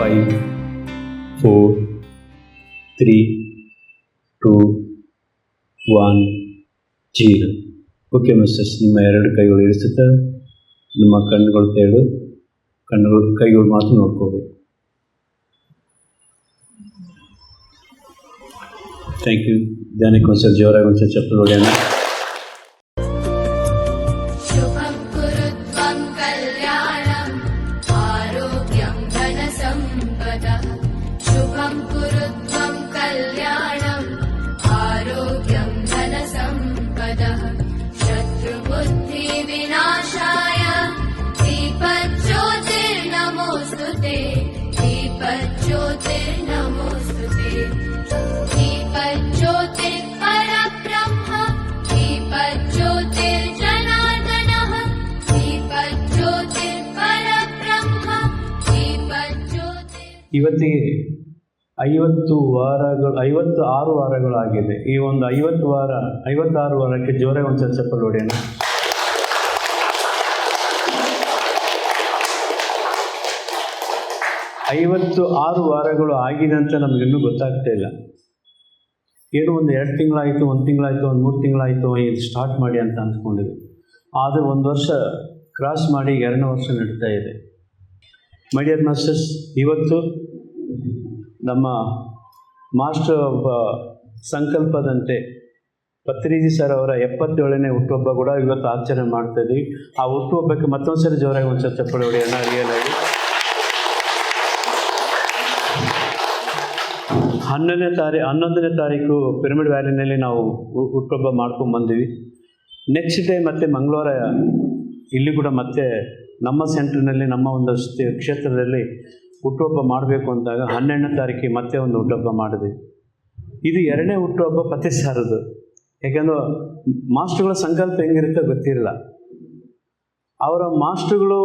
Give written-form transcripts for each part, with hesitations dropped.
Five, 4, 3, 2, 1, 0. Okay misters, ನಿಮ್ಮ ಎರಡು ಕೈಗಳು ಇರಿಸುತ್ತಾ ನಿಮ್ಮ ಕಣ್ಣುಗಳು ತೆರೆದು ಕೈಗಳು ಮಾತ್ರ ನೋಡ್ಕೋಬೇಕು. Thank you. ಧ್ಯಾನಕ್ಕೆ ಒಂದ್ಸಲ ಜೋರಾಗಿ ಒಂದ್ಸಲ ಚಪ್ಪಲು ಹೊಡೆಯೋಣ. ಇವತ್ತಿಗೆ 56 ವಾರಗಳಾಗಿದೆ. ಈ ಒಂದು 56 ವಾರಕ್ಕೆ ಜೋರಾಗಿ ಒಂದ್ಸಲ ಚಪ್ಪಲು ಹೊಡೆಯೋಣ. ಐವತ್ತು 6 ವಾರಗಳು ಆಗಿದೆ ಅಂತ ನಮಗಿನ್ನೂ ಗೊತ್ತಾಗ್ತಾ ಇಲ್ಲ. ಏನು ಒಂದು 2 ತಿಂಗಳಾಯಿತು, 1 ತಿಂಗಳಾಯಿತು, ಒಂದು 3 ತಿಂಗಳಾಯಿತು ಇದು ಸ್ಟಾರ್ಟ್ ಮಾಡಿ ಅಂತ ಅಂದ್ಕೊಂಡಿದ್ವಿ. ಆದರೆ 1 ವರ್ಷ ಕ್ರಾಸ್ ಮಾಡಿ 2ನೇ ವರ್ಷ ನಡೀತಾ ಇದೆ. ಮೈ ಡಿಯರ್ ಮಾಸ್ಟರ್ಸ್, ಇವತ್ತು ನಮ್ಮ ಮಾಸ್ಟರ್ ಒಬ್ಬ ಸಂಕಲ್ಪದಂತೆ ಪತ್ರಿಜಿ ಸರ್ ಅವರ 77ನೇ ಹುಟ್ಟುಹಬ್ಬ ಕೂಡ ಇವತ್ತು ಆಚರಣೆ ಮಾಡ್ತಾಯಿದ್ವಿ. ಆ ಹುಟ್ಟುಹಬ್ಬಕ್ಕೆ ಮತ್ತೊಂದು ಸರಿ ಜೋರಾಗಿ ಒಂದ್ಸಲ ಚಪ್ಪಲಿ ಹೊಡೆಯೋಣ. ರಿಯಲ್ ಆಗಿ 11ನೇ ತಾರೀಕು ಪಿರಮಿಡ್ ವ್ಯಾಲಿನಲ್ಲಿ ನಾವು ಹುಟ್ಟುಹಬ್ಬ ಮಾಡ್ಕೊಂಡು ಬಂದ್ವಿ. ನೆಕ್ಸ್ಟ್ ಡೇ ಮತ್ತೆ ಮಂಗಳವಾರ ಇಲ್ಲಿ ಕೂಡ ಮತ್ತೆ ನಮ್ಮ ಸೆಂಟ್ರ್ನಲ್ಲಿ ನಮ್ಮ ಒಂದು ಕ್ಷೇತ್ರದಲ್ಲಿ ಹುಟ್ಟುಹಬ್ಬ ಮಾಡಬೇಕು ಅಂದಾಗ 12ನೇ ತಾರೀಕಿಗೆ ಮತ್ತೆ ಒಂದು ಹುಟ್ಟುಹಬ್ಬ ಮಾಡಿದ್ವಿ. ಇದು 2ನೇ ಹುಟ್ಟುಹಬ್ಬ ಪತಿ ಸಾರದು. ಯಾಕೆಂದ್ರೆ ಮಾಸ್ಟರ್ಗಳ ಸಂಕಲ್ಪ ಹೆಂಗಿರುತ್ತೋ ಗೊತ್ತಿರಲ್ಲ. ಅವರ ಮಾಸ್ಟರ್ಗಳು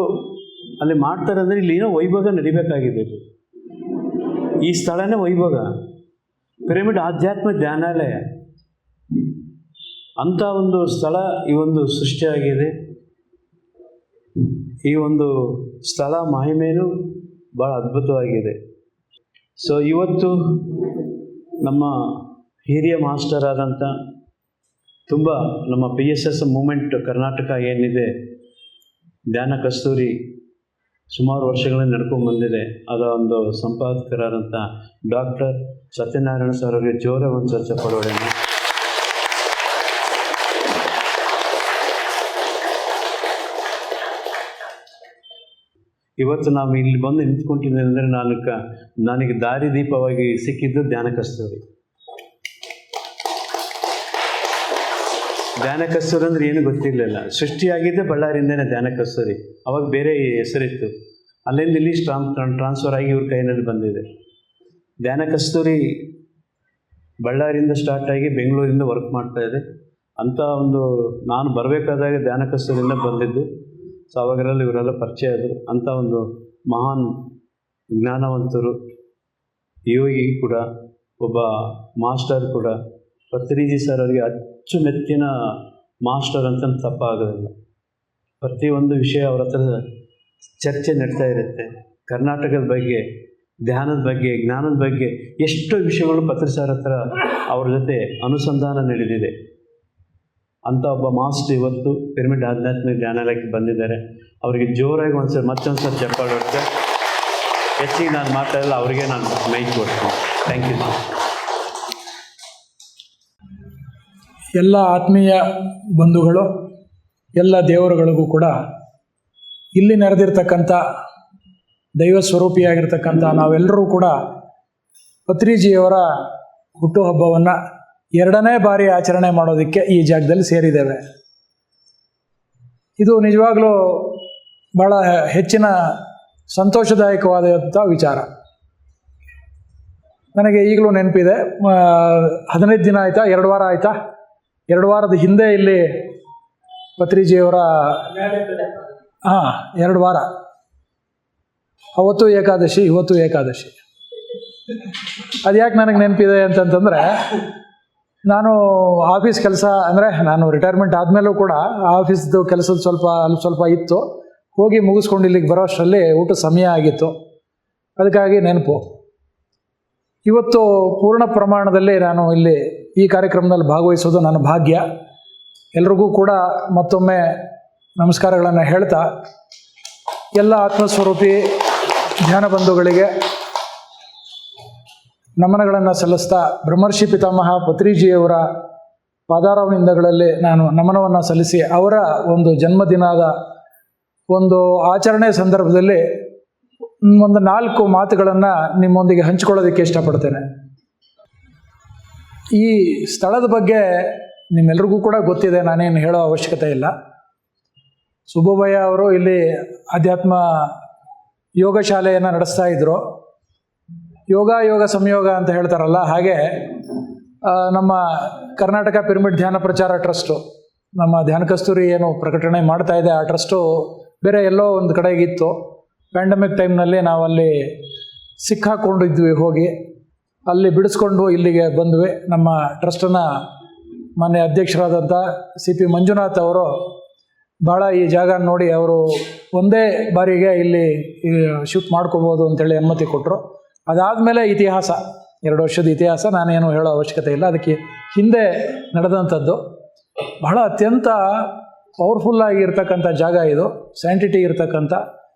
ಅಲ್ಲಿ ಮಾಡ್ತಾರೆ ಅಂದರೆ ಇಲ್ಲಿ ಏನೋ ವೈಭೋಗ ನಡಿಬೇಕಾಗಿದೆ. ಈ ಸ್ಥಳನೇ ವೈಭೋಗ, ಪಿರಮಿಡ್ ಆಧ್ಯಾತ್ಮ ಧ್ಯಾನಾಲಯ ಅಂಥ ಒಂದು ಸ್ಥಳ ಈ ಒಂದು ಸೃಷ್ಟಿಯಾಗಿದೆ. ಈ ಒಂದು ಸ್ಥಳ ಮಹಿಮೇನು ಭಾಳ ಅದ್ಭುತವಾಗಿದೆ. ಸೊ ಇವತ್ತು ನಮ್ಮ ಹಿರಿಯ ಮಾಸ್ಟರ್ ಆದಂಥ ತುಂಬ ನಮ್ಮ PSS ಮೂಮೆಂಟ್ ಕರ್ನಾಟಕ ಏನಿದೆ, ಧ್ಯಾನ ಕಸ್ತೂರಿ ಸುಮಾರು ವರ್ಷಗಳಿಂದ ನಡ್ಕೊಂಡು ಬಂದಿದೆ. ಅದರ ಒಂದು ಸಂಪಾದಕರಾದಂಥ ಡಾಕ್ಟರ್ ಸತ್ಯನಾರಾಯಣ ಸರ್ ಅವರಿಗೆ ಜೋರ ಒಂದು ಚರ್ಚೆ ಪಡೋಣ. ಇವತ್ತು ನಾವು ಇಲ್ಲಿ ಬಂದು ನಿಂತ್ಕೊಂಡಿದ್ದೇನೆ ಅಂದರೆ ನನಗೆ ದಾರಿದೀಪವಾಗಿ ಸಿಕ್ಕಿದ್ದು ಧ್ಯಾನ ಕಸ್ತೂರಿ. ಧ್ಯಾನ ಕಸ್ತೂರಿ ಅಂದರೆ ಏನು ಗೊತ್ತಿರಲಿಲ್ಲ. ಸೃಷ್ಟಿಯಾಗಿದ್ದೆ ಬಳ್ಳಾರಿಯಿಂದನೇ ಧ್ಯಾನ ಕಸ್ತೂರಿ. ಅವಾಗ ಬೇರೆ ಹೆಸರಿತ್ತು. ಅಲ್ಲಿಂದ ಇಲ್ಲಿ ಟ್ರಾನ್ಸ್ಫರ್ ಆಗಿ ಇವ್ರ ಕೈಯಲ್ಲಿ ಬಂದಿದೆ. ಧ್ಯಾನ ಕಸ್ತೂರಿ ಬಳ್ಳಾರಿಯಿಂದ ಸ್ಟಾರ್ಟ್ ಆಗಿ ಬೆಂಗಳೂರಿಂದ ವರ್ಕ್ ಮಾಡ್ತಾಯಿದೆ. ಅಂಥ ಒಂದು ನಾನು ಬರಬೇಕಾದಾಗ ಧ್ಯಾನ ಕಸ್ತೂರಿಯಿಂದ ಬಂದಿದ್ದು. ಸೊ ಅವಾಗರಲ್ಲಿ ಇವರೆಲ್ಲ ಪರಿಚಯ ಆದರು. ಅಂಥ ಒಂದು ಮಹಾನ್ ಜ್ಞಾನವಂತರು, ಯೋಗಿ ಕೂಡ, ಒಬ್ಬ ಮಾಸ್ಟರ್ ಕೂಡ. ಪತ್ರಿಜಿ ಸರ್ ಅವರಿಗೆ ಅಚ್ಚುಮೆಚ್ಚಿನ ಮಾಸ್ಟರ್ ಅಂತ ತಪ್ಪಾಗೋದಿಲ್ಲ. ಪ್ರತಿಯೊಂದು ವಿಷಯ ಅವರ ಹತ್ರ ಚರ್ಚೆ ನಡೀತಾ ಇರುತ್ತೆ. ಕರ್ನಾಟಕದ ಬಗ್ಗೆ, ಧ್ಯಾನದ ಬಗ್ಗೆ, ಜ್ಞಾನದ ಬಗ್ಗೆ ಎಷ್ಟೋ ವಿಷಯಗಳು ಪತ್ರಿ ಸರ್ ಹತ್ರ ಅವ್ರ ಜೊತೆ ಅನುಸಂಧಾನ ನಡೆದಿದೆ. ಅಂಥ ಒಬ್ಬ ಮಾಸ್ಟರ್ ಇವತ್ತು ಪಿರಮಿಡ್ ಆಧ್ಯಾತ್ಮಿಕ ಧ್ಯಾನಾಲಯಕ್ಕೆ ಬಂದಿದ್ದಾರೆ. ಅವರಿಗೆ ಜೋರಾಗಿ ಮತ್ತೊಂದು ಸಲ ಚಪ್ಪಾಳೆ ಹೊಡ್ತೆ. ಹೆಚ್ಚಿಗೆ ನಾನು ಮಾತಾಡಲ್ಲ, ಅವರಿಗೆ ನಾನು ಮೈಕ್ ಕೊಡ್ತೀನಿ. Thank you. ಎಲ್ಲ ಆತ್ಮೀಯ ಬಂಧುಗಳು, ಎಲ್ಲ ದೇವರುಗಳಿಗೂ ಕೂಡ ಇಲ್ಲಿ ನೆರೆದಿರ್ತಕ್ಕಂಥ ದೈವ ಸ್ವರೂಪಿಯಾಗಿರ್ತಕ್ಕಂಥ ನಾವೆಲ್ಲರೂ ಕೂಡ ಪತ್ರಿಜಿಯವರ ಹುಟ್ಟುಹಬ್ಬವನ್ನು 2ನೇ ಬಾರಿ ಆಚರಣೆ ಮಾಡೋದಕ್ಕೆ ಈ ಜಾಗದಲ್ಲಿ ಸೇರಿದ್ದೇವೆ. ಇದು ನಿಜವಾಗಲೂ ಭಾಳ ಹೆಚ್ಚಿನ ಸಂತೋಷದಾಯಕವಾದಂಥ ವಿಚಾರ. ನನಗೆ ಈಗಲೂ ನೆನಪಿದೆ, 15 ದಿನ ಆಯಿತಾ, 2 ವಾರ ಆಯಿತಾ, 2 ವಾರದ ಹಿಂದೆ ಇಲ್ಲಿ ಪತ್ರಿಜಿಯವರ 2 ವಾರ, ಅವತ್ತು ಏಕಾದಶಿ, ಇವತ್ತು ಏಕಾದಶಿ. ಅದು ಯಾಕೆ ನನಗೆ ನೆನಪಿದೆ ಅಂತಂತಂದರೆ, ನಾನು ಆಫೀಸ್ ಕೆಲಸ ಅಂದರೆ ನಾನು ರಿಟೈರ್ಮೆಂಟ್ ಆದಮೇಲೂ ಕೂಡ ಆಫೀಸ್ದು ಕೆಲಸದ ಸ್ವಲ್ಪ ಇತ್ತು. ಹೋಗಿ ಮುಗಿಸ್ಕೊಂಡು ಇಲ್ಲಿಗೆ ಬರೋ ಅಷ್ಟರಲ್ಲಿ ಊಟದ ಸಮಯ ಆಗಿತ್ತು. ಅದಕ್ಕಾಗಿ ನೆನಪು. ಇವತ್ತು ಪೂರ್ಣ ಪ್ರಮಾಣದಲ್ಲಿ ನಾನು ಇಲ್ಲಿ ಈ ಕಾರ್ಯಕ್ರಮದಲ್ಲಿ ಭಾಗವಹಿಸೋದು ನನ್ನ ಭಾಗ್ಯ. ಎಲ್ರಿಗೂ ಕೂಡ ಮತ್ತೊಮ್ಮೆ ನಮಸ್ಕಾರಗಳನ್ನು ಹೇಳ್ತಾ, ಎಲ್ಲ ಆತ್ಮಸ್ವರೂಪಿ ಧ್ಯಾನ ಬಂಧುಗಳಿಗೆ ನಮನಗಳನ್ನು ಸಲ್ಲಿಸ್ತಾ, ಬ್ರಹ್ಮರ್ಷಿ ಪಿತಾಮಹ ಪತ್ರಿಜಿಯವರ ಪಾದಾರವಿಂದಗಳಲ್ಲಿ ನಾನು ನಮನವನ್ನು ಸಲ್ಲಿಸಿ, ಅವರ ಒಂದು ಜನ್ಮದಿನದ ಒಂದು ಆಚರಣೆ ಸಂದರ್ಭದಲ್ಲಿ ಒಂದು 4 ಮಾತುಗಳನ್ನು ನಿಮ್ಮೊಂದಿಗೆ ಹಂಚಿಕೊಳ್ಳೋದಕ್ಕೆ ಇಷ್ಟಪಡ್ತೇನೆ. ಈ ಸ್ಥಳದ ಬಗ್ಗೆ ನಿಮ್ಮೆಲ್ರಿಗೂ ಕೂಡ ಗೊತ್ತಿದೆ, ನಾನೇನು ಹೇಳೋ ಅವಶ್ಯಕತೆ ಇಲ್ಲ. ಸುಬ್ಬಯ್ಯ ಅವರು ಇಲ್ಲಿ ಅಧ್ಯಾತ್ಮ ಯೋಗ ಶಾಲೆಯನ್ನು ನಡೆಸ್ತಾ ಇದ್ದರು. ಯೋಗ ಸಂಯೋಗ ಅಂತ ಹೇಳ್ತಾರಲ್ಲ, ಹಾಗೆ ನಮ್ಮ ಕರ್ನಾಟಕ ಪಿರಮಿಡ್ ಧ್ಯಾನ ಪ್ರಚಾರ ಟ್ರಸ್ಟು, ನಮ್ಮ ಧ್ಯಾನ ಕಸ್ತೂರಿ ಏನು ಪ್ರಕಟಣೆ ಮಾಡ್ತಾ ಇದೆ, ಆ ಟ್ರಸ್ಟು ಬೇರೆ ಎಲ್ಲೋ ಒಂದು ಕಡೆಗಿತ್ತು. ಪ್ಯಾಂಡಮಿಕ್ ಟೈಮ್ನಲ್ಲಿ ನಾವಲ್ಲಿ ಸಿಕ್ಕಾಕೊಂಡಿದ್ವಿ. ಹೋಗಿ ಅಲ್ಲಿ ಬಿಡಿಸ್ಕೊಂಡು ಇಲ್ಲಿಗೆ ಬಂದ್ವಿ. ನಮ್ಮ ಟ್ರಸ್ಟನ್ನು ಮಾನ್ಯ ಅಧ್ಯಕ್ಷರಾದಂಥ CP ಮಂಜುನಾಥ್ ಅವರು ಭಾಳ ಈ ಜಾಗ ನೋಡಿ ಅವರು ಒಂದೇ ಬಾರಿಗೆ ಇಲ್ಲಿ ಶಿಫ್ಟ್ ಮಾಡ್ಕೋಬೋದು ಅಂತೇಳಿ ಅನುಮತಿ ಕೊಟ್ಟರು. ಅದಾದಮೇಲೆ ಇತಿಹಾಸ, 2 ವರ್ಷದ ಇತಿಹಾಸ ನಾನೇನು ಹೇಳೋ ಅವಶ್ಯಕತೆ ಇಲ್ಲ. ಅದಕ್ಕೆ ಹಿಂದೆ ನಡೆದಂಥದ್ದು ಬಹಳ ಅತ್ಯಂತ ಪವರ್ಫುಲ್ಲಾಗಿರ್ತಕ್ಕಂಥ ಜಾಗ ಇದು, ಸ್ಯಾಂಟಿಟಿ ಇರ್ತಕ್ಕಂಥ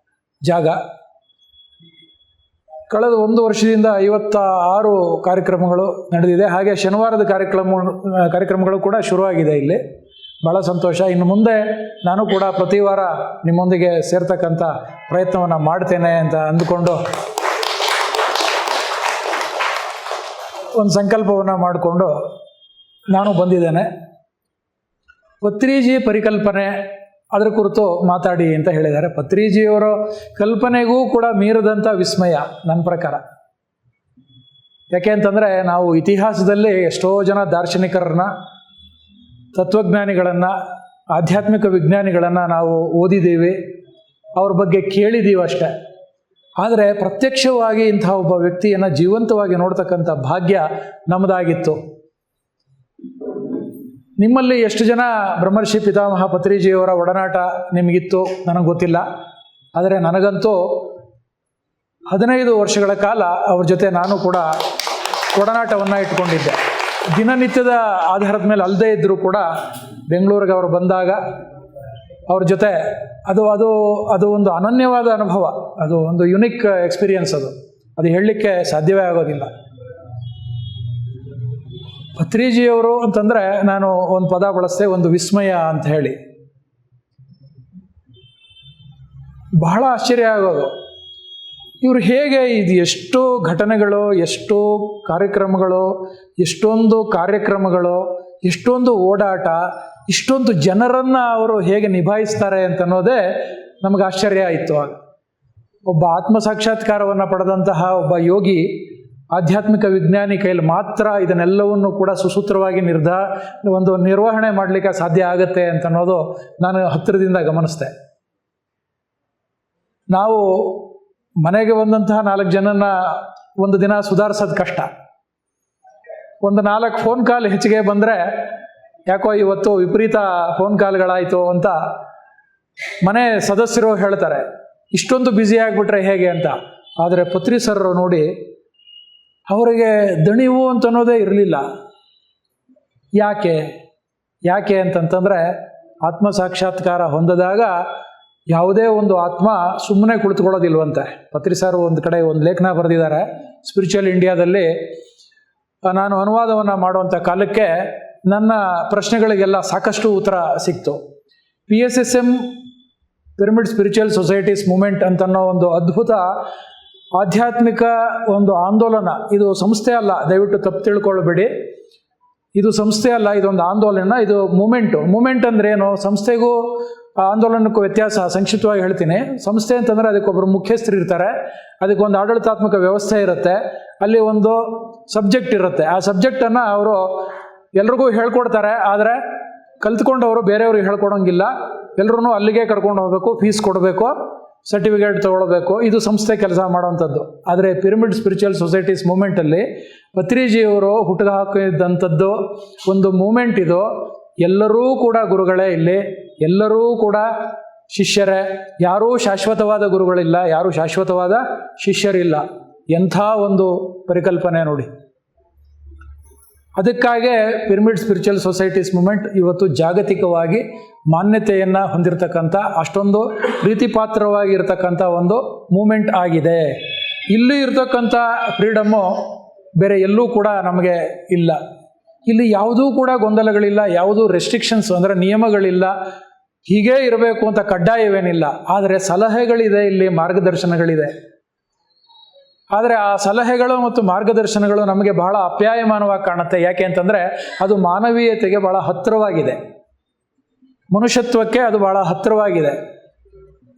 ಜಾಗ. ಕಳೆದ 1 ವರ್ಷದಿಂದ 56 ಕಾರ್ಯಕ್ರಮಗಳು ನಡೆದಿದೆ. ಹಾಗೆ ಶನಿವಾರದ ಕಾರ್ಯಕ್ರಮಗಳು ಕೂಡ ಶುರುವಾಗಿದೆ ಇಲ್ಲಿ. ಭಾಳ ಸಂತೋಷ. ಇನ್ನು ಮುಂದೆ ನಾನು ಕೂಡ ಪ್ರತಿ ವಾರ ನಿಮ್ಮೊಂದಿಗೆ ಸೇರ್ತಕ್ಕಂಥ ಪ್ರಯತ್ನವನ್ನು ಮಾಡ್ತೇನೆ ಅಂತ ಅಂದುಕೊಂಡು ಒಂದು ಸಂಕಲ್ಪವನ್ನು ಮಾಡಿಕೊಂಡು ನಾನು ಬಂದಿದ್ದೇನೆ. ಪತ್ರಿಜಿ ಪರಿಕಲ್ಪನೆ ಅದರ ಕುರಿತು ಮಾತಾಡಿ ಅಂತ ಹೇಳಿದ್ದಾರೆ. ಪತ್ರಿಜಿಯವರ ಕಲ್ಪನೆಗೂ ಕೂಡ ಮೀರಿದಂಥ ವಿಸ್ಮಯ ನನ್ನ ಪ್ರಕಾರ. ಯಾಕೆ ಅಂತಂದರೆ, ನಾವು ಇತಿಹಾಸದಲ್ಲಿ ಎಷ್ಟೋ ಜನ ದಾರ್ಶನಿಕರನ್ನ, ತತ್ವಜ್ಞಾನಿಗಳನ್ನು, ಆಧ್ಯಾತ್ಮಿಕ ವಿಜ್ಞಾನಿಗಳನ್ನು ನಾವು ಓದಿದ್ದೀವಿ, ಅವ್ರ ಬಗ್ಗೆ ಕೇಳಿದ್ದೀವಿ ಅಷ್ಟೇ. ಆದರೆ ಪ್ರತ್ಯಕ್ಷವಾಗಿ ಇಂಥ ಒಬ್ಬ ವ್ಯಕ್ತಿಯನ್ನು ಜೀವಂತವಾಗಿ ನೋಡ್ತಕ್ಕಂಥ ಭಾಗ್ಯ ನಮ್ಮದಾಗಿತ್ತು. ನಿಮ್ಮಲ್ಲಿ ಎಷ್ಟು ಜನ ಬ್ರಹ್ಮರ್ಷಿ ಪಿತಾಮಹ ಪತ್ರಿಜಿಯವರ ಒಡನಾಟ ನಿಮಗಿತ್ತು ನನಗೆ ಗೊತ್ತಿಲ್ಲ. ಆದರೆ ನನಗಂತೂ 15 ವರ್ಷಗಳ ಕಾಲ ಅವ್ರ ಜೊತೆ ನಾನು ಕೂಡ ಒಡನಾಟವನ್ನು ಇಟ್ಕೊಂಡಿದ್ದೆ. ದಿನನಿತ್ಯದ ಆಧಾರದ ಮೇಲೆ ಅಲ್ಲದೇ ಇದ್ದರೂ ಕೂಡ ಬೆಂಗಳೂರಿಗೆ ಅವರು ಬಂದಾಗ ಅವ್ರ ಜೊತೆ ಅದು ಒಂದು ಅನನ್ಯವಾದ ಅನುಭವ, ಅದು ಒಂದು ಯುನಿಕ್ ಎಕ್ಸ್ಪೀರಿಯನ್ಸ್. ಅದು ಹೇಳಲಿಕ್ಕೆ ಸಾಧ್ಯವೇ ಆಗೋದಿಲ್ಲ. ಪತ್ರಿಜಿಯವರು ಅಂತಂದರೆ ನಾನು ಒಂದು ಪದ ಬಳಸ್ತೆ, ಒಂದು ವಿಸ್ಮಯ ಅಂತ ಹೇಳಿ. ಬಹಳ ಆಶ್ಚರ್ಯ ಆಗೋದು, ಇವರು ಹೇಗೆ ಇದು ಎಷ್ಟೋ ಘಟನೆಗಳು, ಎಷ್ಟೋ ಕಾರ್ಯಕ್ರಮಗಳು, ಎಷ್ಟೊಂದು ಓಡಾಟ, ಇಷ್ಟೊಂದು ಜನರನ್ನು ಅವರು ಹೇಗೆ ನಿಭಾಯಿಸ್ತಾರೆ ಅಂತನ್ನೋದೇ ನಮಗೆ ಆಶ್ಚರ್ಯ ಆಯಿತು. ಆಗ ಒಬ್ಬ ಆತ್ಮ ಸಾಕ್ಷಾತ್ಕಾರವನ್ನು ಪಡೆದಂತಹ ಒಬ್ಬ ಯೋಗಿ, ಆಧ್ಯಾತ್ಮಿಕ ವಿಜ್ಞಾನಿ ಕೈಯಲ್ಲಿ ಮಾತ್ರ ಇದನ್ನೆಲ್ಲವನ್ನು ಕೂಡ ಸುಸೂತ್ರವಾಗಿ ನಿರ್ವಹಣೆ ಮಾಡಲಿಕ್ಕೆ ಸಾಧ್ಯ ಆಗುತ್ತೆ ಅಂತನ್ನೋದು ನಾನು ಹತ್ತಿರದಿಂದ ಗಮನಿಸಿದೆ. ನಾವು ಮನೆಗೆ ಬಂದಂತಹ 4 ಜನನ ಒಂದು ದಿನ ಸುಧಾರಿಸೋದು ಕಷ್ಟ. ಒಂದು 4 ಫೋನ್ ಕಾಲ್ ಹೆಚ್ಚಿಗೆ ಬಂದರೆ, ಯಾಕೋ ಇವತ್ತು ವಿಪರೀತ ಫೋನ್ ಕಾಲ್ಗಳಾಯಿತು ಅಂತ ಮನೆ ಸದಸ್ಯರು ಹೇಳ್ತಾರೆ, ಇಷ್ಟೊಂದು ಬ್ಯುಸಿ ಆಗಿಬಿಟ್ರೆ ಹೇಗೆ ಅಂತ. ಆದರೆ ಪತ್ರಿ ಸರ್ ನೋಡಿ, ಅವರಿಗೆ ದಣಿವು ಅಂತನ್ನೋದೇ ಇರಲಿಲ್ಲ. ಯಾಕೆ ಅಂತಂತಂದರೆ, ಆತ್ಮ ಸಾಕ್ಷಾತ್ಕಾರ ಹೊಂದಿದಾಗ ಯಾವುದೇ ಒಂದು ಆತ್ಮ ಸುಮ್ಮನೆ ಕುಳಿತುಕೊಳ್ಳೋದಿಲ್ವಂತೆ. ಪತ್ರಿ ಸರ್ ಒಂದು ಕಡೆ ಒಂದು ಲೇಖನ ಬರೆದಿದ್ದಾರೆ, ಸ್ಪಿರಿಚುವಲ್ ಇಂಡಿಯಾದಲ್ಲಿ. ನಾನು ಅನುವಾದವನ್ನು ಮಾಡುವಂಥ ಕಾಲಕ್ಕೆ ನನ್ನ ಪ್ರಶ್ನೆಗಳಿಗೆಲ್ಲ ಸಾಕಷ್ಟು ಉತ್ತರ ಸಿಕ್ತು. PSSM pyramid spiritual societies movement ಅಂತನ್ನೋ ಒಂದು ಅದ್ಭುತ ಆಧ್ಯಾತ್ಮಿಕ ಒಂದು ಆಂದೋಲನ. ಇದು ಸಂಸ್ಥೆ ಅಲ್ಲ, ದಯವಿಟ್ಟು ತಪ್ಪು ತಿಳ್ಕೊಳ್ಬೇಡಿ. ಇದು ಸಂಸ್ಥೆ ಅಲ್ಲ, ಇದೊಂದು ಆಂದೋಲನ, ಇದು ಮೂಮೆಂಟ್ ಅಂದ್ರೆ ಏನು? ಸಂಸ್ಥೆಗೂ ಆಂದೋಲನಕ್ಕೂ ವ್ಯತ್ಯಾಸ ಸಂಕ್ಷಿಪ್ತವಾಗಿ ಹೇಳ್ತೀನಿ. ಸಂಸ್ಥೆ ಅಂತಂದರೆ ಅದಕ್ಕೊಬ್ಬರು ಮುಖ್ಯಸ್ಥರು ಇರ್ತಾರೆ, ಅದಕ್ಕೊಂದು ಆಡಳಿತಾತ್ಮಕ ವ್ಯವಸ್ಥೆ ಇರುತ್ತೆ, ಅಲ್ಲಿ ಒಂದು ಸಬ್ಜೆಕ್ಟ್ ಇರುತ್ತೆ. ಆ ಸಬ್ಜೆಕ್ಟನ್ನು ಅವರು ಎಲ್ರಿಗೂ ಹೇಳ್ಕೊಡ್ತಾರೆ. ಆದರೆ ಕಲ್ತ್ಕೊಂಡವರು ಬೇರೆಯವ್ರಿಗೆ ಹೇಳ್ಕೊಡೋಂಗಿಲ್ಲ. ಎಲ್ಲರೂ ಅಲ್ಲಿಗೆ ಕರ್ಕೊಂಡು ಹೋಗಬೇಕು, ಫೀಸ್ ಕೊಡಬೇಕು, ಸರ್ಟಿಫಿಕೇಟ್ ತೊಗೊಳ್ಬೇಕು. ಇದು ಸಂಸ್ಥೆ ಕೆಲಸ ಮಾಡೋವಂಥದ್ದು. ಆದರೆ ಪಿರಮಿಡ್ ಸ್ಪಿರಿಚುವಲ್ ಸೊಸೈಟೀಸ್ ಮೂಮೆಂಟಲ್ಲಿ ಪತ್ರಿಜಿಯವರು ಹುಟ್ಟುಗ ಹಾಕಿದಂಥದ್ದು ಒಂದು ಮೂಮೆಂಟ್ ಇದು. ಎಲ್ಲರೂ ಕೂಡ ಗುರುಗಳೇ, ಇಲ್ಲಿ ಎಲ್ಲರೂ ಕೂಡ ಶಿಷ್ಯರೇ. ಯಾರೂ ಶಾಶ್ವತವಾದ ಗುರುಗಳಿಲ್ಲ, ಯಾರೂ ಶಾಶ್ವತವಾದ ಶಿಷ್ಯರಿಲ್ಲ. ಎಂಥ ಒಂದು ಪರಿಕಲ್ಪನೆ ನೋಡಿ. ಅದಕ್ಕಾಗೇ ಪಿರಮಿಡ್ ಸ್ಪಿರಿಚುವಲ್ ಸೊಸೈಟೀಸ್ ಮೂಮೆಂಟ್ ಇವತ್ತು ಜಾಗತಿಕವಾಗಿ ಮಾನ್ಯತೆಯನ್ನು ಹೊಂದಿರತಕ್ಕಂಥ, ಅಷ್ಟೊಂದು ಪ್ರೀತಿಪಾತ್ರವಾಗಿರ್ತಕ್ಕಂಥ ಒಂದು ಮೂಮೆಂಟ್ ಆಗಿದೆ. ಇಲ್ಲಿ ಇರ್ತಕ್ಕಂಥ ಫ್ರೀಡಮ್ಮು ಬೇರೆ ಎಲ್ಲೂ ಕೂಡ ನಮಗೆ ಇಲ್ಲ. ಇಲ್ಲಿ ಯಾವುದೂ ಕೂಡ ಗೊಂದಲಗಳಿಲ್ಲ, ಯಾವುದೂ ರೆಸ್ಟ್ರಿಕ್ಷನ್ಸ್ ಅಂದರೆ ನಿಯಮಗಳಿಲ್ಲ, ಹೀಗೇ ಇರಬೇಕು ಅಂತ ಕಡ್ಡಾಯವೇನಿಲ್ಲ. ಆದರೆ ಸಲಹೆಗಳಿದೆ, ಇಲ್ಲಿ ಮಾರ್ಗದರ್ಶನಗಳಿದೆ. ಆದರೆ ಆ ಸಲಹೆಗಳು ಮತ್ತು ಮಾರ್ಗದರ್ಶನಗಳು ನಮಗೆ ಬಹಳ ಅಪ್ಯಾಯಮಾನವಾಗಿ ಕಾಣುತ್ತೆ. ಯಾಕೆ ಅಂತಂದರೆ ಅದು ಮಾನವೀಯತೆಗೆ ಬಹಳ ಹತ್ತಿರವಾಗಿದೆ, ಮನುಷ್ಯತ್ವಕ್ಕೆ ಅದು ಬಹಳ ಹತ್ತಿರವಾಗಿದೆ.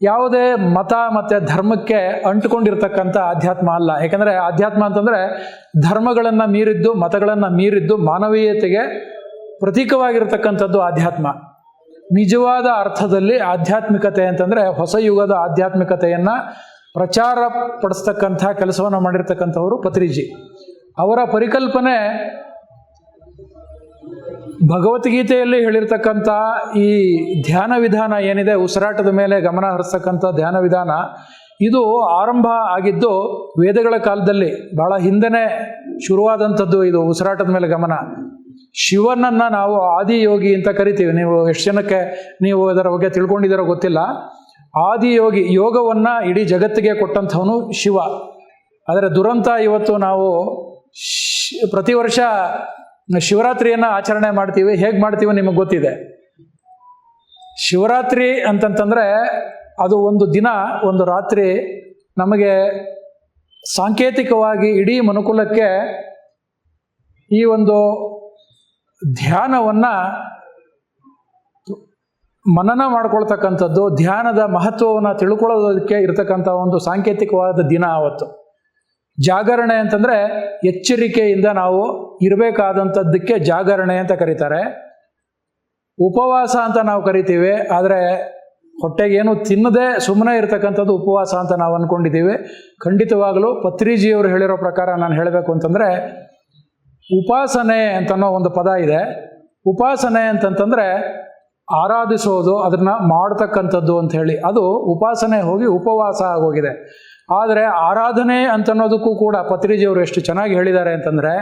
ಯಾವುದೇ ಮತ ಮತ್ತು ಧರ್ಮಕ್ಕೆ ಅಂಟುಕೊಂಡಿರ್ತಕ್ಕಂಥ ಆಧ್ಯಾತ್ಮ ಅಲ್ಲ. ಯಾಕಂದರೆ ಆಧ್ಯಾತ್ಮ ಅಂತಂದರೆ ಧರ್ಮಗಳನ್ನು ಮೀರಿದ್ದು, ಮತಗಳನ್ನು ಮೀರಿದ್ದು, ಮಾನವೀಯತೆಗೆ ಪ್ರತೀಕವಾಗಿರ್ತಕ್ಕಂಥದ್ದು ಆಧ್ಯಾತ್ಮ. ನಿಜವಾದ ಅರ್ಥದಲ್ಲಿ ಆಧ್ಯಾತ್ಮಿಕತೆ ಅಂತಂದರೆ ಹೊಸ ಯುಗದ ಆಧ್ಯಾತ್ಮಿಕತೆಯನ್ನು ಪ್ರಚಾರ ಪಡಿಸ್ತಕ್ಕಂಥ ಕೆಲಸವನ್ನು ಮಾಡಿರ್ತಕ್ಕಂಥವರು ಪತ್ರಿಜಿ. ಅವರ ಪರಿಕಲ್ಪನೆ ಭಗವದ್ಗೀತೆಯಲ್ಲಿ ಹೇಳಿರ್ತಕ್ಕಂಥ ಈ ಧ್ಯಾನ ವಿಧಾನ ಏನಿದೆ, ಉಸಿರಾಟದ ಮೇಲೆ ಗಮನ ಹರಿಸ್ತಕ್ಕಂಥ ಧ್ಯಾನ ವಿಧಾನ, ಇದು ಆರಂಭ ಆಗಿದ್ದು ವೇದಗಳ ಕಾಲದಲ್ಲಿ, ಬಹಳ ಹಿಂದೆನೇ ಶುರುವಾದಂಥದ್ದು ಇದು ಉಸಿರಾಟದ ಮೇಲೆ ಗಮನ. ಶಿವನನ್ನು ನಾವು ಆದಿಯೋಗಿ ಅಂತ ಕರಿತೀವಿ. ನೀವು ಎಷ್ಟು ಜನಕ್ಕೆ ನೀವು ಇದರ ಬಗ್ಗೆ ತಿಳ್ಕೊಂಡಿದ್ದೀರೋ ಗೊತ್ತಿಲ್ಲ. ಆದಿಯೋಗಿ, ಯೋಗವನ್ನು ಇಡೀ ಜಗತ್ತಿಗೆ ಕೊಟ್ಟಂಥವನು ಶಿವ. ಆದರೆ ದುರಂತ, ಇವತ್ತು ನಾವು ಪ್ರತಿ ವರ್ಷ ಶಿವರಾತ್ರಿಯನ್ನು ಆಚರಣೆ ಮಾಡ್ತೀವಿ. ಹೇಗೆ ಮಾಡ್ತೀವಿ ನಿಮಗೆ ಗೊತ್ತಿದೆ. ಶಿವರಾತ್ರಿ ಅಂತಂತಂದರೆ ಅದು ಒಂದು ದಿನ, ಒಂದು ರಾತ್ರಿ ನಮಗೆ ಸಾಂಕೇತಿಕವಾಗಿ ಇಡೀ ಮನುಕುಲಕ್ಕೆ ಈ ಒಂದು ಧ್ಯಾನವನ್ನು ಮನನ ಮಾಡ್ಕೊಳ್ತಕ್ಕಂಥದ್ದು, ಧ್ಯಾನದ ಮಹತ್ವವನ್ನು ತಿಳ್ಕೊಳ್ಳೋದಕ್ಕೆ ಇರತಕ್ಕಂಥ ಒಂದು ಸಾಂಕೇತಿಕವಾದ ದಿನ ಆವತ್ತು. ಜಾಗರಣೆ ಅಂತಂದರೆ ಎಚ್ಚರಿಕೆಯಿಂದ ನಾವು ಇರಬೇಕಾದಂಥದ್ದಕ್ಕೆ ಜಾಗರಣೆ ಅಂತ ಕರೀತಾರೆ. ಉಪವಾಸ ಅಂತ ನಾವು ಕರಿತೀವಿ. ಆದರೆ ಹೊಟ್ಟೆಗೇನು ತಿನ್ನದೆ ಸುಮ್ಮನೆ ಇರತಕ್ಕಂಥದ್ದು ಉಪವಾಸ ಅಂತ ನಾವು ಅಂದ್ಕೊಂಡಿದ್ದೀವಿ. ಖಂಡಿತವಾಗಲೂ ಪತ್ರಿಜಿಯವರು ಹೇಳಿರೋ ಪ್ರಕಾರ ನಾನು ಹೇಳಬೇಕು ಅಂತಂದರೆ, ಉಪಾಸನೆ ಅಂತನೋ ಒಂದು ಪದ ಇದೆ. ಉಪಾಸನೆ ಅಂತಂತಂದರೆ ಆರಾಧಿಸೋದು, ಅದನ್ನು ಮಾಡ್ತಕ್ಕಂಥದ್ದು ಅಂತ ಹೇಳಿ, ಅದು ಉಪಾಸನೆ ಹೋಗಿ ಉಪವಾಸ ಆಗೋಗಿದೆ. ಆದರೆ ಆರಾಧನೆ ಅಂತನ್ನೋದಕ್ಕೂ ಕೂಡ ಪತ್ರಿಜಿಯವರು ಎಷ್ಟು ಚೆನ್ನಾಗಿ ಹೇಳಿದ್ದಾರೆ ಅಂತಂದರೆ,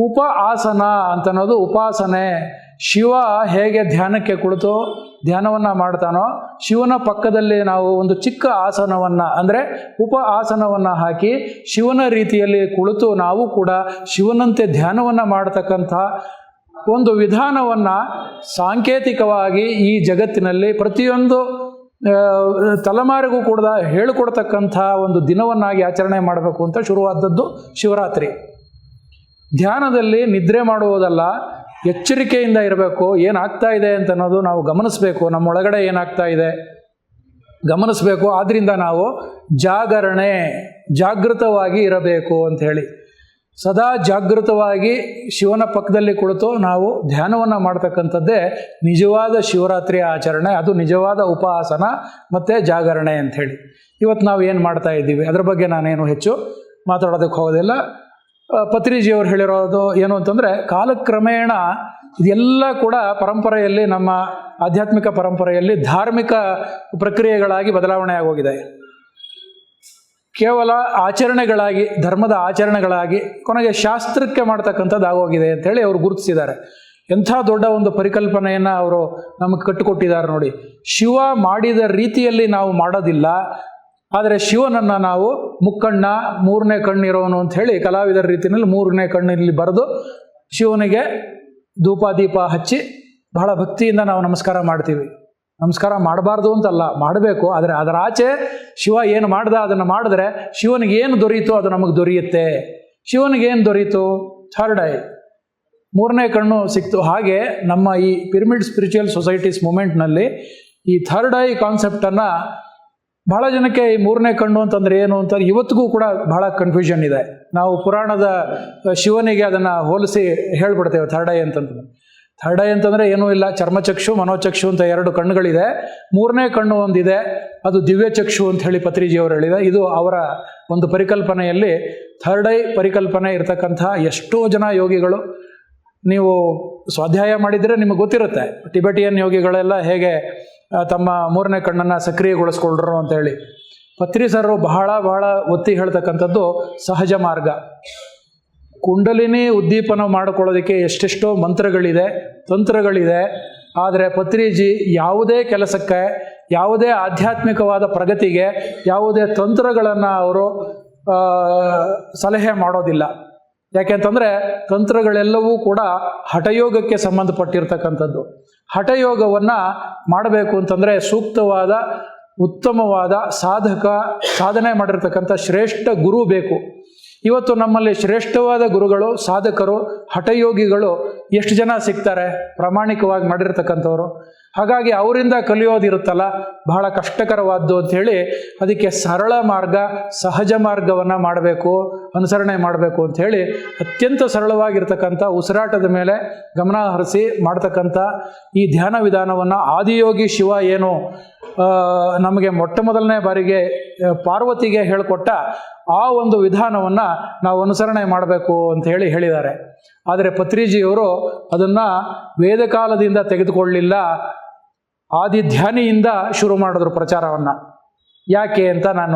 ಉಪ ಆಸನ ಅಂತನ್ನೋದು ಉಪಾಸನೆ. ಶಿವ ಹೇಗೆ ಧ್ಯಾನಕ್ಕೆ ಕುಳಿತು ಧ್ಯಾನವನ್ನು ಮಾಡ್ತಾನೋ, ಶಿವನ ಪಕ್ಕದಲ್ಲಿ ನಾವು ಒಂದು ಚಿಕ್ಕ ಆಸನವನ್ನು ಅಂದರೆ ಉಪ ಆಸನವನ್ನು ಹಾಕಿ ಶಿವನ ರೀತಿಯಲ್ಲಿ ಕುಳಿತು ನಾವು ಕೂಡ ಶಿವನಂತೆ ಧ್ಯಾನವನ್ನು ಮಾಡ್ತಕ್ಕಂಥ ಒಂದು ವಿಧಾನವನ್ನು ಸಾಂಕೇತಿಕವಾಗಿ ಈ ಜಗತ್ತಿನಲ್ಲಿ ಪ್ರತಿಯೊಂದು ತಲೆಮಾರಿಗೂ ಕೂಡ ಹೇಳಿಕೊಡ್ತಕ್ಕಂಥ ಒಂದು ದಿನವನ್ನಾಗಿ ಆಚರಣೆ ಮಾಡಬೇಕು ಅಂತ ಶುರುವಾದದ್ದು ಶಿವರಾತ್ರಿ. ಧ್ಯಾನದಲ್ಲಿ ನಿದ್ರೆ ಮಾಡುವುದಲ್ಲ, ಎಚ್ಚರಿಕೆಯಿಂದ ಇರಬೇಕು. ಏನಾಗ್ತಾ ಇದೆ ಅಂತ ಅನ್ನೋದು ನಾವು ಗಮನಿಸಬೇಕು. ನಮ್ಮೊಳಗಡೆ ಏನಾಗ್ತಾ ಇದೆ ಗಮನಿಸಬೇಕು. ಆದ್ದರಿಂದ ನಾವು ಜಾಗೃತವಾಗಿ ಇರಬೇಕು ಅಂತ ಹೇಳಿ, ಸದಾ ಜಾಗೃತವಾಗಿ ಶಿವನ ಪಕ್ಕದಲ್ಲಿ ಕುಳಿತು ನಾವು ಧ್ಯಾನವನ್ನು ಮಾಡ್ತಕ್ಕಂಥದ್ದೇ ನಿಜವಾದ ಶಿವರಾತ್ರಿಯ ಆಚರಣೆ. ಅದು ನಿಜವಾದ ಉಪವಾಸನ ಮತ್ತು ಜಾಗರಣೆ ಅಂಥೇಳಿ. ಇವತ್ತು ನಾವು ಏನು ಮಾಡ್ತಾ ಇದ್ದೀವಿ ಅದರ ಬಗ್ಗೆ ನಾನೇನು ಹೆಚ್ಚು ಮಾತಾಡೋದಕ್ಕೆ ಹೋಗೋದಿಲ್ಲ. ಪತ್ರಿಜಿಯವರು ಹೇಳಿರೋದು ಏನು ಅಂತಂದರೆ, ಕಾಲಕ್ರಮೇಣ ಇದೆಲ್ಲ ಕೂಡ ಪರಂಪರೆಯಲ್ಲಿ, ನಮ್ಮ ಆಧ್ಯಾತ್ಮಿಕ ಪರಂಪರೆಯಲ್ಲಿ ಧಾರ್ಮಿಕ ಪ್ರಕ್ರಿಯೆಗಳಾಗಿ ಬದಲಾವಣೆ ಆಗೋಗಿದೆ. ಕೇವಲ ಆಚರಣೆಗಳಾಗಿ, ಧರ್ಮದ ಆಚರಣೆಗಳಾಗಿ ಕೊನೆಗೆ ಶಾಸ್ತ್ರಕ್ಕೆ ಮಾಡ್ತಕ್ಕಂಥದ್ದು ಆಗೋಗಿದೆ ಅಂಥೇಳಿ ಅವರು ಗುರುತಿಸಿದ್ದಾರೆ. ಎಂಥ ದೊಡ್ಡ ಒಂದು ಪರಿಕಲ್ಪನೆಯನ್ನು ಅವರು ನಮಗೆ ಕಟ್ಟಿಕೊಟ್ಟಿದ್ದಾರೆ ನೋಡಿ. ಶಿವ ಮಾಡಿದ ರೀತಿಯಲ್ಲಿ ನಾವು ಮಾಡೋದಿಲ್ಲ, ಆದರೆ ಶಿವನನ್ನು ನಾವು ಮುಕ್ಕಣ್ಣ, ಮೂರನೇ ಕಣ್ಣಿರೋನು ಅಂಥೇಳಿ ಕಲಾವಿದರ ರೀತಿಯಲ್ಲಿ ಮೂರನೇ ಕಣ್ಣಲ್ಲಿ ಬರೆದು ಶಿವನಿಗೆ ಧೂಪ ದೀಪ ಹಚ್ಚಿ ಬಹಳ ಭಕ್ತಿಯಿಂದ ನಾವು ನಮಸ್ಕಾರ ಮಾಡ್ತೀವಿ. ನಮಸ್ಕಾರ ಮಾಡಬಾರ್ದು ಅಂತಲ್ಲ, ಮಾಡಬೇಕು. ಆದರೆ ಅದರ ಆಚೆ ಶಿವ ಏನು ಮಾಡ್ದ ಅದನ್ನು ಮಾಡಿದ್ರೆ ಶಿವನಿಗೆ ಏನು ದೊರೀತು ಅದು ನಮಗೆ ದೊರೆಯುತ್ತೆ. ಶಿವನಿಗೆ ಏನು ದೊರೀತು? ಥರ್ಡ್ ಐ, ಮೂರನೇ ಕಣ್ಣು ಸಿಕ್ತು. ಹಾಗೆ ನಮ್ಮ ಈ ಪಿರಮಿಡ್ ಸ್ಪಿರಿಚುವಲ್ ಸೊಸೈಟೀಸ್ ಮೂಮೆಂಟ್ನಲ್ಲಿ ಈ ಥರ್ಡ್ ಐ ಕಾನ್ಸೆಪ್ಟನ್ನು ಬಹಳ ಜನಕ್ಕೆ ಈ ಮೂರನೇ ಕಣ್ಣು ಅಂತಂದರೆ ಏನು ಅಂತ ಇವತ್ತಿಗೂ ಕೂಡ ಬಹಳ ಕನ್ಫ್ಯೂಷನ್ ಇದೆ. ನಾವು ಪುರಾಣದ ಶಿವನಿಗೆ ಅದನ್ನು ಹೋಲಿಸಿ ಹೇಳ್ಬಿಡ್ತೇವೆ ಥರ್ಡ್ ಐ ಅಂತಂದ್ರೆ. ಥರ್ಡ್ ಐ ಅಂತಂದರೆ ಏನೂ ಇಲ್ಲ, ಚರ್ಮಚಕ್ಷು ಮನೋಚಕ್ಷು ಅಂತ 2 ಕಣ್ಣುಗಳಿದೆ. ಮೂರನೇ ಕಣ್ಣು ಒಂದಿದೆ, ಅದು ದಿವ್ಯ ಚಕ್ಷು ಅಂತ ಹೇಳಿ ಪತ್ರಿಜಿಯವರು ಹೇಳಿದೆ. ಇದು ಅವರ ಒಂದು ಪರಿಕಲ್ಪನೆಯಲ್ಲಿ ಥರ್ಡ್ ಐ ಪರಿಕಲ್ಪನೆ ಇರತಕ್ಕಂಥ ಎಷ್ಟೋ ಜನ ಯೋಗಿಗಳು, ನೀವು ಸ್ವಾಧ್ಯಾಯ ಮಾಡಿದರೆ ನಿಮಗೆ ಗೊತ್ತಿರುತ್ತೆ ಟಿಬೆಟಿಯನ್ ಯೋಗಿಗಳೆಲ್ಲ ಹೇಗೆ ತಮ್ಮ ಮೂರನೇ ಕಣ್ಣನ್ನು ಸಕ್ರಿಯಗೊಳಿಸ್ಕೊಳ್ರು ಅಂತೇಳಿ. ಪತ್ರಿ ಸರು ಬಹಳ ಒತ್ತಿ ಹೇಳ್ತಕ್ಕಂಥದ್ದು ಸಹಜ ಮಾರ್ಗ. ಕುಂಡಲಿನಿ ಉದ್ದೀಪನ ಮಾಡಿಕೊಳ್ಳೋದಕ್ಕೆ ಎಷ್ಟೆಷ್ಟೋ ಮಂತ್ರಗಳಿದೆ, ತಂತ್ರಗಳಿದೆ. ಆದರೆ ಪತ್ರಿಜಿ ಯಾವುದೇ ಕೆಲಸಕ್ಕೆ, ಯಾವುದೇ ಆಧ್ಯಾತ್ಮಿಕವಾದ ಪ್ರಗತಿಗೆ ಯಾವುದೇ ತಂತ್ರಗಳನ್ನು ಅವರು ಸಲಹೆ ಮಾಡೋದಿಲ್ಲ. ಯಾಕೆಂತಂದರೆ ತಂತ್ರಗಳೆಲ್ಲವೂ ಕೂಡ ಹಠಯೋಗಕ್ಕೆ ಸಂಬಂಧಪಟ್ಟಿರ್ತಕ್ಕಂಥದ್ದು. ಹಠಯೋಗವನ್ನು ಮಾಡಬೇಕು ಅಂತಂದರೆ ಸೂಕ್ತವಾದ ಉತ್ತಮವಾದ ಸಾಧನೆ ಮಾಡಿರ್ತಕ್ಕಂಥ ಶ್ರೇಷ್ಠ ಗುರು ಬೇಕು. ಇವತ್ತು ನಮ್ಮಲ್ಲಿ ಶ್ರೇಷ್ಠವಾದ ಗುರುಗಳು, ಸಾಧಕರು, ಹಠಯೋಗಿಗಳು ಎಷ್ಟು ಜನ ಸಿಗ್ತಾರೆ ಪ್ರಾಮಾಣಿಕವಾಗಿ ಮಾಡಿರ್ತಕ್ಕಂಥವ್ರು. ಹಾಗಾಗಿ ಅವರಿಂದ ಕಲಿಯೋದಿರುತ್ತಲ್ಲ ಬಹಳ ಕಷ್ಟಕರವಾದ್ದು ಅಂಥೇಳಿ ಅದಕ್ಕೆ ಸರಳ ಮಾರ್ಗ, ಸಹಜ ಮಾರ್ಗವನ್ನು ಮಾಡಬೇಕು, ಅನುಸರಣೆ ಮಾಡಬೇಕು ಅಂಥೇಳಿ ಅತ್ಯಂತ ಸರಳವಾಗಿರ್ತಕ್ಕಂಥ ಉಸಿರಾಟದ ಮೇಲೆ ಗಮನ ಹರಿಸಿ ಮಾಡ್ತಕ್ಕಂಥ ಈ ಧ್ಯಾನ ವಿಧಾನವನ್ನು ಆದಿಯೋಗಿ ಶಿವ ಏನು ನಮಗೆ ಮೊಟ್ಟ ಮೊದಲನೇ ಬಾರಿಗೆ ಪಾರ್ವತಿಗೆ ಹೇಳಿಕೊಟ್ಟ ಆ ಒಂದು ವಿಧಾನವನ್ನು ನಾವು ಅನುಸರಣೆ ಮಾಡಬೇಕು ಅಂತ ಹೇಳಿದ್ದಾರೆ. ಆದರೆ ಪತ್ರಿಜಿಯವರು ಅದನ್ನು ವೇದಕಾಲದಿಂದ ತೆಗೆದುಕೊಳ್ಳಲಿಲ್ಲ, ಆದಿಧ್ಯಾನಿಯಿಂದ ಶುರು ಮಾಡಿದ್ರು ಪ್ರಚಾರವನ್ನು. ಯಾಕೆ ಅಂತ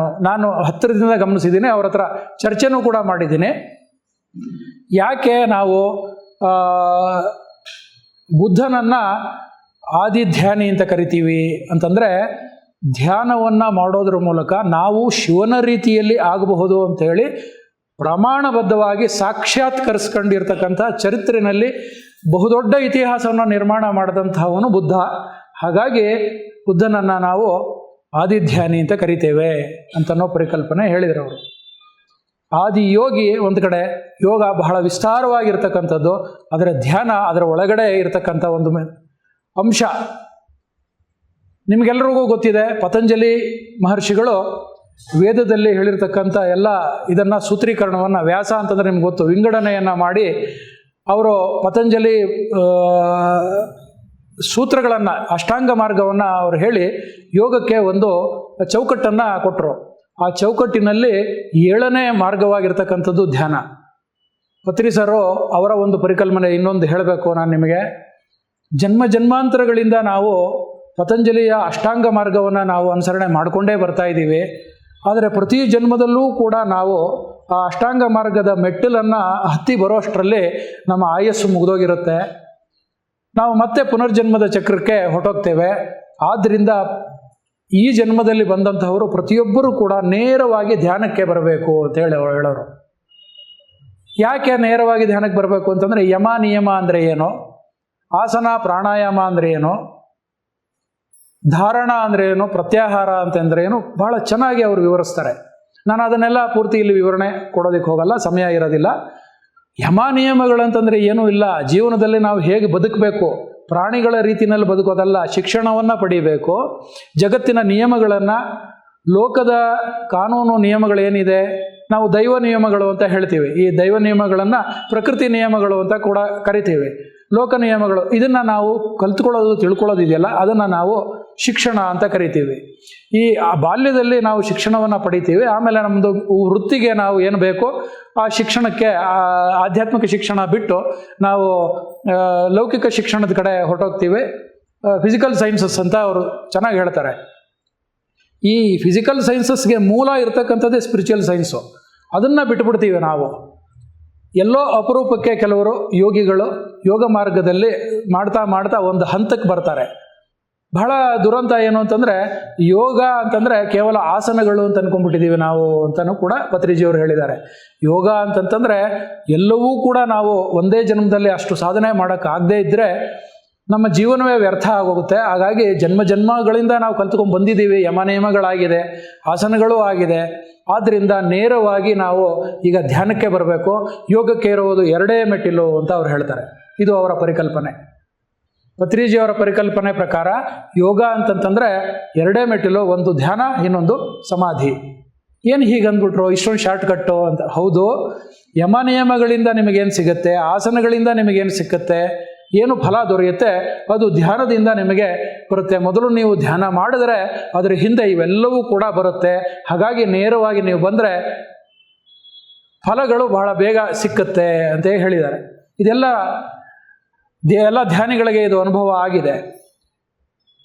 ನಾನು ಹತ್ತಿರದಿಂದ ಗಮನಿಸಿದ್ದೀನಿ, ಅವ್ರ ಹತ್ರ ಚರ್ಚೆನೂ ಕೂಡ ಮಾಡಿದ್ದೀನಿ. ಯಾಕೆ ನಾವು ಬುದ್ಧನನ್ನು ಆದಿಧ್ಯಾನಿ ಅಂತ ಕರಿತೀವಿ ಅಂತಂದರೆ, ಧ್ಯಾನವನ್ನು ಮಾಡೋದ್ರ ಮೂಲಕ ನಾವು ಶಿವನ ರೀತಿಯಲ್ಲಿ ಆಗಬಹುದು ಅಂಥೇಳಿ ಪ್ರಮಾಣಬದ್ಧವಾಗಿ ಸಾಕ್ಷಾತ್ಕರಿಸ್ಕೊಂಡಿರ್ತಕ್ಕಂಥ ಚರಿತ್ರೆಯಲ್ಲಿ ಬಹುದೊಡ್ಡ ಇತಿಹಾಸವನ್ನು ನಿರ್ಮಾಣ ಮಾಡಿದಂಥವನು ಬುದ್ಧ. ಹಾಗಾಗಿ ಬುದ್ಧನನ್ನು ನಾವು ಆದಿಧ್ಯಾನಿ ಅಂತ ಕರಿತೇವೆ ಅಂತನೋ ಪರಿಕಲ್ಪನೆ ಹೇಳಿದರು ಅವರು. ಆದಿಯೋಗಿ ಒಂದು ಕಡೆ, ಯೋಗ ಬಹಳ ವಿಸ್ತಾರವಾಗಿರ್ತಕ್ಕಂಥದ್ದು, ಅದರ ಧ್ಯಾನ ಅದರ ಒಳಗಡೆ ಇರತಕ್ಕಂಥ ಒಂದು ಅಂಶ. ನಿಮಗೆಲ್ಲರಿಗೂ ಗೊತ್ತಿದೆ, ಪತಂಜಲಿ ಮಹರ್ಷಿಗಳು ವೇದದಲ್ಲಿ ಹೇಳಿರ್ತಕ್ಕಂಥ ಎಲ್ಲ ಇದನ್ನು ಸೂತ್ರೀಕರಣವನ್ನು, ವ್ಯಾಸ ಅಂತಂದರೆ ನಿಮ್ಗೆ ಗೊತ್ತು, ವಿಂಗಡಣೆಯನ್ನು ಮಾಡಿ ಅವರು ಪತಂಜಲಿ ಸೂತ್ರಗಳನ್ನು, ಅಷ್ಟಾಂಗ ಮಾರ್ಗವನ್ನು ಅವರು ಹೇಳಿ ಯೋಗಕ್ಕೆ ಒಂದು ಚೌಕಟ್ಟನ್ನು ಕೊಟ್ಟರು. ಆ ಚೌಕಟ್ಟಿನಲ್ಲಿ 7ನೇ ಮಾರ್ಗವಾಗಿರ್ತಕ್ಕಂಥದ್ದು ಧ್ಯಾನ. ಪತ್ರಿ ಸರು ಅವರ ಒಂದು ಪರಿಕಲ್ಪನೆ ಇನ್ನೊಂದು ಹೇಳಬೇಕು ನಾನು ನಿಮಗೆ. ಜನ್ಮಾಂತರಗಳಿಂದ ನಾವು ಪತಂಜಲಿಯ ಅಷ್ಟಾಂಗ ಮಾರ್ಗವನ್ನು ನಾವು ಅನುಸರಣೆ ಮಾಡಿಕೊಂಡೇ ಬರ್ತಾ ಇದ್ದೀವಿ. ಆದರೆ ಪ್ರತಿ ಜನ್ಮದಲ್ಲೂ ಕೂಡ ನಾವು ಆ ಅಷ್ಟಾಂಗ ಮಾರ್ಗದ ಮೆಟ್ಟಿಲನ್ನು ಹತ್ತಿ ಬರೋಷ್ಟರಲ್ಲಿ ನಮ್ಮ ಆಯಸ್ಸು ಮುಗಿದೋಗಿರುತ್ತೆ. ನಾವು ಮತ್ತೆ ಪುನರ್ಜನ್ಮದ ಚಕ್ರಕ್ಕೆ ಹೊರಟೋಗ್ತೇವೆ. ಆದ್ದರಿಂದ ಈ ಜನ್ಮದಲ್ಲಿ ಬಂದಂತಹವರು ಪ್ರತಿಯೊಬ್ಬರೂ ಕೂಡ ನೇರವಾಗಿ ಧ್ಯಾನಕ್ಕೆ ಬರಬೇಕು ಅಂತ ಹೇಳೋರು. ಯಾಕೆ ನೇರವಾಗಿ ಧ್ಯಾನಕ್ಕೆ ಬರಬೇಕು ಅಂತಂದರೆ, ಯಮ ನಿಯಮ ಅಂದರೆ ಏನು, ಆಸನ ಪ್ರಾಣಾಯಾಮ ಅಂದರೆ ಏನು, ಧಾರಣ ಅಂದರೆ ಏನು, ಪ್ರತ್ಯಾಹಾರ ಅಂತಂದರೆ ಏನು, ಬಹಳ ಚೆನ್ನಾಗಿ ಅವರು ವಿವರಿಸ್ತಾರೆ. ನಾನು ಅದನ್ನೆಲ್ಲ ಪೂರ್ತಿ ಇಲ್ಲಿ ವಿವರಣೆ ಕೊಡೋದಕ್ಕೆ ಹೋಗಲ್ಲ, ಸಮಯ ಇರೋದಿಲ್ಲ. ಯಮ ನಿಯಮಗಳಂತಂದರೆ ಏನೂ ಇಲ್ಲ. ಜೀವನದಲ್ಲಿ ನಾವು ಹೇಗೆ ಬದುಕಬೇಕು, ಪ್ರಾಣಿಗಳ ರೀತಿಯಲ್ಲಿ ಬದುಕೋದಲ್ಲ, ಶಿಕ್ಷಣವನ್ನು ಪಡೀಬೇಕು. ಜಗತ್ತಿನ ನಿಯಮಗಳನ್ನು, ಲೋಕದ ಕಾನೂನು ನಿಯಮಗಳೇನಿದೆ, ನಾವು ದೈವ ನಿಯಮಗಳು ಅಂತ ಹೇಳ್ತೀವಿ. ಈ ದೈವ ನಿಯಮಗಳನ್ನು ಪ್ರಕೃತಿ ನಿಯಮಗಳು ಅಂತ ಕೂಡ ಕರಿತೀವಿ. ಲೋಕ ನಿಯಮಗಳು, ಇದನ್ನು ನಾವು ಕಲ್ತ್ಕೊಳ್ಳೋದು, ತಿಳ್ಕೊಳ್ಳೋದಿದೆಯಲ್ಲ, ಅದನ್ನು ನಾವು ಶಿಕ್ಷಣ ಅಂತ ಕರಿತೀವಿ. ಈ ಬಾಲ್ಯದಲ್ಲಿ ನಾವು ಶಿಕ್ಷಣವನ್ನು ಪಡಿತೀವಿ. ಆಮೇಲೆ ನಮ್ಮದು ವೃತ್ತಿಗೆ ನಾವು ಏನು ಬೇಕೋ ಆ ಶಿಕ್ಷಣಕ್ಕೆ, ಆಧ್ಯಾತ್ಮಿಕ ಶಿಕ್ಷಣ ಬಿಟ್ಟು ನಾವು ಲೌಕಿಕ ಶಿಕ್ಷಣದ ಕಡೆ ಹೊರಟೋಗ್ತೀವಿ. ಫಿಸಿಕಲ್ ಸೈನ್ಸಸ್ ಅಂತ ಅವರು ಚೆನ್ನಾಗಿ ಹೇಳ್ತಾರೆ. ಈ ಫಿಸಿಕಲ್ ಸೈನ್ಸಸ್ಗೆ ಮೂಲ ಇರತಕ್ಕಂಥದ್ದೇ ಸ್ಪಿರಿಚುವಲ್ ಸೈನ್ಸು. ಅದನ್ನು ಬಿಟ್ಬಿಡ್ತೀವಿ ನಾವು. ಎಲ್ಲೋ ಅಪರೂಪಕ್ಕೆ ಕೆಲವರು ಯೋಗಿಗಳು ಯೋಗ ಮಾರ್ಗದಲ್ಲಿ ಮಾಡ್ತಾ ಒಂದು ಹಂತಕ್ಕೆ ಬರ್ತಾರೆ. ಬಹಳ ದುರಂತ ಏನು ಅಂತಂದರೆ, ಯೋಗ ಅಂತಂದರೆ ಕೇವಲ ಆಸನಗಳು ಅಂತ ಅಂದ್ಕೊಂಡ್ಬಿಟ್ಟಿದ್ದೀವಿ ನಾವು ಅಂತಲೂ ಕೂಡ ಪತ್ರಿಜಿಯವರು ಹೇಳಿದ್ದಾರೆ. ಯೋಗ ಅಂತಂತಂದರೆ ಎಲ್ಲವೂ ಕೂಡ ನಾವು ಒಂದೇ ಜನ್ಮದಲ್ಲಿ ಅಷ್ಟು ಸಾಧನೆ ಮಾಡೋಕ್ಕಾಗದೇ ಇದ್ದರೆ ನಮ್ಮ ಜೀವನವೇ ವ್ಯರ್ಥ ಆಗೋಗುತ್ತೆ. ಹಾಗಾಗಿ ಜನ್ಮ ಜನ್ಮಗಳಿಂದ ನಾವು ಕಲ್ತ್ಕೊಂಡು ಬಂದಿದ್ದೀವಿ, ಯಮ ನಿಯಮಗಳಾಗಿದೆ, ಆಸನಗಳೂ ಆಗಿದೆ. ಆದ್ದರಿಂದ ನೇರವಾಗಿ ನಾವು ಈಗ ಧ್ಯಾನಕ್ಕೆ ಬರಬೇಕು. ಯೋಗಕ್ಕೆ ಇರುವುದು ಎರಡೇ ಮೆಟ್ಟಿಲು ಅಂತ ಅವ್ರು ಹೇಳ್ತಾರೆ. ಇದು ಅವರ ಪರಿಕಲ್ಪನೆ. ಪತ್ರಿಜಿಯವರ ಪರಿಕಲ್ಪನೆ ಪ್ರಕಾರ ಯೋಗ ಅಂತಂತಂದರೆ ಎರಡೇ ಮೆಟ್ಟಿಲು, ಒಂದು ಧ್ಯಾನ, ಇನ್ನೊಂದು ಸಮಾಧಿ. ಏನು ಹೀಗೆ ಅಂದ್ಬಿಟ್ರು, ಇಷ್ಟೊಂದು ಶಾರ್ಟ್ ಕಟ್ಟು ಅಂತ? ಹೌದು, ಯಮ ನಿಯಮಗಳಿಂದ ನಿಮಗೇನು ಸಿಗುತ್ತೆ, ಆಸನಗಳಿಂದ ನಿಮಗೇನು ಸಿಕ್ಕುತ್ತೆ, ಏನು ಫಲ ದೊರೆಯುತ್ತೆ, ಅದು ಧ್ಯಾನದಿಂದ ನಿಮಗೆ ಬರುತ್ತೆ. ಮೊದಲು ನೀವು ಧ್ಯಾನ ಮಾಡಿದ್ರೆ ಅದರ ಹಿಂದೆ ಇವೆಲ್ಲವೂ ಕೂಡ ಬರುತ್ತೆ. ಹಾಗಾಗಿ ನೇರವಾಗಿ ನೀವು ಬಂದರೆ ಫಲಗಳು ಬಹಳ ಬೇಗ ಸಿಕ್ಕುತ್ತೆ ಅಂತ ಹೇಳಿದ್ದಾರೆ. ಇದೆಲ್ಲ ಧ್ಯಾನಿಗಳಿಗೆ ಇದು ಅನುಭವ ಆಗಿದೆ.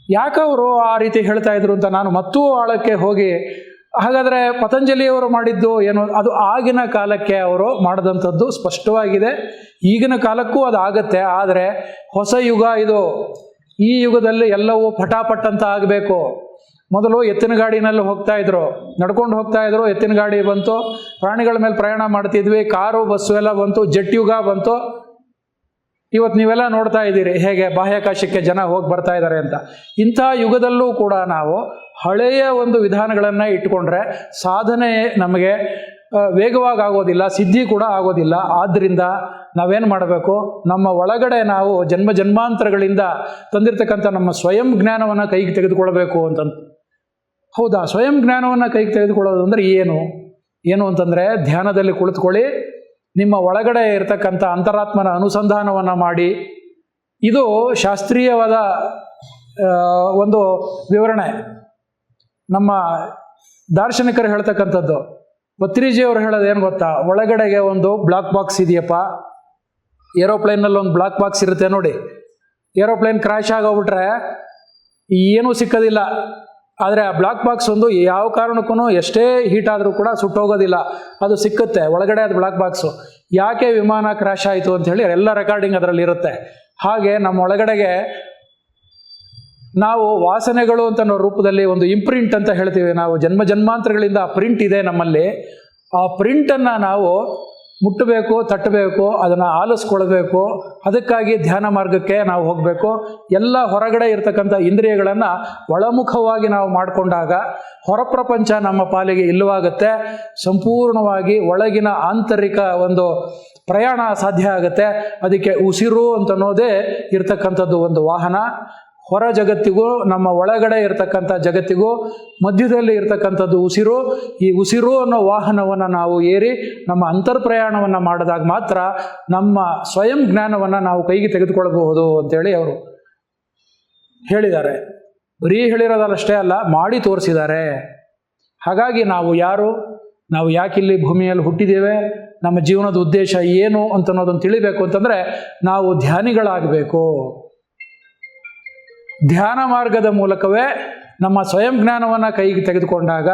ಯಾಕವರು ಆ ರೀತಿ ಹೇಳ್ತಾ ಇದ್ರು ಅಂತ ನಾನು ಮತ್ತೂ ಆಳಕ್ಕೆ ಹೋಗಿ, ಹಾಗಾದರೆ ಪತಂಜಲಿಯವರು ಮಾಡಿದ್ದು ಏನು? ಅದು ಆಗಿನ ಕಾಲಕ್ಕೆ ಅವರು ಮಾಡಿದಂಥದ್ದು ಸ್ಪಷ್ಟವಾಗಿದೆ. ಈಗಿನ ಕಾಲಕ್ಕೂ ಅದು ಆಗತ್ತೆ. ಆದರೆ ಹೊಸ ಯುಗ ಇದು. ಈ ಯುಗದಲ್ಲಿ ಎಲ್ಲವೂ ಪಟಾಪಟ್ ಅಂತ ಆಗಬೇಕು. ಮೊದಲು ಎತ್ತಿನ ಗಾಡಿನಲ್ಲಿ ಹೋಗ್ತಾ ಇದ್ರು, ನಡ್ಕೊಂಡು ಹೋಗ್ತಾ ಇದ್ರು, ಎತ್ತಿನ ಗಾಡಿ ಬಂತು, ಪ್ರಾಣಿಗಳ ಮೇಲೆ ಪ್ರಯಾಣ ಮಾಡ್ತಿದ್ವಿ, ಕಾರು ಬಸ್ಸು ಎಲ್ಲ ಬಂತು, ಜೆಟ್ ಯುಗ ಬಂತು. ಇವತ್ತು ನೀವೆಲ್ಲ ನೋಡ್ತಾ ಇದ್ದೀರಿ ಹೇಗೆ ಬಾಹ್ಯಾಕಾಶಕ್ಕೆ ಜನ ಹೋಗಿ ಬರ್ತಾ ಇದ್ದಾರೆ ಅಂತ. ಇಂಥ ಯುಗದಲ್ಲೂ ಕೂಡ ನಾವು ಹಳೆಯ ಒಂದು ವಿಧಾನಗಳನ್ನು ಇಟ್ಕೊಂಡ್ರೆ ಸಾಧನೆ ನಮಗೆ ವೇಗವಾಗಿ ಆಗೋದಿಲ್ಲ, ಸಿದ್ಧಿ ಕೂಡ ಆಗೋದಿಲ್ಲ. ಆದ್ದರಿಂದ ನಾವೇನು ಮಾಡಬೇಕು, ನಮ್ಮ ಒಳಗಡೆ ನಾವು ಜನ್ಮ ಜನ್ಮಾಂತರಗಳಿಂದ ತಂದಿರತಕ್ಕಂಥ ನಮ್ಮ ಸ್ವಯಂ ಜ್ಞಾನವನ್ನು ಕೈಗೆ ತೆಗೆದುಕೊಳ್ಬೇಕು ಅಂತ. ಹೌದಾ, ಸ್ವಯಂ ಜ್ಞಾನವನ್ನು ಕೈಗೆ ತೆಗೆದುಕೊಳ್ಳೋದು ಅಂದರೆ ಏನು ಅಂತಂದರೆ, ಧ್ಯಾನದಲ್ಲಿ ಕುಳಿತುಕೊಳ್ಳಿ, ನಿಮ್ಮ ಒಳಗಡೆ ಇರತಕ್ಕಂಥ ಅಂತರಾತ್ಮನ ಅನುಸಂಧಾನವನ್ನು ಮಾಡಿ. ಇದು ಶಾಸ್ತ್ರೀಯವಾದ ಒಂದು ವಿವರಣೆ. ನಮ್ಮ ದಾರ್ಶನಿಕರು ಹೇಳ್ತಕ್ಕಂಥದ್ದು. ಪತ್ರಿಜಿಯವರು ಹೇಳೋದು ಏನು ಗೊತ್ತಾ, ಒಳಗಡೆಗೆ ಒಂದು ಬ್ಲಾಕ್ ಬಾಕ್ಸ್ ಇದೆಯಪ್ಪ. ಏರೋಪ್ಲೇನಲ್ಲಿ ಒಂದು ಬ್ಲಾಕ್ ಬಾಕ್ಸ್ ಇರುತ್ತೆ ನೋಡಿ. ಏರೋಪ್ಲೇನ್ ಕ್ರ್ಯಾಶ್ ಆಗೋಗ್ಬಿಟ್ರೆ ಏನೂ ಸಿಕ್ಕೋದಿಲ್ಲ. ಆದರೆ ಆ ಬ್ಲಾಕ್ ಬಾಕ್ಸ್ ಒಂದು ಯಾವ ಕಾರಣಕ್ಕೂ ಎಷ್ಟೇ ಹೀಟ್ ಆದರೂ ಕೂಡ ಸುಟ್ಟೋಗೋದಿಲ್ಲ, ಅದು ಸಿಕ್ಕುತ್ತೆ ಒಳಗಡೆ. ಅದು ಬ್ಲಾಕ್ ಬಾಕ್ಸು. ಯಾಕೆ ವಿಮಾನ ಕ್ರ್ಯಾಶ್ ಆಯಿತು ಅಂಥೇಳಿ ಎಲ್ಲ ರೆಕಾರ್ಡಿಂಗ್ ಅದರಲ್ಲಿ ಇರುತ್ತೆ. ಹಾಗೆ ನಮ್ಮ ಒಳಗಡೆಗೆ ನಾವು ವಾಸನೆಗಳು ಅಂತ ಅನ್ನೋ ರೂಪದಲ್ಲಿ ಒಂದು ಇಂಪ್ರಿಂಟ್ ಅಂತ ಹೇಳ್ತೀವಿ ನಾವು. ಜನ್ಮ ಜನ್ಮಾಂತರಗಳಿಂದ ಆ ಪ್ರಿಂಟ್ ಇದೆ ನಮ್ಮಲ್ಲಿ. ಆ ಪ್ರಿಂಟನ್ನು ನಾವು ಮುಟ್ಟಬೇಕು, ತಟ್ಟಬೇಕು, ಅದನ್ನು ಆಲಿಸ್ಕೊಳ್ಬೇಕು. ಅದಕ್ಕಾಗಿ ಧ್ಯಾನ ಮಾರ್ಗಕ್ಕೆ ನಾವು ಹೋಗಬೇಕು. ಎಲ್ಲ ಹೊರಗಡೆ ಇರತಕ್ಕಂಥ ಇಂದ್ರಿಯಗಳನ್ನು ಒಳಮುಖವಾಗಿ ನಾವು ಮಾಡಿಕೊಂಡಾಗ ಹೊರಪ್ರಪಂಚ ನಮ್ಮ ಪಾಲಿಗೆ ಇಲ್ಲವಾಗುತ್ತೆ. ಸಂಪೂರ್ಣವಾಗಿ ಒಳಗಿನ ಆಂತರಿಕ ಒಂದು ಪ್ರಯಾಣ ಸಾಧ್ಯ ಆಗುತ್ತೆ. ಅದಕ್ಕೆ ಉಸಿರು ಅಂತನ್ನೋದೇ ಇರತಕ್ಕಂಥದ್ದು ಒಂದು ವಾಹನ. ಹೊರ ಜಗತ್ತಿಗೂ ನಮ್ಮ ಒಳಗಡೆ ಇರತಕ್ಕಂಥ ಜಗತ್ತಿಗೂ ಮಧ್ಯದಲ್ಲಿ ಇರತಕ್ಕಂಥದ್ದು ಉಸಿರು. ಈ ಉಸಿರು ಅನ್ನೋ ವಾಹನವನ್ನು ನಾವು ಏರಿ ನಮ್ಮ ಅಂತರ್ಪ್ರಯಾಣವನ್ನು ಮಾಡಿದಾಗ ಮಾತ್ರ ನಮ್ಮ ಸ್ವಯಂ ಜ್ಞಾನವನ್ನು ನಾವು ಕೈಗೆ ತೆಗೆದುಕೊಳ್ಳಬಹುದು ಅಂತೇಳಿ ಅವರು ಹೇಳಿದ್ದಾರೆ. ಬರೀ ಹೇಳಿರೋದಲ್ಲಷ್ಟೇ ಅಲ್ಲ, ಮಾಡಿ ತೋರಿಸಿದ್ದಾರೆ. ಹಾಗಾಗಿ ನಾವು ಯಾರು, ನಾವು ಯಾಕಿಲ್ಲಿ ಭೂಮಿಯಲ್ಲಿ ಹುಟ್ಟಿದ್ದೇವೆ, ನಮ್ಮ ಜೀವನದ ಉದ್ದೇಶ ಏನು ಅಂತನ್ನೋದನ್ನು ತಿಳಿಬೇಕು ಅಂತಂದರೆ ನಾವು ಧ್ಯಾನಿಗಳಾಗಬೇಕು. ಧ್ಯಾನ ಮಾರ್ಗದ ಮೂಲಕವೇ ನಮ್ಮ ಸ್ವಯಂ ಜ್ಞಾನವನ್ನು ಕೈಗೆ ತೆಗೆದುಕೊಂಡಾಗ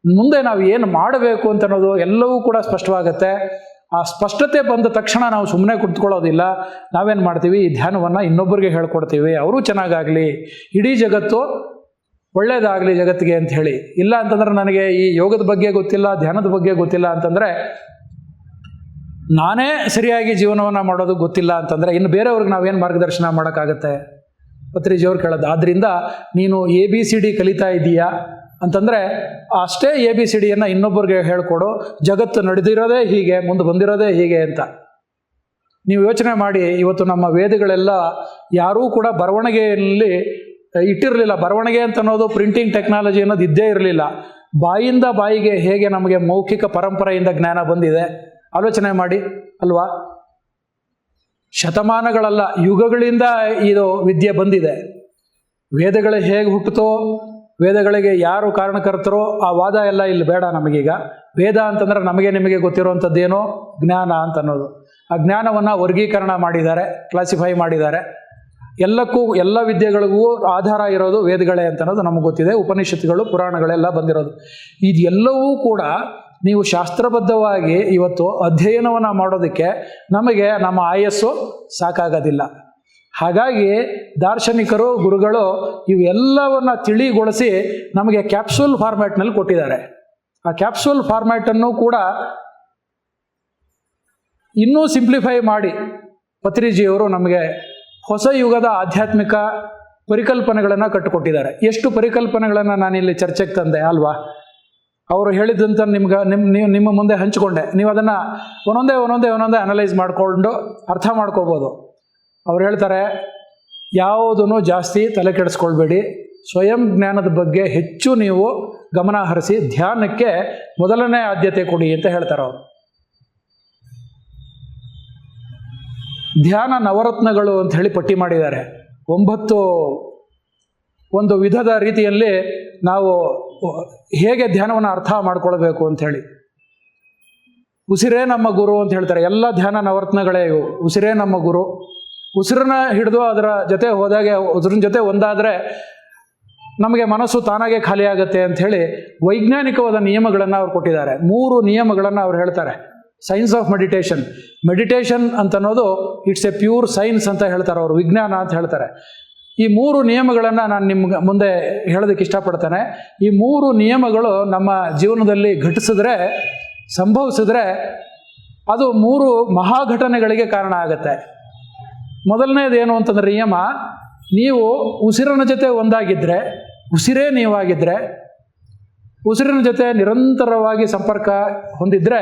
ಮುಂದೆ ನಾವು ಏನು ಮಾಡಬೇಕು ಅಂತ ಅನ್ನೋದು ಎಲ್ಲವೂ ಕೂಡ ಸ್ಪಷ್ಟವಾಗುತ್ತೆ. ಆ ಸ್ಪಷ್ಟತೆ ಬಂದ ತಕ್ಷಣ ನಾವು ಸುಮ್ಮನೆ ಕುತ್ಕೊಳ್ಳೋದಿಲ್ಲ. ನಾವೇನು ಮಾಡ್ತೀವಿ, ಈ ಧ್ಯಾನವನ್ನು ಇನ್ನೊಬ್ಬರಿಗೆ ಹೇಳ್ಕೊಡ್ತೀವಿ, ಅವರು ಚೆನ್ನಾಗಾಗಲಿ, ಇಡೀ ಜಗತ್ತು ಒಳ್ಳೆಯದಾಗಲಿ ಜಗತ್ತಿಗೆ ಅಂತ ಹೇಳಿ. ಇಲ್ಲ ಅಂತಂದ್ರೆ ನನಗೆ ಈ ಯೋಗದ ಬಗ್ಗೆ ಗೊತ್ತಿಲ್ಲ, ಧ್ಯಾನದ ಬಗ್ಗೆ ಗೊತ್ತಿಲ್ಲ ಅಂತಂದರೆ, ನಾನೇ ಸರಿಯಾಗಿ ಜೀವನವನ್ನು ಮಾಡೋದು ಗೊತ್ತಿಲ್ಲ ಅಂತಂದರೆ ಇನ್ನು ಬೇರೆಯವ್ರಿಗೆ ನಾವೇನು ಮಾರ್ಗದರ್ಶನ ಮಾಡೋಕ್ಕಾಗತ್ತೆ? ಪತ್ರಿಜಿಯವ್ರು ಕೇಳೋದು. ಆದ್ದರಿಂದ ನೀನು ABCD ಕಲಿತಾ ಇದ್ದೀಯಾ ಅಂತಂದರೆ ಅಷ್ಟೇ ABCDಯನ್ನು ಇನ್ನೊಬ್ಬರಿಗೆ ಹೇಳ್ಕೊಡು. ಜಗತ್ತು ನಡೆದಿರೋದೇ ಹೀಗೆ, ಮುಂದೆ ಬಂದಿರೋದೇ ಹೀಗೆ ಅಂತ. ನೀವು ಯೋಚನೆ ಮಾಡಿ, ಇವತ್ತು ನಮ್ಮ ವೇದಗಳೆಲ್ಲ ಯಾರೂ ಕೂಡ ಬರವಣಿಗೆಯಲ್ಲಿ ಇಟ್ಟಿರಲಿಲ್ಲ. ಬರವಣಿಗೆ ಅಂತ ಅನ್ನೋದು, ಪ್ರಿಂಟಿಂಗ್ ಟೆಕ್ನಾಲಜಿ ಅನ್ನೋದು ಇದ್ದೇ ಇರಲಿಲ್ಲ. ಬಾಯಿಂದ ಬಾಯಿಗೆ ಹೇಗೆ ನಮಗೆ ಮೌಖಿಕ ಪರಂಪರೆಯಿಂದ ಜ್ಞಾನ ಬಂದಿದೆ ಆಲೋಚನೆ ಮಾಡಿ ಅಲ್ವಾ? ಶತಮಾನಗಳಲ್ಲ, ಯುಗಗಳಿಂದ ಇದು ವಿದ್ಯೆ ಬಂದಿದೆ. ವೇದಗಳು ಹೇಗೆ ಹುಟ್ಟುತ್ತೋ, ವೇದಗಳಿಗೆ ಯಾರು ಕಾರಣಕರ್ತರೋ ಆ ವಾದ ಎಲ್ಲ ಇಲ್ಲಿ ಬೇಡ ನಮಗೀಗ. ವೇದ ಅಂತಂದರೆ ನಮಗೆ ನಿಮಗೆ ಗೊತ್ತಿರೋವಂಥದ್ದೇನೋ ಜ್ಞಾನ ಅಂತ ಅನ್ನೋದು. ಆ ಜ್ಞಾನವನ್ನು ವರ್ಗೀಕರಣ ಮಾಡಿದ್ದಾರೆ, ಕ್ಲಾಸಿಫೈ ಮಾಡಿದ್ದಾರೆ. ಎಲ್ಲಕ್ಕೂ, ಎಲ್ಲ ವಿದ್ಯೆಗಳಿಗೂ ಆಧಾರ ಇರೋದು ವೇದಗಳೇ ಅಂತ ಅನ್ನೋದು ನಮಗೆ ಗೊತ್ತಿದೆ. ಉಪನಿಷತ್ತುಗಳು, ಪುರಾಣಗಳೆಲ್ಲ ಬಂದಿರೋದು. ಇದೆಲ್ಲವೂ ಕೂಡ ನೀವು ಶಾಸ್ತ್ರಬದ್ಧವಾಗಿ ಇವತ್ತು ಅಧ್ಯಯನವನ್ನು ಮಾಡೋದಕ್ಕೆ ನಮಗೆ ನಮ್ಮ ಆಯಸ್ಸು ಸಾಕಾಗೋದಿಲ್ಲ. ಹಾಗಾಗಿ ದಾರ್ಶನಿಕರು, ಗುರುಗಳು ಇವೆಲ್ಲವನ್ನು ತಿಳಿಗೊಳಿಸಿ ನಮಗೆ ಕ್ಯಾಪ್ಸೂಲ್ ಫಾರ್ಮ್ಯಾಟ್ನಲ್ಲಿ ಕೊಟ್ಟಿದ್ದಾರೆ. ಆ ಕ್ಯಾಪ್ಸೂಲ್ ಫಾರ್ಮ್ಯಾಟನ್ನು ಕೂಡ ಇನ್ನೂ ಸಿಂಪ್ಲಿಫೈ ಮಾಡಿ ಪತ್ರಿಜಿಯವರು ನಮಗೆ ಹೊಸ ಯುಗದ ಆಧ್ಯಾತ್ಮಿಕ ಪರಿಕಲ್ಪನೆಗಳನ್ನು ಕಟ್ಟಿಕೊಟ್ಟಿದ್ದಾರೆ. ಎಷ್ಟು ಪರಿಕಲ್ಪನೆಗಳನ್ನು ನಾನಿಲ್ಲಿ ಚರ್ಚೆಗೆ ತಂದೆ ಅಲ್ವಾ? ಅವರು ಹೇಳಿದ್ದಂತ ನಿಮ್ಮ ಮುಂದೆ ಹಂಚಿಕೊಂಡೆ. ನೀವು ಅದನ್ನು ಒಂದೊಂದೇ ಅನಲೈಸ್ ಮಾಡಿಕೊಂಡು ಅರ್ಥ ಮಾಡ್ಕೋಬೋದು. ಅವ್ರು ಹೇಳ್ತಾರೆ, ಯಾವುದನ್ನು ಜಾಸ್ತಿ ತಲೆ ಕೆಡಿಸ್ಕೊಳ್ಬೇಡಿ, ಸ್ವಯಂ ಜ್ಞಾನದ ಬಗ್ಗೆ ಹೆಚ್ಚು ನೀವು ಗಮನ ಹರಿಸಿ, ಧ್ಯಾನಕ್ಕೆ ಮೊದಲನೇ ಆದ್ಯತೆ ಕೊಡಿ ಅಂತ ಹೇಳ್ತಾರೆ ಅವರು. ಧ್ಯಾನ ನವರತ್ನಗಳು ಅಂತ ಹೇಳಿ ಪಟ್ಟಿ ಮಾಡಿದ್ದಾರೆ. 9 ಒಂದು ವಿಧದ ರೀತಿಯಲ್ಲಿ ನಾವು ಹೇಗೆ ಧ್ಯಾನವನ್ನು ಅರ್ಥ ಮಾಡ್ಕೊಳ್ಬೇಕು ಅಂಥೇಳಿ. ಉಸಿರೇ ನಮ್ಮ ಗುರು ಅಂತ ಹೇಳ್ತಾರೆ. ಎಲ್ಲ ಧ್ಯಾನ ನವರತ್ನಗಳೇ ಇವು. ಉಸಿರೇ ನಮ್ಮ ಗುರು. ಉಸಿರನ್ನ ಹಿಡಿದು ಅದರ ಜೊತೆ ಹೋದಾಗೆ, ಉಸಿರಿನ ಜೊತೆ ಒಂದಾದರೆ ನಮಗೆ ಮನಸ್ಸು ತಾನಾಗೆ ಖಾಲಿ ಆಗುತ್ತೆ ಅಂಥೇಳಿ ವೈಜ್ಞಾನಿಕವಾದ ನಿಯಮಗಳನ್ನು ಅವ್ರು ಕೊಟ್ಟಿದ್ದಾರೆ. 3 ನಿಯಮಗಳನ್ನು ಅವ್ರು ಹೇಳ್ತಾರೆ. Science of meditation. ಮೆಡಿಟೇಷನ್ ಅಂತ ಅನ್ನೋದು ಇಟ್ಸ್ ಎ ಪ್ಯೂರ್ ಸೈನ್ಸ್ ಅಂತ ಹೇಳ್ತಾರೆ ಅವರು, ವಿಜ್ಞಾನ ಅಂತ ಹೇಳ್ತಾರೆ. ಈ 3 ನಿಯಮಗಳನ್ನು ನಾನು ನಿಮ್ಗೆ ಮುಂದೆ ಹೇಳೋದಕ್ಕೆ ಇಷ್ಟಪಡ್ತೇನೆ. ಈ 3 ನಿಯಮಗಳು ನಮ್ಮ ಜೀವನದಲ್ಲಿ ಸಂಭವಿಸಿದ್ರೆ ಅದು 3 ಮಹಾಘಟನೆಗಳಿಗೆ ಕಾರಣ ಆಗುತ್ತೆ. ಮೊದಲನೇದು ಏನು ಅಂತಂದರೆ, ನಿಯಮ, ನೀವು ಉಸಿರಿನ ಜೊತೆ ಒಂದಾಗಿದ್ದರೆ, ಉಸಿರೇ ನೀವಾಗಿದ್ದರೆ, ಉಸಿರಿನ ಜೊತೆ ನಿರಂತರವಾಗಿ ಸಂಪರ್ಕ ಹೊಂದಿದ್ರೆ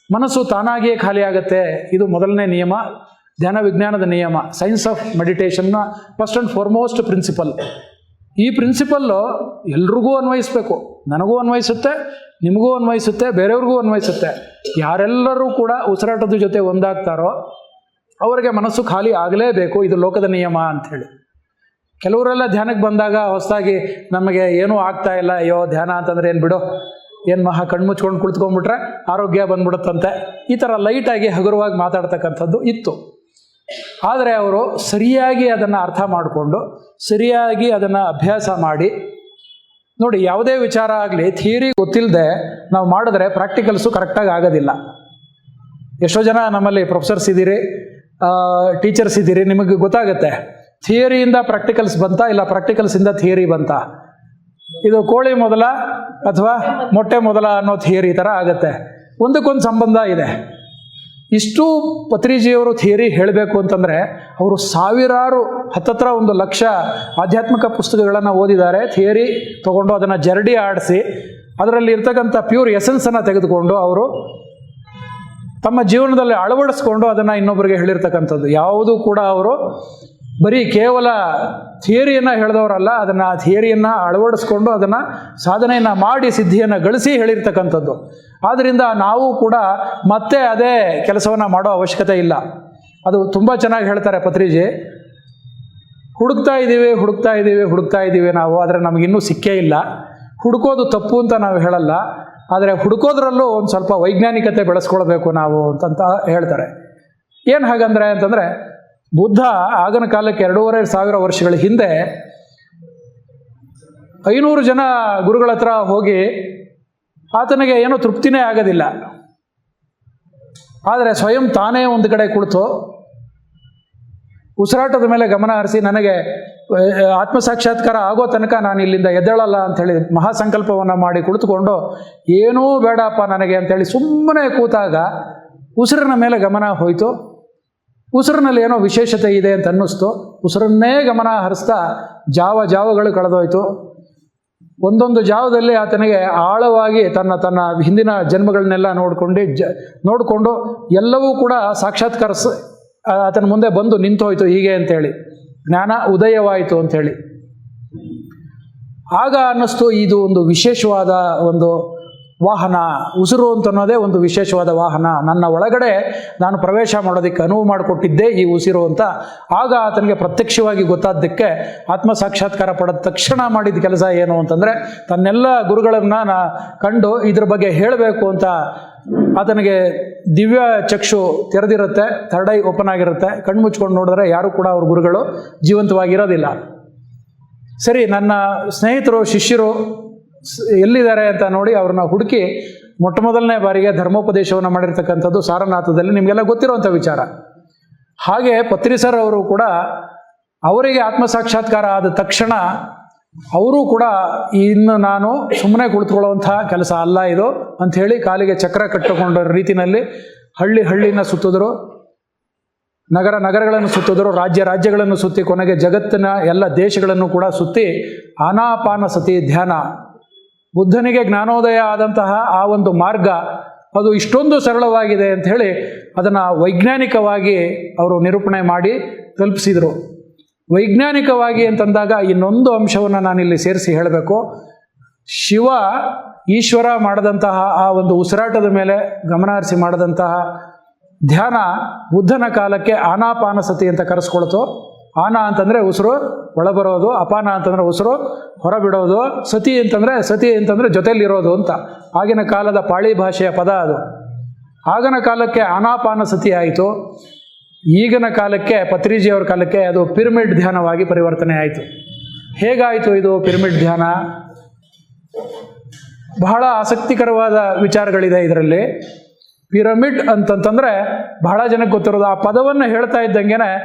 ಮನಸ್ಸು ತಾನಾಗಿಯೇ ಖಾಲಿ ಆಗುತ್ತೆ. ಇದು ಮೊದಲನೇ ನಿಯಮ, ಧ್ಯಾನ ವಿಜ್ಞಾನದ ನಿಯಮ, ಸೈನ್ಸ್ ಆಫ್ ಮೆಡಿಟೇಷನ್ನ ಫಸ್ಟ್ ಆ್ಯಂಡ್ ಫಾರ್ಮೋಸ್ಟ್ ಪ್ರಿನ್ಸಿಪಲ್. ಈ ಪ್ರಿನ್ಸಿಪಲ್ಲು ಎಲ್ರಿಗೂ ಅನ್ವಯಿಸಬೇಕು. ನನಗೂ ಅನ್ವಯಿಸುತ್ತೆ, ನಿಮಗೂ ಅನ್ವಯಿಸುತ್ತೆ, ಬೇರೆಯವ್ರಿಗೂ ಅನ್ವಯಿಸುತ್ತೆ. ಯಾರೆಲ್ಲರೂ ಕೂಡ ಉಸಿರಾಟದ ಜೊತೆ ಒಂದಾಗ್ತಾರೋ ಅವರಿಗೆ ಮನಸ್ಸು ಖಾಲಿ ಆಗಲೇಬೇಕು. ಇದು ಲೋಕದ ನಿಯಮ ಅಂಥೇಳಿ. ಕೆಲವರೆಲ್ಲ ಧ್ಯಾನಕ್ಕೆ ಬಂದಾಗ ಹೊಸದಾಗಿ ನಮಗೆ ಏನೂ ಆಗ್ತಾ ಇಲ್ಲ, ಅಯ್ಯೋ ಧ್ಯಾನ ಅಂತಂದರೆ ಏನು ಬಿಡೋ, ಏನು ಕಣ್ಮುಚ್ಕೊಂಡು ಕುಳಿತುಕೊಂಡ್ಬಿಟ್ರೆ ಆರೋಗ್ಯ ಬಂದ್ಬಿಡುತ್ತಂತೆ, ಈ ಥರ ಲೈಟಾಗಿ ಹಗುರವಾಗಿ ಮಾತಾಡ್ತಕ್ಕಂಥದ್ದು ಇತ್ತು. ಆದರೆ ಅವರು ಸರಿಯಾಗಿ ಅದನ್ನು ಅರ್ಥ ಮಾಡಿಕೊಂಡು ಸರಿಯಾಗಿ ಅದನ್ನು ಅಭ್ಯಾಸ ಮಾಡಿ ನೋಡಿ, ಯಾವುದೇ ವಿಚಾರ ಆಗಲಿ ಥಿಯರಿ ಗೊತ್ತಿಲ್ಲದೆ ನಾವು ಮಾಡಿದ್ರೆ ಪ್ರಾಕ್ಟಿಕಲ್ಸು ಕರೆಕ್ಟಾಗಿ ಆಗೋದಿಲ್ಲ. ಎಷ್ಟೋ ಜನ ನಮ್ಮಲ್ಲಿ ಪ್ರೊಫೆಸರ್ಸ್ ಇದ್ದೀರಿ, ಟೀಚರ್ಸ್ ಇದ್ದೀರಿ, ನಿಮಗೆ ಗೊತ್ತಾಗುತ್ತೆ ಥಿಯರಿಯಿಂದ ಪ್ರಾಕ್ಟಿಕಲ್ಸ್ ಬಂತಾ ಇಲ್ಲ ಪ್ರಾಕ್ಟಿಕಲ್ಸಿಂದ ಥಿಯರಿ ಬಂತಾ. ಇದು ಕೋಳಿ ಮೊದಲ ಅಥವಾ ಮೊಟ್ಟೆ ಮೊದಲ ಅನ್ನೋ ಥಿಯರಿ ಥರ ಆಗುತ್ತೆ. ಒಂದಕ್ಕೊಂದು ಸಂಬಂಧ ಇದೆ. ಇಷ್ಟು ಪತ್ರಿಜಿಯವರು ಥಿಯರಿ ಹೇಳಬೇಕು ಅಂತಂದರೆ ಅವರು ಸಾವಿರಾರು, ಹತ್ತತ್ರ 1 ಲಕ್ಷ ಆಧ್ಯಾತ್ಮಿಕ ಪುಸ್ತಕಗಳನ್ನು ಓದಿದ್ದಾರೆ. ಥಿಯರಿ ತೊಗೊಂಡು ಅದನ್ನು ಜರಡಿ ಆಡಿಸಿ ಅದರಲ್ಲಿ ಇರ್ತಕ್ಕಂಥ ಪ್ಯೂರ್ ಎಸೆನ್ಸನ್ನು ತೆಗೆದುಕೊಂಡು ಅವರು ತಮ್ಮ ಜೀವನದಲ್ಲಿ ಅಳವಡಿಸ್ಕೊಂಡು ಅದನ್ನು ಇನ್ನೊಬ್ಬರಿಗೆ ಹೇಳಿರ್ತಕ್ಕಂಥದ್ದು. ಯಾವುದೂ ಕೂಡ ಅವರು ಬರೀ ಕೇವಲ ಥಿಯರಿಯನ್ನು ಹೇಳಿದವರಲ್ಲ, ಅದನ್ನು ಆ ಥಿಯರಿಯನ್ನು ಅಳವಡಿಸ್ಕೊಂಡು ಅದನ್ನು ಸಾಧನೆಯನ್ನು ಮಾಡಿ ಸಿದ್ಧಿಯನ್ನು ಗಳಿಸಿ ಹೇಳಿರ್ತಕ್ಕಂಥದ್ದು. ಆದ್ದರಿಂದ ನಾವು ಕೂಡ ಮತ್ತೆ ಅದೇ ಕೆಲಸವನ್ನು ಮಾಡೋ ಅವಶ್ಯಕತೆ ಇಲ್ಲ. ಅದು ತುಂಬ ಚೆನ್ನಾಗಿ ಹೇಳ್ತಾರೆ ಪತ್ರಿಜಿ. ಹುಡುಕ್ತಾ ಇದ್ದೀವಿ ನಾವು, ಆದರೆ ನಮಗಿನ್ನೂ ಸಿಕ್ಕೇ ಇಲ್ಲ. ಹುಡುಕೋದು ತಪ್ಪು ಅಂತ ನಾವು ಹೇಳಲ್ಲ, ಆದರೆ ಹುಡುಕೋದ್ರಲ್ಲೂ ಒಂದು ಸ್ವಲ್ಪ ವೈಜ್ಞಾನಿಕತೆ ಬೆಳೆಸ್ಕೊಳ್ಬೇಕು ನಾವು ಅಂತಂತ ಹೇಳ್ತಾರೆ. ಏನು ಹಾಗಂದ್ರೆ ಅಂತಂದರೆ, ಬುದ್ಧ ಆಗಿನ ಕಾಲಕ್ಕೆ 2500 ವರ್ಷಗಳ ಹಿಂದೆ 500 ಜನ ಗುರುಗಳ ಹತ್ರ ಹೋಗಿ ಆತನಿಗೆ ಏನೋ ತೃಪ್ತಿನೇ ಆಗೋದಿಲ್ಲ. ಆದರೆ ಸ್ವಯಂ ತಾನೇ ಒಂದು ಕಡೆ ಕುಳಿತು ಉಸಿರಾಟದ ಮೇಲೆ ಗಮನ ಹರಿಸಿ, ನನಗೆ ಆತ್ಮಸಾಕ್ಷಾತ್ಕಾರ ಆಗೋ ತನಕ ನಾನು ಇಲ್ಲಿಂದ ಎದ್ದೇಳಲ್ಲ ಅಂಥೇಳಿ ಮಹಾಸಂಕಲ್ಪವನ್ನು ಮಾಡಿ ಕುಳಿತುಕೊಂಡು, ಏನೂ ಬೇಡಪ್ಪ ನನಗೆ ಅಂಥೇಳಿ ಸುಮ್ಮನೆ ಕೂತಾಗ ಉಸಿರಿನ ಮೇಲೆ ಗಮನ ಹೋಯಿತು. ಉಸಿರಿನಲ್ಲಿ ಏನೋ ವಿಶೇಷತೆ ಇದೆ ಅಂತ ಅನ್ನಿಸ್ತು. ಉಸಿರನ್ನೇ ಗಮನ ಹರಿಸ್ತಾ ಜಾವಗಳು ಕಳೆದೋಯ್ತು. ಒಂದೊಂದು ಜಾವದಲ್ಲಿ ಆತನಿಗೆ ಆಳವಾಗಿ ತನ್ನ ಹಿಂದಿನ ಜನ್ಮಗಳನ್ನೆಲ್ಲ ನೋಡಿಕೊಂಡು ಎಲ್ಲವೂ ಕೂಡ ಆತನ ಮುಂದೆ ಬಂದು ನಿಂತೋಯ್ತು. ಹೀಗೆ ಅಂಥೇಳಿ ಜ್ಞಾನ ಉದಯವಾಯಿತು ಅಂಥೇಳಿ. ಆಗ ಅನ್ನಿಸ್ತು, ಇದು ಒಂದು ವಿಶೇಷವಾದ ಒಂದು ವಾಹನ, ಉಸಿರು ಅಂತ ಅನ್ನೋದೇ ಒಂದು ವಿಶೇಷವಾದ ವಾಹನ. ನನ್ನ ಒಳಗಡೆ ನಾನು ಪ್ರವೇಶ ಮಾಡೋದಕ್ಕೆ ಅನುವು ಮಾಡಿಕೊಟ್ಟಿದ್ದೇ ಈ ಉಸಿರು ಅಂತ ಆಗ ಆತನಿಗೆ ಪ್ರತ್ಯಕ್ಷವಾಗಿ ಗೊತ್ತಾದ್ದಕ್ಕೆ ಆತ್ಮ ಸಾಕ್ಷಾತ್ಕಾರ ಪಡೆದ ತಕ್ಷಣ ಮಾಡಿದ ಕೆಲಸ ಏನು ಅಂತಂದರೆ, ತನ್ನೆಲ್ಲ ಗುರುಗಳನ್ನು ಕಂಡು ಇದ್ರ ಬಗ್ಗೆ ಹೇಳಬೇಕು ಅಂತ ಆತನಿಗೆ ದಿವ್ಯ ಚಕ್ಷು ತೆರೆದಿರುತ್ತೆ, ಥರ್ಡ್ ಐ ಓಪನ್ ಆಗಿರುತ್ತೆ. ಕಣ್ಣು ಮುಚ್ಕೊಂಡು ನೋಡಿದ್ರೆ ಯಾರು ಕೂಡ ಅವ್ರ ಗುರುಗಳು ಜೀವಂತವಾಗಿರೋದಿಲ್ಲ. ಸರಿ, ನನ್ನ ಸ್ನೇಹಿತರು ಶಿಷ್ಯರು ಎಲ್ಲಿದ್ದಾರೆ ಅಂತ ನೋಡಿ ಅವ್ರನ್ನ ಹುಡುಕಿ ಮೊಟ್ಟಮೊದಲನೇ ಬಾರಿಗೆ ಧರ್ಮೋಪದೇಶವನ್ನು ಮಾಡಿರ್ತಕ್ಕಂಥದ್ದು ಸಾರನಾಥದಲ್ಲಿ, ನಿಮಗೆಲ್ಲ ಗೊತ್ತಿರುವಂಥ ವಿಚಾರ. ಹಾಗೆ ಪತ್ರಿ ಸರ್ ಅವರು ಕೂಡ ಅವರಿಗೆ ಆತ್ಮಸಾಕ್ಷಾತ್ಕಾರ ಆದ ತಕ್ಷಣ ಅವರು ಕೂಡ ಇನ್ನು ನಾನು ಸುಮ್ಮನೆ ಕುಳಿತುಕೊಳ್ಳುವಂಥ ಕೆಲಸ ಅಲ್ಲ ಇದು ಅಂಥೇಳಿ ಕಾಲಿಗೆ ಚಕ್ರ ಕಟ್ಟಿಕೊಂಡ ರೀತಿಯಲ್ಲಿ ಹಳ್ಳಿನ ಸುತ್ತಿದ್ರು. ನಗರಗಳನ್ನು ಸುತ್ತಿದ್ರು, ರಾಜ್ಯಗಳನ್ನು ಸುತ್ತಿ ಕೊನೆಗೆ ಜಗತ್ತಿನ ಎಲ್ಲ ದೇಶಗಳನ್ನು ಕೂಡ ಸುತ್ತಿ ಆನಾಪಾನ ಸತಿ ಧ್ಯಾನ, ಬುದ್ಧನಿಗೆ ಜ್ಞಾನೋದಯ ಆದಂತಹ ಆ ಒಂದು ಮಾರ್ಗ ಅದು ಇಷ್ಟೊಂದು ಸರಳವಾಗಿದೆ ಅಂಥೇಳಿ ಅದನ್ನು ವೈಜ್ಞಾನಿಕವಾಗಿ ಅವರು ನಿರೂಪಣೆ ಮಾಡಿ ತಲುಪಿಸಿದರು. ವೈಜ್ಞಾನಿಕವಾಗಿ ಅಂತಂದಾಗ ಇನ್ನೊಂದು ಅಂಶವನ್ನು ನಾನಿಲ್ಲಿ ಸೇರಿಸಿ ಹೇಳಬೇಕು. ಶಿವ ಈಶ್ವರ ಮಾಡಿದಂತಹ ಆ ಒಂದು ಉಸಿರಾಟದ ಮೇಲೆ ಗಮನ ಹರಿಸಿ ಮಾಡಿದಂತಹ ಧ್ಯಾನ ಬುದ್ಧನ ಕಾಲಕ್ಕೆ ಆನಾಪಾನ ಸತಿ ಅಂತ ಕರೆಸ್ಕೊಳ್ತು. ಆನ ಅಂತಂದರೆ ಉಸಿರು ಒಳಬರೋದು, ಅಪಾನ ಅಂತಂದರೆ ಉಸಿರು ಹೊರಬಿಡೋದು, ಸತಿ ಅಂತಂದರೆ ಜೊತೆಯಲ್ಲಿರೋದು ಅಂತ ಆಗಿನ ಕಾಲದ ಪಾಳಿ ಭಾಷೆಯ ಪದ ಅದು. ಆಗಿನ ಕಾಲಕ್ಕೆ ಆನಾಪಾನ ಸತಿ ಆಯಿತು. ಈಗಿನ ಕಾಲಕ್ಕೆ ಪತ್ರಿಜಿಯವರ ಕಾಲಕ್ಕೆ ಅದು ಪಿರಮಿಡ್ ಧ್ಯಾನವಾಗಿ ಪರಿವರ್ತನೆ ಆಯಿತು. ಹೇಗಾಯಿತು ಇದು ಪಿರಮಿಡ್ ಧ್ಯಾನ? ಬಹಳ ಆಸಕ್ತಿಕರವಾದ ವಿಚಾರಗಳಿದೆ ಇದರಲ್ಲಿ. ಪಿರಮಿಡ್ ಅಂತಂತಂದರೆ ಬಹಳ ಜನಕ್ಕೆ ಗೊತ್ತಿರೋದು. ಆ ಪದವನ್ನು ಹೇಳ್ತಾ ಇದ್ದಂಗೆ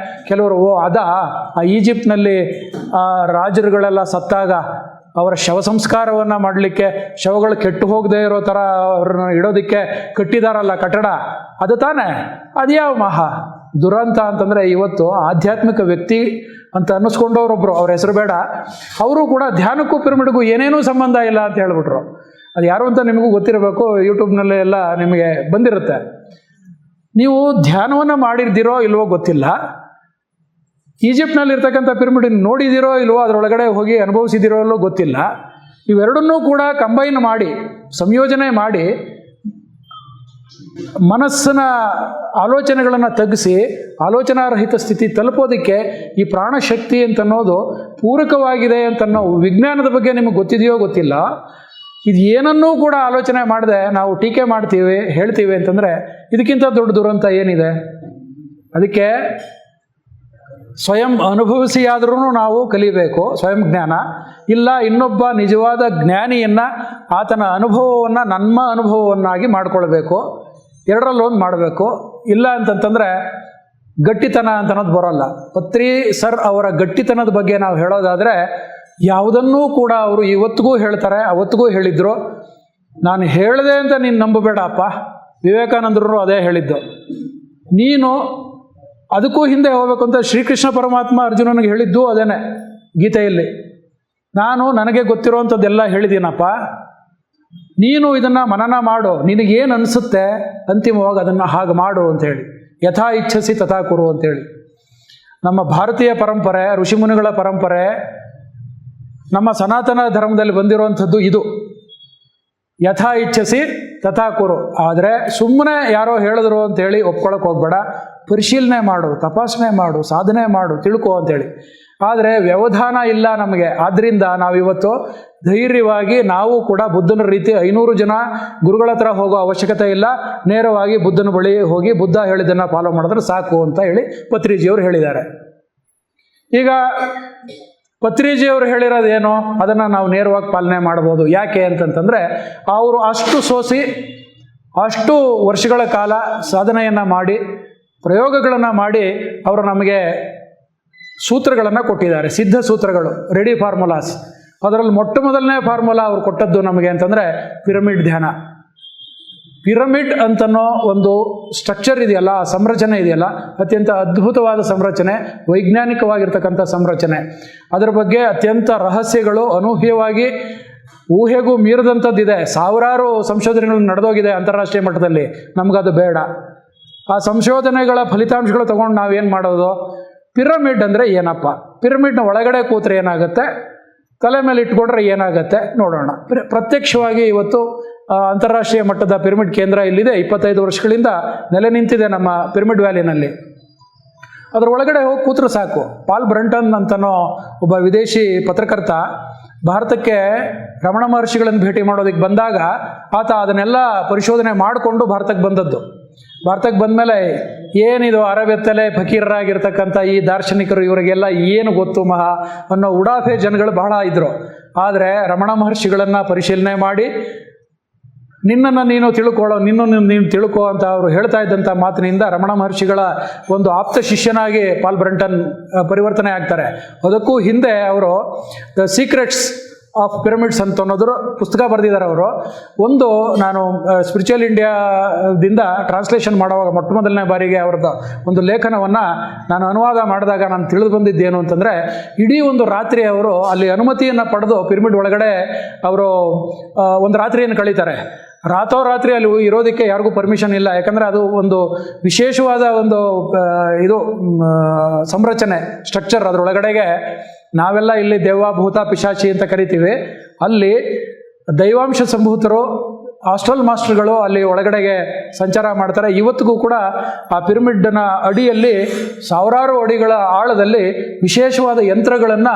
ಕೆಲವರು ಆ ಈಜಿಪ್ಟ್ನಲ್ಲಿ ರಾಜರುಗಳೆಲ್ಲ ಸತ್ತಾಗ ಅವರ ಶವ ಸಂಸ್ಕಾರವನ್ನು ಮಾಡಲಿಕ್ಕೆ, ಶವಗಳು ಕೆಟ್ಟು ಹೋಗದೇ ಇರೋ ಥರ ಅವ್ರನ್ನ ಇಡೋದಕ್ಕೆ ಕಟ್ಟಿದಾರಲ್ಲ ಕಟ್ಟಡ, ಅದು ತಾನೇ? ಅದು ಯಾವ ಮಹಾ ದುರಂತ ಅಂತಂದರೆ ಇವತ್ತು ಆಧ್ಯಾತ್ಮಿಕ ವ್ಯಕ್ತಿ ಅಂತ ಅನ್ನಿಸ್ಕೊಂಡವ್ರೊಬ್ಬರು, ಅವ್ರ ಹೆಸರು ಬೇಡ, ಅವರು ಕೂಡ ಧ್ಯಾನಕ್ಕೂ ಪಿರಮಿಡ್ಗೂ ಏನೇನೂ ಸಂಬಂಧ ಇಲ್ಲ ಅಂತ ಹೇಳ್ಬಿಟ್ರು. ಅದು ಯಾರು ಅಂತ ನಿಮಗೂ ಗೊತ್ತಿರಬೇಕು, ಯೂಟ್ಯೂಬ್ನಲ್ಲಿ ಎಲ್ಲ ನಿಮಗೆ ಬಂದಿರುತ್ತೆ. ನೀವು ಧ್ಯಾನವನ್ನು ಮಾಡಿರ್ದಿರೋ ಇಲ್ವೋ ಗೊತ್ತಿಲ್ಲ, ಈಜಿಪ್ಟ್ನಲ್ಲಿ ಇರ್ತಕ್ಕಂಥ ಪಿರಮಿಡ್ ನೋಡಿದಿರೋ ಇಲ್ವೋ, ಅದರೊಳಗಡೆ ಹೋಗಿ ಅನುಭವಿಸಿದಿರೋ ಇಲ್ವೋ ಗೊತ್ತಿಲ್ಲ. ಇವೆರಡನ್ನೂ ಕೂಡ ಕಂಬೈನ್ ಮಾಡಿ, ಸಂಯೋಜನೆ ಮಾಡಿ, ಮನಸ್ಸಿನ ಆಲೋಚನೆಗಳನ್ನು ತಗ್ಗಿಸಿ ಆಲೋಚನಾರಹಿತ ಸ್ಥಿತಿ ತಲುಪೋದಕ್ಕೆ ಈ ಪ್ರಾಣಶಕ್ತಿ ಅಂತನ್ನೋದು ಪೂರಕವಾಗಿದೆ ಅಂತನ್ನೋ ವಿಜ್ಞಾನದ ಬಗ್ಗೆ ನಿಮಗೆ ಗೊತ್ತಿದೆಯೋ ಗೊತ್ತಿಲ್ಲ. ಇದು ಏನನ್ನೂ ಕೂಡ ಆಲೋಚನೆ ಮಾಡದೆ ನಾವು ಟೀಕೆ ಮಾಡ್ತೀವಿ, ಹೇಳ್ತೀವಿ ಅಂತಂದರೆ ಇದಕ್ಕಿಂತ ದೊಡ್ಡ ದುರಂತ ಏನಿದೆ? ಅದಕ್ಕೆ ಸ್ವಯಂ ಅನುಭವಿಸಿಯಾದ್ರೂ ನಾವು ಕಲಿಬೇಕು ಸ್ವಯಂ ಜ್ಞಾನ. ಇಲ್ಲ ಇನ್ನೊಬ್ಬ ನಿಜವಾದ ಜ್ಞಾನಿಯನ್ನು ಆತನ ಅನುಭವವನ್ನು ನಮ್ಮ ಅನುಭವವನ್ನಾಗಿ ಮಾಡಿಕೊಳ್ಬೇಕು. ಎರಡರಲ್ಲೊಂದು ಮಾಡಬೇಕು. ಇಲ್ಲ ಅಂತಂತಂದರೆ ಗಟ್ಟಿತನ ಅಂತನ್ನೋದು ಬರೋಲ್ಲ. ಪತ್ರಿ ಸರ್ ಅವರ ಗಟ್ಟಿತನದ ಬಗ್ಗೆ ನಾವು ಹೇಳೋದಾದರೆ ಯಾವುದನ್ನೂ ಕೂಡ ಅವರು ಇವತ್ತಿಗೂ ಹೇಳ್ತಾರೆ, ಅವತ್ತಿಗೂ ಹೇಳಿದ್ರು. ನಾನು ಹೇಳಿದೆ ಅಂತ ನೀನು ನಂಬಬೇಡಪ್ಪ, ವಿವೇಕಾನಂದರು ಅದೇ ಹೇಳಿದ್ದು. ನೀನು ಅದಕ್ಕೂ ಹಿಂದೆ ಹೋಗಬೇಕು ಅಂತ ಶ್ರೀಕೃಷ್ಣ ಪರಮಾತ್ಮ ಅರ್ಜುನನಿಗೆ ಹೇಳಿದ್ದು ಅದೇನೆ ಗೀತೆಯಲ್ಲಿ. ನಾನು ನನಗೆ ಗೊತ್ತಿರೋವಂಥದ್ದೆಲ್ಲ ಹೇಳಿದ್ದೀನಪ್ಪ, ನೀನು ಇದನ್ನು ಮನನ ಮಾಡು, ನಿನಗೇನು ಅನಿಸುತ್ತೆ ಅಂತಿಮವಾಗಿ ಅದನ್ನು ಹಾಗೆ ಮಾಡು ಅಂಥೇಳಿ. ಯಥಾ ಇಚ್ಛಸಿ ತಥಾ ಕುರು ಅಂತೇಳಿ ನಮ್ಮ ಭಾರತೀಯ ಪರಂಪರೆ, ಋಷಿಮುನಿಗಳ ಪರಂಪರೆ, ನಮ್ಮ ಸನಾತನ ಧರ್ಮದಲ್ಲಿ ಬಂದಿರುವಂಥದ್ದು ಇದು. ಯಥಾ ಇಚ್ಛಸಿ ತಥಾ ಕುರು. ಆದರೆ ಸುಮ್ಮನೆ ಯಾರೋ ಹೇಳಿದ್ರು ಅಂಥೇಳಿ ಒಪ್ಕೊಳ್ಳೋಕೆ ಹೋಗಬೇಡ. ಪರಿಶೀಲನೆ ಮಾಡು, ತಪಾಸಣೆ ಮಾಡು, ಸಾಧನೆ ಮಾಡು, ತಿಳ್ಕೊ ಅಂಥೇಳಿ. ಆದರೆ ವ್ಯವಧಾನ ಇಲ್ಲ ನಮಗೆ. ಆದ್ದರಿಂದ ನಾವಿವತ್ತು ಧೈರ್ಯವಾಗಿ ನಾವು ಕೂಡ ಬುದ್ಧನ ರೀತಿ 500 ಜನ ಗುರುಗಳ ಹತ್ರ ಹೋಗೋ ಅವಶ್ಯಕತೆ ಇಲ್ಲ. ನೇರವಾಗಿ ಬುದ್ಧನ ಬಳಿ ಹೋಗಿ ಬುದ್ಧ ಹೇಳಿದ್ದನ್ನು ಫಾಲೋ ಮಾಡಿದ್ರೆ ಸಾಕು ಅಂತ ಹೇಳಿ ಪತ್ರಿಜಿಯವರು ಹೇಳಿದ್ದಾರೆ. ಈಗ ಪತ್ರಿಜಿಯವರು ಹೇಳಿರೋದೇನೋ ಅದನ್ನು ನಾವು ನೇರವಾಗಿ ಪಾಲನೆ ಮಾಡ್ಬೋದು. ಯಾಕೆ ಅಂತಂತಂದರೆ ಅವರು ಅಷ್ಟು ಸೋಸಿ ಅಷ್ಟು ವರ್ಷಗಳ ಕಾಲ ಸಾಧನೆಯನ್ನು ಮಾಡಿ ಪ್ರಯೋಗಗಳನ್ನು ಮಾಡಿ ಅವರು ನಮಗೆ ಸೂತ್ರಗಳನ್ನು ಕೊಟ್ಟಿದ್ದಾರೆ, ಸಿದ್ಧ ಸೂತ್ರಗಳು, ರೆಡಿ ಫಾರ್ಮುಲಾಸ್. ಅದರಲ್ಲಿ ಮೊಟ್ಟ ಮೊದಲನೇ ಫಾರ್ಮುಲಾ ಅವರು ಕೊಟ್ಟದ್ದು ನಮಗೆ ಅಂತಂದರೆ ಪಿರಮಿಡ್ ಧ್ಯಾನ. ಪಿರಮಿಡ್ ಅಂತನೋ ಒಂದು ಸ್ಟ್ರಕ್ಚರ್ ಇದೆಯಲ್ಲ, ಸಂರಚನೆ ಇದೆಯಲ್ಲ, ಅತ್ಯಂತ ಅದ್ಭುತವಾದ ಸಂರಚನೆ, ವೈಜ್ಞಾನಿಕವಾಗಿರ್ತಕ್ಕಂಥ ಸಂರಚನೆ. ಅದರ ಬಗ್ಗೆ ಅತ್ಯಂತ ರಹಸ್ಯಗಳು, ಅನೂಹ್ಯವಾಗಿ ಊಹೆಗೂ ಮೀರಿದಂಥದ್ದಿದೆ. ಸಾವಿರಾರು ಸಂಶೋಧನೆಗಳು ನಡೆದೋಗಿದೆ ಅಂತಾರಾಷ್ಟ್ರೀಯ ಮಟ್ಟದಲ್ಲಿ. ನಮಗದು ಬೇಡ. ಆ ಸಂಶೋಧನೆಗಳ ಫಲಿತಾಂಶಗಳು ತೊಗೊಂಡು ನಾವೇನು ಮಾಡೋದು? ಪಿರಮಿಡ್ ಅಂದರೆ ಏನಪ್ಪ, ಪಿರಮಿಡ್ನ ಒಳಗಡೆ ಕೂತ್ರೆ ಏನಾಗುತ್ತೆ, ತಲೆ ಮೇಲೆ ಇಟ್ಕೊಂಡ್ರೆ ಏನಾಗುತ್ತೆ ನೋಡೋಣ. ಪ್ರತ್ಯಕ್ಷವಾಗಿ ಇವತ್ತು ಅಂತಾರಾಷ್ಟ್ರೀಯ ಮಟ್ಟದ ಪಿರಮಿಡ್ ಕೇಂದ್ರ ಇಲ್ಲಿದೆ. 25 ವರ್ಷಗಳಿಂದ ನೆಲೆ ನಿಂತಿದೆ ನಮ್ಮ ಪಿರಮಿಡ್ ವ್ಯಾಲಿನಲ್ಲಿ. ಅದರ ಒಳಗಡೆ ಹೋಗಿ ಕೂತ್ರೆ ಸಾಕು. ಪಾಲ್ ಬ್ರಂಟನ್ ಅಂತನೋ ಒಬ್ಬ ವಿದೇಶಿ ಪತ್ರಕರ್ತ ಭಾರತಕ್ಕೆ ರಮಣ ಮಹರ್ಷಿಗಳನ್ನು ಭೇಟಿ ಮಾಡೋದಕ್ಕೆ ಬಂದಾಗ ಆತ ಅದನ್ನೆಲ್ಲ ಪರಿಶೋಧನೆ ಮಾಡಿಕೊಂಡು ಭಾರತಕ್ಕೆ ಬಂದದ್ದು. ಭಾರತಕ್ಕೆ ಬಂದಮೇಲೆ ಏನಿದು ಅರಬೆತ್ತಲೆ ಫಕೀರರಾಗಿರ್ತಕ್ಕಂಥ ಈ ದಾರ್ಶನಿಕರು, ಇವರಿಗೆಲ್ಲ ಏನು ಗೊತ್ತು ಮಹಾ ಅನ್ನೋ ಉಡಾಫೆ ಜನಗಳು ಬಹಳ ಇದ್ದರು. ಆದರೆ ರಮಣ ಮಹರ್ಷಿಗಳನ್ನು ಪರಿಶೀಲನೆ ಮಾಡಿ ನಿನ್ನನ್ನು ನೀನು ತಿಳ್ಕೊಳ್ಳೋ, ನೀನು ತಿಳ್ಕೊ ಅಂತ ಅವರು ಹೇಳ್ತಾ ಇದ್ದಂಥ ಮಾತಿನಿಂದ ರಮಣ ಮಹರ್ಷಿಗಳ ಒಂದು ಆಪ್ತ ಶಿಷ್ಯನಾಗಿ ಪಾಲ್ ಬ್ರಂಟನ್ ಪರಿವರ್ತನೆ ಆಗ್ತಾರೆ. ಅದಕ್ಕೂ ಹಿಂದೆ ಅವರು ದ ಸೀಕ್ರೆಟ್ಸ್ ಆಫ್ ಪಿರಮಿಡ್ಸ್ ಅಂತ ಅನ್ನೋದ್ರ ಪುಸ್ತಕ ಬರೆದಿದ್ದಾರೆ ಅವರು. ಒಂದು ನಾನು ಸ್ಪಿರಿಚುವಲ್ ಇಂಡಿಯಾದಿಂದ ಟ್ರಾನ್ಸ್ಲೇಷನ್ ಮಾಡುವಾಗ ಮೊಟ್ಟ ಮೊದಲನೇ ಬಾರಿಗೆ ಅವ್ರದ್ದು ಒಂದು ಲೇಖನವನ್ನು ನಾನು ಅನುವಾದ ಮಾಡಿದಾಗ ನಾನು ತಿಳಿದು ಬಂದಿದ್ದೇನು ಅಂತಂದರೆ, ಇಡೀ ಒಂದು ರಾತ್ರಿ ಅವರು ಅಲ್ಲಿ ಅನುಮತಿಯನ್ನು ಪಡೆದು ಪಿರಮಿಡ್ ಒಳಗಡೆ ಅವರು ಒಂದು ರಾತ್ರಿಯನ್ನು ಕಳೀತಾರೆ. ರಾತ್ರೋರಾತ್ರಿ ಅಲ್ಲಿ ಇರೋದಕ್ಕೆ ಯಾರಿಗೂ ಪರ್ಮಿಷನ್ ಇಲ್ಲ, ಯಾಕಂದರೆ ಅದು ಒಂದು ವಿಶೇಷವಾದ ಒಂದು ಇದು ಸಂರಚನೆ, ಸ್ಟ್ರಕ್ಚರ್. ಅದರೊಳಗಡೆಗೆ ನಾವೆಲ್ಲ ಇಲ್ಲಿ ದೆವ್ವ ಭೂತ ಪಿಶಾಚಿ ಅಂತ ಕರಿತೀವಿ, ಅಲ್ಲಿ ದೈವಾಂಶ ಸಂಭೂತರು ಹಾಸ್ಟೆಲ್ ಮಾಸ್ಟರ್ಗಳು ಅಲ್ಲಿ ಒಳಗಡೆಗೆ ಸಂಚಾರ ಮಾಡ್ತಾರೆ. ಇವತ್ತಿಗೂ ಕೂಡ ಆ ಪಿರಮಿಡ್ನ ಅಡಿಯಲ್ಲಿ ಸಾವಿರಾರು ಅಡಿಗಳ ಆಳದಲ್ಲಿ ವಿಶೇಷವಾದ ಯಂತ್ರಗಳನ್ನು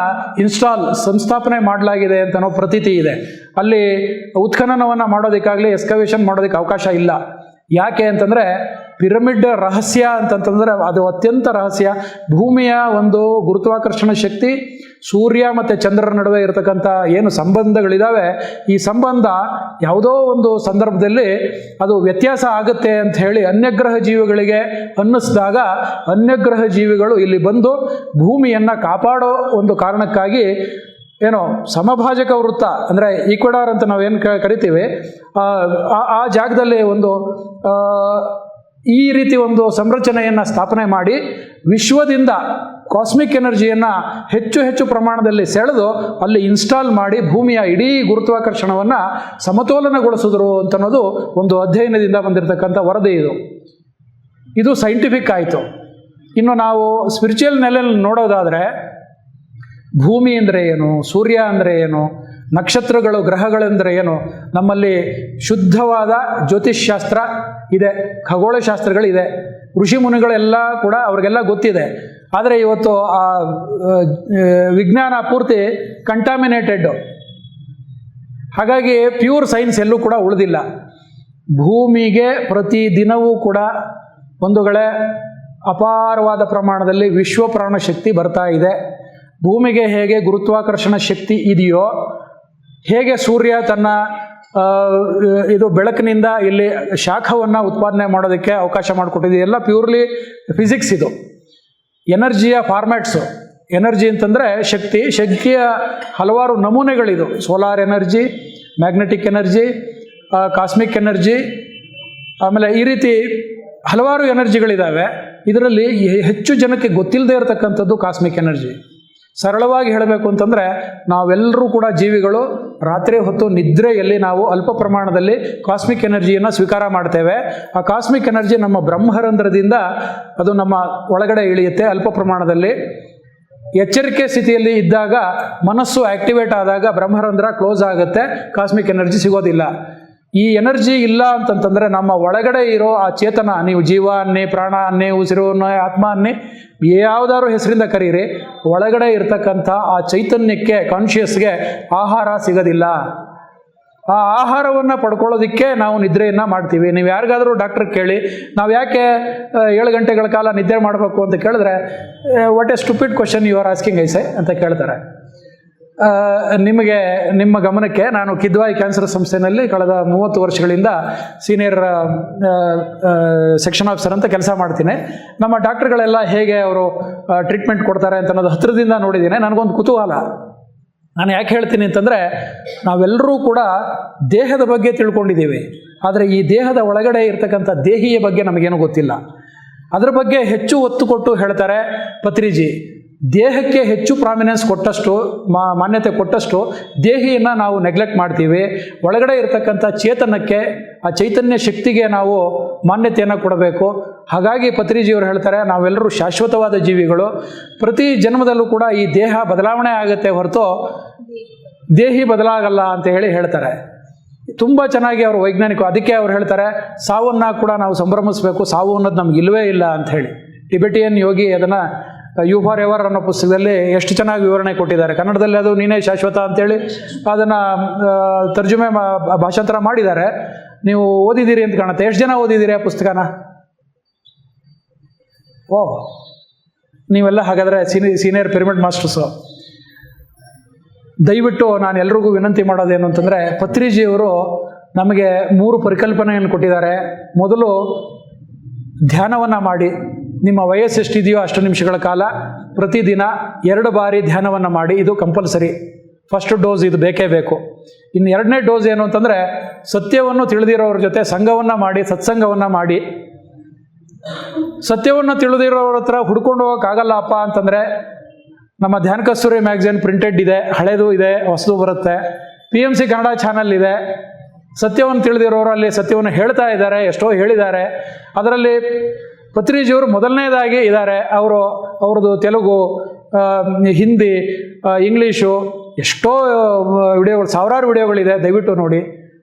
ಸಂಸ್ಥಾಪನೆ ಮಾಡಲಾಗಿದೆ ಅಂತ ಅನ್ನೋ ಪ್ರತೀತಿ ಇದೆ. ಅಲ್ಲಿ ಉತ್ಖನನವನ್ನು ಮಾಡೋದಕ್ಕಾಗಲಿ ಎಕ್ಸ್ಕವೇಷನ್ ಮಾಡೋದಕ್ಕೆ ಅವಕಾಶ ಇಲ್ಲ. ಯಾಕೆ ಅಂತಂದರೆ ಪಿರಮಿಡ್ ರಹಸ್ಯ ಅಂತಂತಂದರೆ ಅದು ಅತ್ಯಂತ ರಹಸ್ಯ. ಭೂಮಿಯ ಒಂದು ಗುರುತ್ವಾಕರ್ಷಣ ಶಕ್ತಿ, ಸೂರ್ಯ ಮತ್ತು ಚಂದ್ರರ ನಡುವೆ ಇರತಕ್ಕಂಥ ಏನು ಸಂಬಂಧಗಳಿದ್ದಾವೆ, ಈ ಸಂಬಂಧ ಯಾವುದೋ ಒಂದು ಸಂದರ್ಭದಲ್ಲಿ ಅದು ವ್ಯತ್ಯಾಸ ಆಗುತ್ತೆ ಅಂತ ಹೇಳಿ ಅನ್ಯಗ್ರಹ ಜೀವಿಗಳಿಗೆ ಅನ್ನಿಸಿದಾಗ ಅನ್ಯಗ್ರಹ ಜೀವಿಗಳು ಇಲ್ಲಿ ಬಂದು ಭೂಮಿಯನ್ನು ಕಾಪಾಡೋ ಒಂದು ಕಾರಣಕ್ಕಾಗಿ ಏನೋ ಸಮಭಾಜಕ ವೃತ್ತ ಅಂದರೆ ಈಕ್ವೆಡಾರ್ ಅಂತ ನಾವೇನು ಕರಿತೀವಿ, ಆ ಜಾಗದಲ್ಲಿ ಒಂದು ಈ ರೀತಿ ಒಂದು ಸಂರಚನೆಯನ್ನು ಸ್ಥಾಪನೆ ಮಾಡಿ ವಿಶ್ವದಿಂದ ಕಾಸ್ಮಿಕ್ ಎನರ್ಜಿಯನ್ನು ಹೆಚ್ಚು ಹೆಚ್ಚು ಪ್ರಮಾಣದಲ್ಲಿ ಸೆಳೆದು ಅಲ್ಲಿ ಇನ್ಸ್ಟಾಲ್ ಮಾಡಿ ಭೂಮಿಯ ಇಡೀ ಗುರುತ್ವಾಕರ್ಷಣವನ್ನು ಸಮತೋಲನಗೊಳಿಸಿದ್ರು ಅಂತನ್ನೋದು ಒಂದು ಅಧ್ಯಯನದಿಂದ ಬಂದಿರತಕ್ಕಂಥ ವರದಿ. ಇದು ಸೈಂಟಿಫಿಕ್ ಆಯಿತು. ಇನ್ನು ನಾವು ಸ್ಪಿರಿಚುವಲ್ ನೆಲೆಯಲ್ಲಿ ನೋಡೋದಾದರೆ ಭೂಮಿ ಅಂದರೆ ಏನು, ಸೂರ್ಯ ಅಂದರೆ ಏನು, ನಕ್ಷತ್ರಗಳು ಗ್ರಹಗಳೆಂದರೆ ಏನು, ನಮ್ಮಲ್ಲಿ ಶುದ್ಧವಾದ ಜ್ಯೋತಿಷ್ಶಾಸ್ತ್ರ ಇದೆ, ಖಗೋಳಶಾಸ್ತ್ರಗಳಿದೆ, ಋಷಿ ಮುನಿಗಳೆಲ್ಲ ಕೂಡ ಅವ್ರಿಗೆಲ್ಲ ಗೊತ್ತಿದೆ. ಆದರೆ ಇವತ್ತು ಆ ವಿಜ್ಞಾನ ಪೂರ್ತಿ ಕಂಟಾಮಿನೇಟೆಡ್, ಹಾಗಾಗಿ ಪ್ಯೂರ್ ಸೈನ್ಸ್ ಎಲ್ಲೂ ಕೂಡ ಉಳಿದಿಲ್ಲ. ಭೂಮಿಗೆ ಪ್ರತಿ ದಿನವೂ ಕೂಡ ಬಂಧುಗಳೇ ಅಪಾರವಾದ ಪ್ರಮಾಣದಲ್ಲಿ ವಿಶ್ವ ಪ್ರಾಣಶಕ್ತಿ ಬರ್ತಾ ಇದೆ. ಭೂಮಿಗೆ ಹೇಗೆ ಗುರುತ್ವಾಕರ್ಷಣ ಶಕ್ತಿ ಇದೆಯೋ, ಹೇಗೆ ಸೂರ್ಯ ತನ್ನ ಇದು ಬೆಳಕಿನಿಂದ ಇಲ್ಲಿ ಶಾಖವನ್ನು ಉತ್ಪಾದನೆ ಮಾಡೋದಕ್ಕೆ ಅವಕಾಶ ಮಾಡಿಕೊಟ್ಟಿದೆ, ಎಲ್ಲ ಪ್ಯೂರ್ಲಿ ಫಿಸಿಕ್ಸ್. ಇದು ಎನರ್ಜಿಯ ಫಾರ್ಮ್ಯಾಟ್ಸು. ಎನರ್ಜಿ ಅಂತಂದರೆ ಶಕ್ತಿಯ ಹಲವಾರು ನಮೂನೆಗಳಿದು. Solar energy, magnetic energy, cosmic energy, ಆಮೇಲೆ ಈ ರೀತಿ ಹಲವಾರು ಎನರ್ಜಿಗಳಿದ್ದಾವೆ. ಇದರಲ್ಲಿ ಹೆಚ್ಚು ಜನಕ್ಕೆ ಗೊತ್ತಿಲ್ಲದೆ ಇರತಕ್ಕಂಥದ್ದು ಕಾಸ್ಮಿಕ್ ಎನರ್ಜಿ. ಸರಳವಾಗಿ ಹೇಳಬೇಕು ಅಂತಂದರೆ ನಾವೆಲ್ಲರೂ ಕೂಡ ಜೀವಿಗಳು ರಾತ್ರಿ ಹೊತ್ತು ನಿದ್ರೆಯಲ್ಲಿ ನಾವು ಅಲ್ಪ ಪ್ರಮಾಣದಲ್ಲಿ ಕಾಸ್ಮಿಕ್ ಎನರ್ಜಿಯನ್ನು ಸ್ವೀಕಾರ ಮಾಡ್ತೇವೆ. ಆ ಕಾಸ್ಮಿಕ್ ಎನರ್ಜಿ ನಮ್ಮ ಬ್ರಹ್ಮರಂಧ್ರದಿಂದ ಅದು ನಮ್ಮ ಒಳಗಡೆ ಇಳಿಯುತ್ತೆ ಅಲ್ಪ ಪ್ರಮಾಣದಲ್ಲಿ. ಎಚ್ಚರಿಕೆ ಸ್ಥಿತಿಯಲ್ಲಿ ಇದ್ದಾಗ ಮನಸ್ಸು ಆ್ಯಕ್ಟಿವೇಟ್ ಆದಾಗ ಬ್ರಹ್ಮರಂಧ್ರ ಕ್ಲೋಸ್ ಆಗುತ್ತೆ, ಕಾಸ್ಮಿಕ್ ಎನರ್ಜಿ ಸಿಗೋದಿಲ್ಲ. ಈ ಎನರ್ಜಿ ಇಲ್ಲ ಅಂತಂತಂದರೆ ನಮ್ಮ ಒಳಗಡೆ ಇರೋ ಆ ಚೇತನ, ನೀವು ಜೀವ ಅನ್ನಿ, ಪ್ರಾಣ ಅನ್ನಿ, ಉಸಿರು ಅನ್ನಿ, ಆತ್ಮ ಅನ್ನಿ, ಯಾವುದಾದ್ರು ಹೆಸರಿಂದ ಕರೀರಿ, ಒಳಗಡೆ ಇರ್ತಕ್ಕಂಥ ಆ ಚೈತನ್ಯಕ್ಕೆ, ಕಾನ್ಷಿಯಸ್ಗೆ ಆಹಾರ ಸಿಗೋದಿಲ್ಲ. ಆ ಆಹಾರವನ್ನು ಪಡ್ಕೊಳ್ಳೋದಕ್ಕೆ ನಾವು ನಿದ್ರೆಯನ್ನು ಮಾಡ್ತೀವಿ. ನೀವು ಯಾರಿಗಾದರೂ ಡಾಕ್ಟ್ರ್ ಕೇಳಿ, ನಾವು ಯಾಕೆ 7 ಗಂಟೆಗಳ ಕಾಲ ನಿದ್ರೆ ಮಾಡಬೇಕು ಅಂತ ಕೇಳಿದ್ರೆ, what a stupid question you are asking ಐಸೆ ಅಂತ ಕೇಳ್ತಾರೆ. ನಿಮ್ಮ ಗಮನಕ್ಕೆ, ನಾನು ಕಿದ್ವಾಯಿ ಕ್ಯಾನ್ಸರ್ ಸಂಸ್ಥೆಯಲ್ಲಿ ಕಳೆದ 30 ವರ್ಷಗಳಿಂದ ಸೀನಿಯರ್ ಸೆಕ್ಷನ್ ಆಫೀಸರ್ ಅಂತ ಕೆಲಸ ಮಾಡ್ತೀನಿ. ನಮ್ಮ ಡಾಕ್ಟ್ರುಗಳೆಲ್ಲ ಹೇಗೆ ಅವರು ಟ್ರೀಟ್ಮೆಂಟ್ ಕೊಡ್ತಾರೆ ಅಂತ ಅನ್ನೋದು ಹತ್ತಿರದಿಂದ ನೋಡಿದ್ದೀನಿ. ನನಗೊಂದು ಕುತೂಹಲ. ನಾನು ಯಾಕೆ ಹೇಳ್ತೀನಿ ಅಂತಂದರೆ, ನಾವೆಲ್ಲರೂ ಕೂಡ ದೇಹದ ಬಗ್ಗೆ ತಿಳ್ಕೊಂಡಿದ್ದೀವಿ, ಆದರೆ ಈ ದೇಹದ ಒಳಗಡೆ ಇರ್ತಕ್ಕಂಥ ದೇಹಿಯ ಬಗ್ಗೆ ನಮಗೇನು ಗೊತ್ತಿಲ್ಲ. ಅದರ ಬಗ್ಗೆ ಹೆಚ್ಚು ಒತ್ತು ಕೊಟ್ಟು ಹೇಳ್ತಾರೆ ಪತ್ರಿಜಿ. ದೇಹಕ್ಕೆ ಹೆಚ್ಚು ಪ್ರಾಮಿನೆನ್ಸ್ ಕೊಟ್ಟಷ್ಟು, ಮಾನ್ಯತೆ ಕೊಟ್ಟಷ್ಟು ದೇಹಿಯನ್ನು ನಾವು ನೆಗ್ಲೆಕ್ಟ್ ಮಾಡ್ತೀವಿ. ಒಳಗಡೆ ಇರತಕ್ಕಂಥ ಚೇತನಕ್ಕೆ, ಆ ಚೈತನ್ಯ ಶಕ್ತಿಗೆ ನಾವು ಮಾನ್ಯತೆಯನ್ನು ಕೊಡಬೇಕು. ಹಾಗಾಗಿ ಪತ್ರಿಜಿಯವರು ಹೇಳ್ತಾರೆ, ನಾವೆಲ್ಲರೂ ಶಾಶ್ವತವಾದ ಜೀವಿಗಳು. ಪ್ರತಿ ಜನ್ಮದಲ್ಲೂ ಕೂಡ ಈ ದೇಹ ಬದಲಾವಣೆ ಆಗುತ್ತೆ ಹೊರತು ದೇಹಿ ಬದಲಾಗಲ್ಲ ಅಂತ ಹೇಳ್ತಾರೆ. ತುಂಬ ಚೆನ್ನಾಗಿ ಅವರು ವೈಜ್ಞಾನಿಕ. ಅದಕ್ಕೆ ಅವ್ರು ಹೇಳ್ತಾರೆ, ಸಾವನ್ನು ಕೂಡ ನಾವು ಸಂಭ್ರಮಿಸಬೇಕು, ಸಾವು ಅನ್ನೋದು ನಮ್ಗೆ ಇಲ್ಲವೇ ಇಲ್ಲ ಅಂತ ಹೇಳಿ. ಟಿಬೆಟಿಯನ್ ಯೋಗಿ ಅದನ್ನು ಯು ಫಾರ್ ಎವರ್ ಅನ್ನೋ ಪುಸ್ತಕದಲ್ಲಿ ಎಷ್ಟು ಚೆನ್ನಾಗಿ ವಿವರಣೆ ಕೊಟ್ಟಿದ್ದಾರೆ. ಕನ್ನಡದಲ್ಲಿ ಅದು ನೀನೇ ಶಾಶ್ವತ ಅಂತೇಳಿ ಅದನ್ನು ತರ್ಜುಮೆ ಭಾಷಾಂತರ ಮಾಡಿದ್ದಾರೆ. ನೀವು ಓದಿದ್ದೀರಿ ಅಂತ ಕಾಣುತ್ತೆ. ಎಷ್ಟು ಜನ ಓದಿದ್ದೀರಿ ಆ ಪುಸ್ತಕನ? ಓ, ನೀವೆಲ್ಲ ಹಾಗಾದರೆ ಸೀನಿಯರ್ ಪಿರಮಿಡ್ ಮಾಸ್ಟರ್ಸು. ದಯವಿಟ್ಟು ನಾನು ಎಲ್ರಿಗೂ ವಿನಂತಿ ಮಾಡೋದೇನು ಅಂತಂದರೆ, ಪತ್ರಿಜಿಯವರು ನಮಗೆ 3 ಪರಿಕಲ್ಪನೆಯನ್ನು ಕೊಟ್ಟಿದ್ದಾರೆ. ಮೊದಲು ಧ್ಯಾನವನ್ನು ಮಾಡಿ, ನಿಮ್ಮ ವಯಸ್ಸು ಎಷ್ಟಿದೆಯೋ ಅಷ್ಟು ನಿಮಿಷಗಳ ಕಾಲ ಪ್ರತಿದಿನ 2 ಬಾರಿ ಧ್ಯಾನವನ್ನು ಮಾಡಿ. ಇದು ಕಂಪಲ್ಸರಿ. ಫಸ್ಟ್ ಡೋಸ್ ಇದು ಬೇಕೇ ಬೇಕು. ಇನ್ನು ಎರಡನೇ ಡೋಸ್ ಏನು ಅಂತಂದರೆ, ಸತ್ಯವನ್ನು ತಿಳಿದಿರೋರ ಜೊತೆ ಸಂಘವನ್ನು ಮಾಡಿ, ಸತ್ಸಂಗವನ್ನು ಮಾಡಿ. ಸತ್ಯವನ್ನು ತಿಳಿದಿರೋರ ಹತ್ರ ಹುಡ್ಕೊಂಡು ಹೋಗೋಕ್ಕಾಗಲ್ಲಪ್ಪ ಅಂತಂದರೆ, ನಮ್ಮ ಧ್ಯಾನ ಕಸ್ತೂರಿ ಮ್ಯಾಗ್ಝಿನ್ ಪ್ರಿಂಟೆಡ್ ಇದೆ, ಹಳೇದು ಇದೆ, ಹೊಸದು ಬರುತ್ತೆ. PMC ಕನ್ನಡ ಚಾನಲ್ ಇದೆ. ಸತ್ಯವನ್ನು ತಿಳಿದಿರೋರು ಅಲ್ಲಿ ಸತ್ಯವನ್ನು ಹೇಳ್ತಾ ಇದ್ದಾರೆ, ಎಷ್ಟೋ ಹೇಳಿದ್ದಾರೆ. ಅದರಲ್ಲಿ ಪತ್ರಿಜಿಯವರು ಮೊದಲನೇದಾಗಿ ಇದ್ದಾರೆ. ಅವ್ರದ್ದು ತೆಲುಗು, ಹಿಂದಿ, ಇಂಗ್ಲೀಷು ಎಷ್ಟೋ ವಿಡಿಯೋಗಳು, ಸಾವಿರಾರು ವಿಡಿಯೋಗಳಿದೆ, ದಯವಿಟ್ಟು ನೋಡಿ.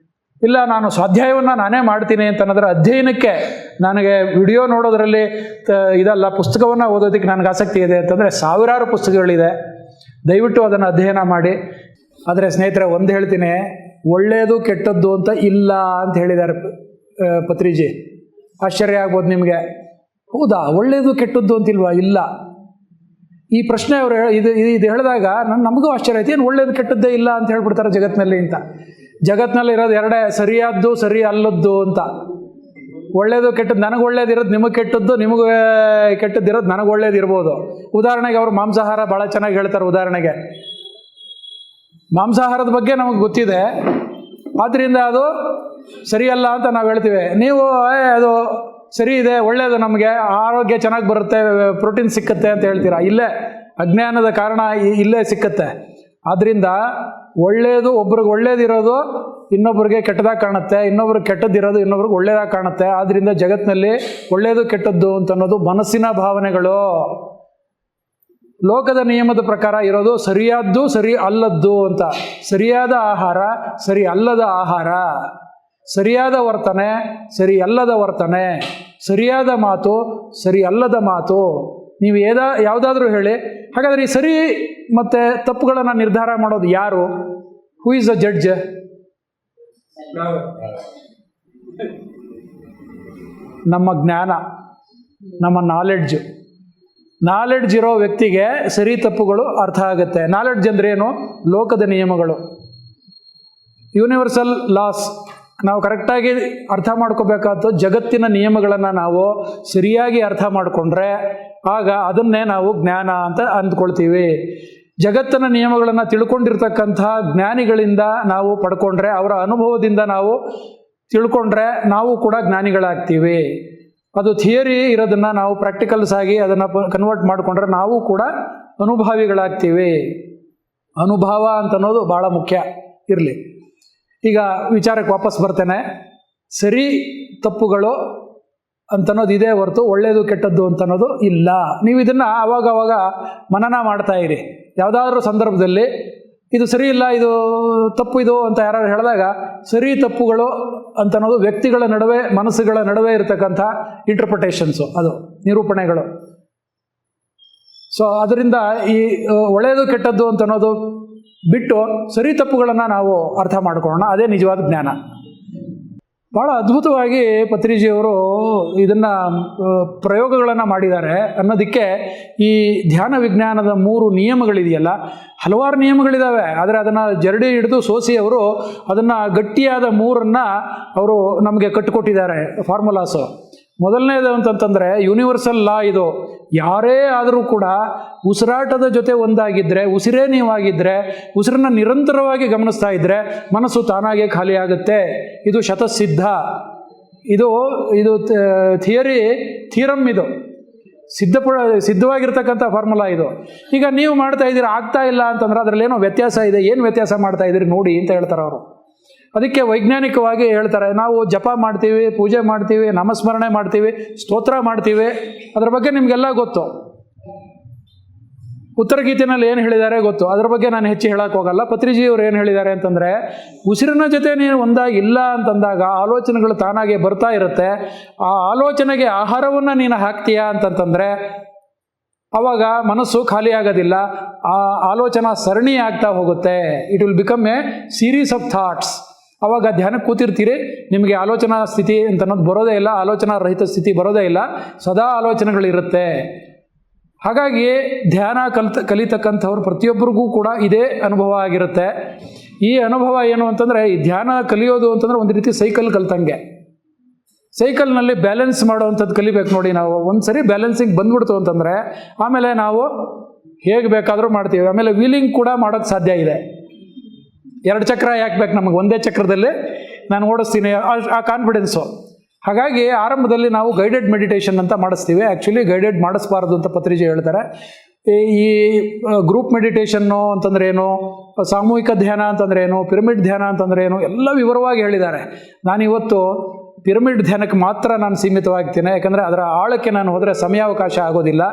ಇಲ್ಲ ನಾನು ಸ್ವಾಧ್ಯಾಯವನ್ನು ನಾನೇ ಮಾಡ್ತೀನಿ ಅಂತ ಅನ್ನೋದರ ಅಧ್ಯಯನಕ್ಕೆ ನನಗೆ ವಿಡಿಯೋ ನೋಡೋದ್ರಲ್ಲಿ ಇದಲ್ಲ, ಪುಸ್ತಕವನ್ನು ಓದೋದಕ್ಕೆ ನನಗೆ ಆಸಕ್ತಿ ಇದೆ ಅಂತಂದರೆ ಸಾವಿರಾರು ಪುಸ್ತಕಗಳಿದೆ, ದಯವಿಟ್ಟು ಅದನ್ನು ಅಧ್ಯಯನ ಮಾಡಿ. ಆದರೆ ಸ್ನೇಹಿತರೆ, ಒಂದು ಹೇಳ್ತೀನಿ, ಒಳ್ಳೆಯದು ಕೆಟ್ಟದ್ದು ಅಂತ ಇಲ್ಲ ಅಂತ ಹೇಳಿದ್ದಾರೆ ಪತ್ರಿಜಿ. ಆಶ್ಚರ್ಯ ಆಗ್ಬೋದು ನಿಮಗೆ. ಹೌದಾ, ಒಳ್ಳೆಯದು ಕೆಟ್ಟದ್ದು ಅಂತಿಲ್ವಾ? ಇಲ್ಲ. ಈ ಪ್ರಶ್ನೆ ಅವರು ಇದು ಹೇಳಿದಾಗ ನಮಗೂ ಆಶ್ಚರ್ಯ ಆಯ್ತು, ಏನು ಒಳ್ಳೇದು ಕೆಟ್ಟದ್ದೇ ಇಲ್ಲ ಅಂತ ಹೇಳ್ಬಿಡ್ತಾರೆ ಜಗತ್ತಿನಲ್ಲಿ ಅಂತ. ಜಗತ್ತಿನಲ್ಲಿ ಇರೋದು ಎರಡೇ, ಸರಿಯಾದ್ದು ಸರಿ ಅಲ್ಲದ್ದು ಅಂತ. ಒಳ್ಳೇದು ಕೆಟ್ಟದ್ದು, ನನಗೆ ಒಳ್ಳೇದಿರೋದು ನಿಮಗೆ ಕೆಟ್ಟದ್ದು, ನಿಮಗೆ ಕೆಟ್ಟದ್ದಿರೋದು ನನಗೆ ಒಳ್ಳೇದಿರ್ಬೋದು. ಉದಾಹರಣೆಗೆ ಅವರು ಮಾಂಸಾಹಾರ ಭಾಳ ಚೆನ್ನಾಗಿ ಹೇಳ್ತಾರೆ. ಉದಾಹರಣೆಗೆ ಮಾಂಸಾಹಾರದ ಬಗ್ಗೆ ನಮಗೆ ಗೊತ್ತಿದೆ, ಆದ್ದರಿಂದ ಅದು ಸರಿಯಲ್ಲ ಅಂತ ನಾವು ಹೇಳ್ತೀವಿ. ನೀವು ಅದು ಸರಿ ಇದೆ, ಒಳ್ಳೆಯದು, ನಮಗೆ ಆರೋಗ್ಯ ಚೆನ್ನಾಗಿ ಬರುತ್ತೆ, ಪ್ರೋಟೀನ್ ಸಿಕ್ಕತ್ತೆ ಅಂತ ಹೇಳ್ತೀರಾ. ಇಲ್ಲೇ ಅಜ್ಞಾನದ ಕಾರಣ ಇಲ್ಲೇ ಸಿಕ್ಕತ್ತೆ. ಆದ್ದರಿಂದ ಒಳ್ಳೆಯದು ಒಬ್ರಿಗೆ ಒಳ್ಳೇದಿರೋದು ಇನ್ನೊಬ್ರಿಗೆ ಕೆಟ್ಟದಾಗಿ ಕಾಣುತ್ತೆ, ಇನ್ನೊಬ್ರಿಗೆ ಕೆಟ್ಟದ್ದಿರೋದು ಇನ್ನೊಬ್ರಿಗೆ ಒಳ್ಳೇದಾಗಿ ಕಾಣುತ್ತೆ. ಆದ್ದರಿಂದ ಜಗತ್ತಿನಲ್ಲಿ ಒಳ್ಳೆಯದು ಕೆಟ್ಟದ್ದು ಅಂತ ಅನ್ನೋದು ಮನಸ್ಸಿನ ಭಾವನೆಗಳು. ಲೋಕದ ನಿಯಮದ ಪ್ರಕಾರ ಇರೋದು ಸರಿಯಾದ್ದು ಸರಿ ಅಲ್ಲದ್ದು ಅಂತ. ಸರಿಯಾದ ಆಹಾರ, ಸರಿ ಅಲ್ಲದ ಆಹಾರ, ಸರಿಯಾದ ವರ್ತನೆ, ಸರಿ ಅಲ್ಲದ ವರ್ತನೆ, ಸರಿಯಾದ ಮಾತು, ಸರಿ ಅಲ್ಲದ ಮಾತು. ನೀವು ಯಾವುದಾದ್ರೂ ಹೇಳಿ. ಹಾಗಾದರೆ ಈ ಸರಿ ಮತ್ತು ತಪ್ಪುಗಳನ್ನು ನಿರ್ಧಾರ ಮಾಡೋದು ಯಾರು? Who is the judge? ನಮ್ಮ ಜ್ಞಾನ, ನಮ್ಮ ನಾಲೆಡ್ಜ್ ಇರೋ ವ್ಯಕ್ತಿಗೆ ಸರಿ ತಪ್ಪುಗಳು ಅರ್ಥ ಆಗುತ್ತೆ. ನಾಲೆಡ್ಜ್ ಅಂದ್ರೆ ಏನು? ಲೋಕದ ನಿಯಮಗಳು, ಯೂನಿವರ್ಸಲ್ ಲಾಸ್. ನಾವು ಕರೆಕ್ಟಾಗಿ ಅರ್ಥ ಮಾಡ್ಕೋಬೇಕಾದ ಜಗತ್ತಿನ ನಿಯಮಗಳನ್ನು ನಾವು ಸರಿಯಾಗಿ ಅರ್ಥ ಮಾಡಿಕೊಂಡ್ರೆ ಆಗ ಅದನ್ನೇ ನಾವು ಜ್ಞಾನ ಅಂತ ಅಂದ್ಕೊಳ್ತೀವಿ. ಜಗತ್ತಿನ ನಿಯಮಗಳನ್ನು ತಿಳ್ಕೊಂಡಿರ್ತಕ್ಕಂತಹ ಜ್ಞಾನಿಗಳಿಂದ ನಾವು ಪಡ್ಕೊಂಡ್ರೆ, ಅವರ ಅನುಭವದಿಂದ ನಾವು ತಿಳ್ಕೊಂಡ್ರೆ ನಾವು ಕೂಡ ಜ್ಞಾನಿಗಳಾಗ್ತೀವಿ. ಅದು ಥಿಯರಿ ಇರೋದನ್ನು ನಾವು ಪ್ರಾಕ್ಟಿಕಲ್ಸ್ ಆಗಿ ಅದನ್ನು ಕನ್ವರ್ಟ್ ಮಾಡಿಕೊಂಡ್ರೆ ನಾವು ಕೂಡ ಅನುಭಾವಿಗಳಾಗ್ತೀವಿ. ಅನುಭವ ಅಂತ ಅನ್ನೋದು ಭಾಳ ಮುಖ್ಯ ಇರಲಿ. ಈಗ ವಿಚಾರಕ್ಕೆ ವಾಪಸ್ ಬರ್ತೇನೆ. ಸರಿ ತಪ್ಪುಗಳು ಅಂತನ್ನೋದು ಇದೆ ಹೊರತು ಒಳ್ಳೆಯದು ಕೆಟ್ಟದ್ದು ಅಂತನ್ನೋದು ಇಲ್ಲ. ನೀವು ಇದನ್ನು ಆವಾಗವಾಗ ಮನನ ಮಾಡ್ತಾ ಇರಿ. ಯಾವುದಾದ್ರೂ ಸಂದರ್ಭದಲ್ಲಿ ಇದು ಸರಿ ಇಲ್ಲ, ಇದು ತಪ್ಪು, ಇದು ಅಂತ ಯಾರು ಹೇಳಿದಾಗ ಸರಿ ತಪ್ಪುಗಳು ಅಂತನ್ನೋದು ವ್ಯಕ್ತಿಗಳ ನಡುವೆ, ಮನಸ್ಸುಗಳ ನಡುವೆ ಇರತಕ್ಕಂಥ ಇಂಟರ್ಪ್ರಿಟೇಷನ್ಸು, ಅದು ನಿರೂಪಣೆಗಳು. ಸೊ ಅದರಿಂದ ಈ ಒಳ್ಳೆಯದು ಕೆಟ್ಟದ್ದು ಅಂತನ್ನೋದು ಬಿಟ್ಟು ಸರಿ ತಪ್ಪುಗಳನ್ನು ನಾವು ಅರ್ಥ ಮಾಡ್ಕೊಳ್ಳೋಣ. ಅದೇ ನಿಜವಾದ ಜ್ಞಾನ. ಭಾಳ ಅದ್ಭುತವಾಗಿ ಪತ್ರಿಜಿಯವರು ಇದನ್ನು ಪ್ರಯೋಗಗಳನ್ನು ಮಾಡಿದ್ದಾರೆ ಅನ್ನೋದಕ್ಕೆ ಈ ಧ್ಯಾನ ವಿಜ್ಞಾನದ 3 ನಿಯಮಗಳಿದೆಯಲ್ಲ, ಹಲವಾರು ನಿಯಮಗಳಿದ್ದಾವೆ. ಆದರೆ ಅದನ್ನು ಜರಡಿ ಹಿಡಿದು ಸೋಸಿ ಅವರು ಅದನ್ನು ಗಟ್ಟಿಯಾದ 3 ಅವರು ನಮಗೆ ಕಟ್ಟಿಕೊಟ್ಟಿದ್ದಾರೆ, ಫಾರ್ಮುಲಾಸು. ಮೊದಲನೇದು ಅಂತಂತಂದರೆ ಯೂನಿವರ್ಸಲ್ ಲಾ. ಇದು ಯಾರೇ ಆದರೂ ಕೂಡ ಉಸಿರಾಟದ ಜೊತೆ ಒಂದಾಗಿದ್ದರೆ, ಉಸಿರೇ ನೀವಾಗಿದ್ದರೆ, ಉಸಿರನ್ನ ನಿರಂತರವಾಗಿ ಗಮನಿಸ್ತಾ ಇದ್ದರೆ ಮನಸ್ಸು ತಾನಾಗೇ ಖಾಲಿ ಆಗುತ್ತೆ. ಇದು ಶತಸಿದ್ಧ. ಇದು ಥಿಯರಮ್. ಇದು ಸಿದ್ಧವಾಗಿರ್ತಕ್ಕಂಥ ಫಾರ್ಮುಲಾ ಇದು. ಈಗ ನೀವು ಮಾಡ್ತಾ ಇದ್ದೀರಿ, ಆಗ್ತಾ ಇಲ್ಲ ಅಂತಂದ್ರೆ ಅದರಲ್ಲೇನೋ ವ್ಯತ್ಯಾಸ ಇದೆ. ಏನು ವ್ಯತ್ಯಾಸ ಮಾಡ್ತಾ ಇದ್ದೀರಿ ನೋಡಿ ಅಂತ ಹೇಳ್ತಾರೆ ಅವರು. ಅದಕ್ಕೆ ವೈಜ್ಞಾನಿಕವಾಗಿ ಹೇಳ್ತಾರೆ, ನಾವು ಜಪ ಮಾಡ್ತೀವಿ, ಪೂಜೆ ಮಾಡ್ತೀವಿ, ನಾಮಸ್ಮರಣೆ ಮಾಡ್ತೀವಿ, ಸ್ತೋತ್ರ ಮಾಡ್ತೀವಿ, ಅದರ ಬಗ್ಗೆ ನಿಮಗೆಲ್ಲ ಗೊತ್ತು. ಉತ್ತರ ಗೀತೆನಲ್ಲಿ ಏನು ಹೇಳಿದ್ದಾರೆ ಗೊತ್ತು. ಅದ್ರ ಬಗ್ಗೆ ನಾನು ಹೆಚ್ಚು ಹೇಳಕ್ಕೆ ಹೋಗಲ್ಲ. ಪತ್ರಿಜಿಯವರು ಏನು ಹೇಳಿದ್ದಾರೆ ಅಂತಂದರೆ, ಉಸಿರಿನ ಜೊತೆ ನೀನು ಒಂದಾಗಿಲ್ಲ ಅಂತಂದಾಗ ಆಲೋಚನೆಗಳು ತಾನಾಗೆ ಬರ್ತಾ ಇರುತ್ತೆ. ಆ ಆಲೋಚನೆಗೆ ಆಹಾರವನ್ನು ನೀನು ಹಾಕ್ತೀಯಾ ಅಂತಂತಂದರೆ ಆವಾಗ ಮನಸ್ಸು ಖಾಲಿ ಆಗೋದಿಲ್ಲ, ಆ ಆಲೋಚನಾ ಸರಣಿ ಆಗ್ತಾ ಹೋಗುತ್ತೆ. It will become A series of thoughts. ಆವಾಗ ಧ್ಯಾನಕ್ಕೆ ಕೂತಿರ್ತೀರಿ, ನಿಮಗೆ ಆಲೋಚನಾ ಸ್ಥಿತಿ ಅಂತ ಅನ್ನೋದು ಬರೋದೇ ಇಲ್ಲ, ಆಲೋಚನಾ ರಹಿತ ಸ್ಥಿತಿ ಬರೋದೇ ಇಲ್ಲ, ಸದಾ ಆಲೋಚನೆಗಳಿರುತ್ತೆ. ಹಾಗಾಗಿ ಧ್ಯಾನ ಕಲಿತಕ್ಕಂಥವ್ರು ಪ್ರತಿಯೊಬ್ಬರಿಗೂ ಕೂಡ ಇದೇ ಅನುಭವ ಆಗಿರುತ್ತೆ. ಈ ಅನುಭವ ಏನು ಅಂತಂದರೆ, ಈ ಧ್ಯಾನ ಕಲಿಯೋದು ಅಂತಂದರೆ ಒಂದು ರೀತಿ ಸೈಕಲ್ ಕಲ್ತಂಗೆ. ಸೈಕಲ್ನಲ್ಲಿ ಬ್ಯಾಲೆನ್ಸ್ ಮಾಡೋವಂಥದ್ದು ಕಲಿಬೇಕು ನೋಡಿ. ನಾವು ಒಂದು ಸರಿ ಬ್ಯಾಲೆನ್ಸಿಂಗ್ ಬಂದ್ಬಿಡ್ತು ಅಂತಂದರೆ ಆಮೇಲೆ ನಾವು ಹೇಗೆ ಬೇಕಾದರೂ ಮಾಡ್ತೀವಿ. ಆಮೇಲೆ ವೀಲಿಂಗ್ ಕೂಡ ಮಾಡೋಕ್ಕೆ ಸಾಧ್ಯ ಇದೆ. 2 ಚಕ್ರ ಯಾಕೆ ಬೇಕು ನಮಗೆ? ಒಂದೇ ಚಕ್ರದಲ್ಲಿ ನಾನು ಓಡಿಸ್ತೀನಿ, ಆ ಕಾನ್ಫಿಡೆನ್ಸು. ಹಾಗಾಗಿ ಆರಂಭದಲ್ಲಿ ನಾವು ಗೈಡೆಡ್ ಮೆಡಿಟೇಷನ್ ಅಂತ ಮಾಡಿಸ್ತೀವಿ. ಆ್ಯಕ್ಚುಲಿ ಗೈಡೆಡ್ ಮಾಡಿಸ್ಬಾರ್ದು ಅಂತ ಪತ್ರಿಜಿ ಹೇಳ್ತಾರೆ. ಈ ಗ್ರೂಪ್ ಮೆಡಿಟೇಷನ್ನು ಅಂತಂದ್ರೆ ಏನು, ಸಾಮೂಹಿಕ ಧ್ಯಾನ ಅಂತಂದ್ರೆ ಏನು, ಪಿರಮಿಡ್ ಧ್ಯಾನ ಅಂತಂದ್ರೆ ಏನು, ಎಲ್ಲ ವಿವರವಾಗಿ ಹೇಳಿದ್ದಾರೆ. ನಾನಿವತ್ತು ಪಿರಮಿಡ್ ಧ್ಯಾನಕ್ಕೆ ಮಾತ್ರ ನಾನು ಸೀಮಿತವಾಗ್ತೀನಿ, ಯಾಕಂದರೆ ಅದರ ಆಳಕ್ಕೆ ನಾನು ಹೋದರೆ ಸಮಯಾವಕಾಶ ಆಗೋದಿಲ್ಲ.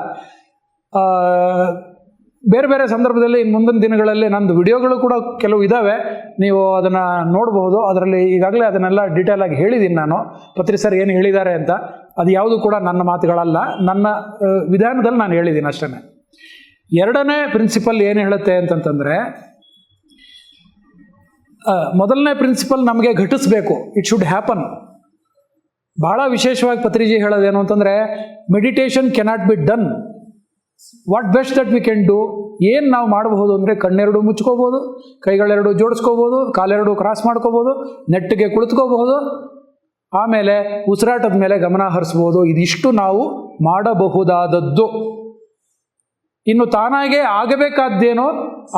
ಬೇರೆ ಬೇರೆ ಸಂದರ್ಭದಲ್ಲಿ ಮುಂದಿನ ದಿನಗಳಲ್ಲಿ ನಂದು ವಿಡಿಯೋಗಳು ಕೂಡ ಕೆಲವು ಇದ್ದಾವೆ, ನೀವು ಅದನ್ನು ನೋಡಬಹುದು. ಅದರಲ್ಲಿ ಈಗಾಗಲೇ ಅದನ್ನೆಲ್ಲ ಡೀಟೇಲ್ ಆಗಿ ಹೇಳಿದ್ದೀನಿ ನಾನು, ಪತ್ರಿ ಸರ್ ಏನು ಹೇಳಿದ್ದಾರೆ ಅಂತ. ಅದು ಯಾವುದು ಕೂಡ ನನ್ನ ಮಾತುಗಳಲ್ಲ, ನನ್ನ ವಿಧಾನದಲ್ಲಿ ನಾನು ಹೇಳಿದ್ದೀನಿ ಅಷ್ಟೇ. 2ನೇ ಪ್ರಿನ್ಸಿಪಲ್ ಏನು ಹೇಳುತ್ತೆ ಅಂತಂತಂದರೆ, ಮೊದಲನೇ ಪ್ರಿನ್ಸಿಪಲ್ ನಮಗೆ ಘಟಿಸಬೇಕು, ಇಟ್ ಶುಡ್ ಹ್ಯಾಪನ್. ಭಾಳ ವಿಶೇಷವಾಗಿ ಪತ್ರಿಜಿ ಹೇಳೋದೇನು ಅಂತಂದರೆ, meditation cannot be done, what best that we can do. ಏನು ನಾವು ಮಾಡಬಹುದು ಅಂದರೆ, ಕಣ್ಣೆರಡು ಮುಚ್ಕೋಬೋದು, ಕೈಗಳೆರಡು ಜೋಡಿಸ್ಕೋಬೋದು, ಕಾಲೆರಡು ಕ್ರಾಸ್ ಮಾಡ್ಕೋಬೋದು, ನೆಟ್ಟಿಗೆ ಕುಳಿತುಕೋಬಹುದು, ಆಮೇಲೆ ಉಸಿರಾಟದ ಮೇಲೆ ಗಮನ ಹರಿಸ್ಬೋದು. ಇದಿಷ್ಟು ನಾವು ಮಾಡಬಹುದಾದದ್ದು. ಇನ್ನು ತಾನಾಗೇ ಆಗಬೇಕಾದ್ದೇನೋ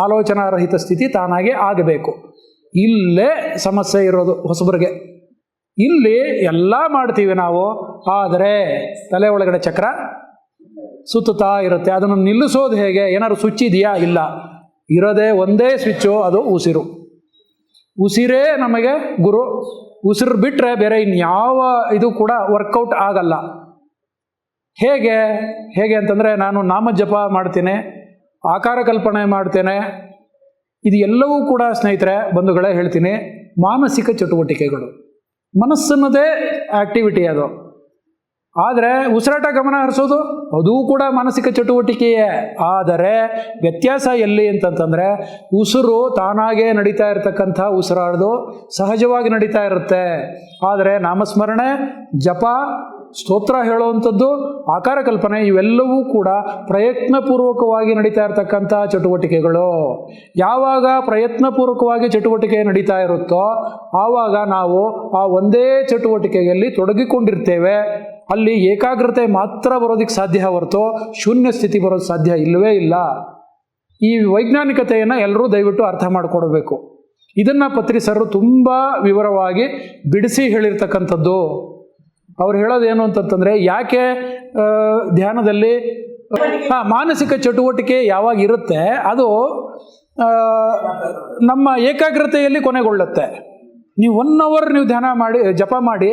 ಆಲೋಚನಾರಹಿತ ಸ್ಥಿತಿ ತಾನಾಗೇ ಆಗಬೇಕು. ಇಲ್ಲೇ ಸಮಸ್ಯೆ ಇರೋದು ಹೊಸಬರಿಗೆ. ಇಲ್ಲಿ ಎಲ್ಲ ಮಾಡ್ತೀವಿ ನಾವು, ಆದರೆ ತಲೆ ಒಳಗಡೆ ಚಕ್ರ ಸುತ್ತುತ್ತಾ ಇರುತ್ತೆ. ಅದನ್ನು ನಿಲ್ಲಿಸೋದು ಹೇಗೆ? ಏನಾದ್ರು ಸ್ವಿಚ್ ಇದೆಯಾ? ಇಲ್ಲ. ಇರೋದೇ ಒಂದೇ ಸ್ವಿಚ್ಚು, ಅದು ಉಸಿರು. ಉಸಿರೇ ನಮಗೆ ಗುರು. ಉಸಿರು ಬಿಟ್ಟರೆ ಬೇರೆ ಇನ್ಯಾವ ಇದು ಕೂಡ ವರ್ಕೌಟ್ ಆಗಲ್ಲ. ಹೇಗೆ ಹೇಗೆ ಅಂತಂದರೆ, ನಾನು ನಾಮಜಪ ಮಾಡ್ತೇನೆ, ಆಕಾರ ಕಲ್ಪನೆ ಮಾಡ್ತೇನೆ, ಇದು ಎಲ್ಲವೂ ಕೂಡ ಸ್ನೇಹಿತರೆ, ಬಂಧುಗಳೇ ಹೇಳ್ತೀನಿ, ಮಾನಸಿಕ ಚಟುವಟಿಕೆಗಳು. ಮನಸ್ಸನ್ನದೇ ಆ್ಯಕ್ಟಿವಿಟಿ ಅದು. ಆದರೆ ಉಸಿರಾಟ ಗಮನ ಹರಿಸೋದು ಅದೂ ಕೂಡ ಮಾನಸಿಕ ಚಟುವಟಿಕೆಯೇ. ಆದರೆ ವ್ಯತ್ಯಾಸ ಎಲ್ಲಿ ಅಂತಂತಂದರೆ, ಉಸಿರು ತಾನಾಗೇ ನಡೀತಾ ಇರತಕ್ಕಂಥ ಉಸಿರಾಡೋದು ಸಹಜವಾಗಿ ನಡೀತಾ ಇರುತ್ತೆ. ಆದರೆ ನಾಮಸ್ಮರಣೆ, ಜಪ, ಸ್ತೋತ್ರ ಹೇಳುವಂಥದ್ದು, ಆಕಾರ ಕಲ್ಪನೆ, ಇವೆಲ್ಲವೂ ಕೂಡ ಪ್ರಯತ್ನಪೂರ್ವಕವಾಗಿ ನಡೀತಾ ಇರತಕ್ಕಂಥ ಚಟುವಟಿಕೆಗಳು. ಯಾವಾಗ ಪ್ರಯತ್ನಪೂರ್ವಕವಾಗಿ ಚಟುವಟಿಕೆ ನಡೀತಾ ಇರುತ್ತೋ ಆವಾಗ ನಾವು ಆ ಒಂದೇ ಚಟುವಟಿಕೆಯಲ್ಲಿ ತೊಡಗಿಕೊಂಡಿರ್ತೇವೆ. ಅಲ್ಲಿ ಏಕಾಗ್ರತೆ ಮಾತ್ರ ಬರೋದಕ್ಕೆ ಸಾಧ್ಯ ಹೊರತು ಶೂನ್ಯ ಸ್ಥಿತಿ ಬರೋದು ಸಾಧ್ಯ ಇಲ್ಲವೇ ಇಲ್ಲ. ಈ ವೈಜ್ಞಾನಿಕತೆಯನ್ನು ಎಲ್ಲರೂ ದಯವಿಟ್ಟು ಅರ್ಥ ಮಾಡಿಕೊಡ್ಬೇಕು. ಇದನ್ನು ಪತ್ರಿ ಸರ್ ತುಂಬ ವಿವರವಾಗಿ ಬಿಡಿಸಿ ಹೇಳಿರ್ತಕ್ಕಂಥದ್ದು. ಅವ್ರು ಹೇಳೋದೇನು ಅಂತಂತಂದರೆ, ಯಾಕೆ ಧ್ಯಾನದಲ್ಲಿ ಮಾನಸಿಕ ಚಟುವಟಿಕೆ ಯಾವಾಗ ಇರುತ್ತೆ ಅದು ನಮ್ಮ ಏಕಾಗ್ರತೆಯಲ್ಲಿ ಕೊನೆಗೊಳ್ಳುತ್ತೆ. ನೀವು 1 hour ನೀವು ಧ್ಯಾನ ಮಾಡಿ, ಜಪ ಮಾಡಿ,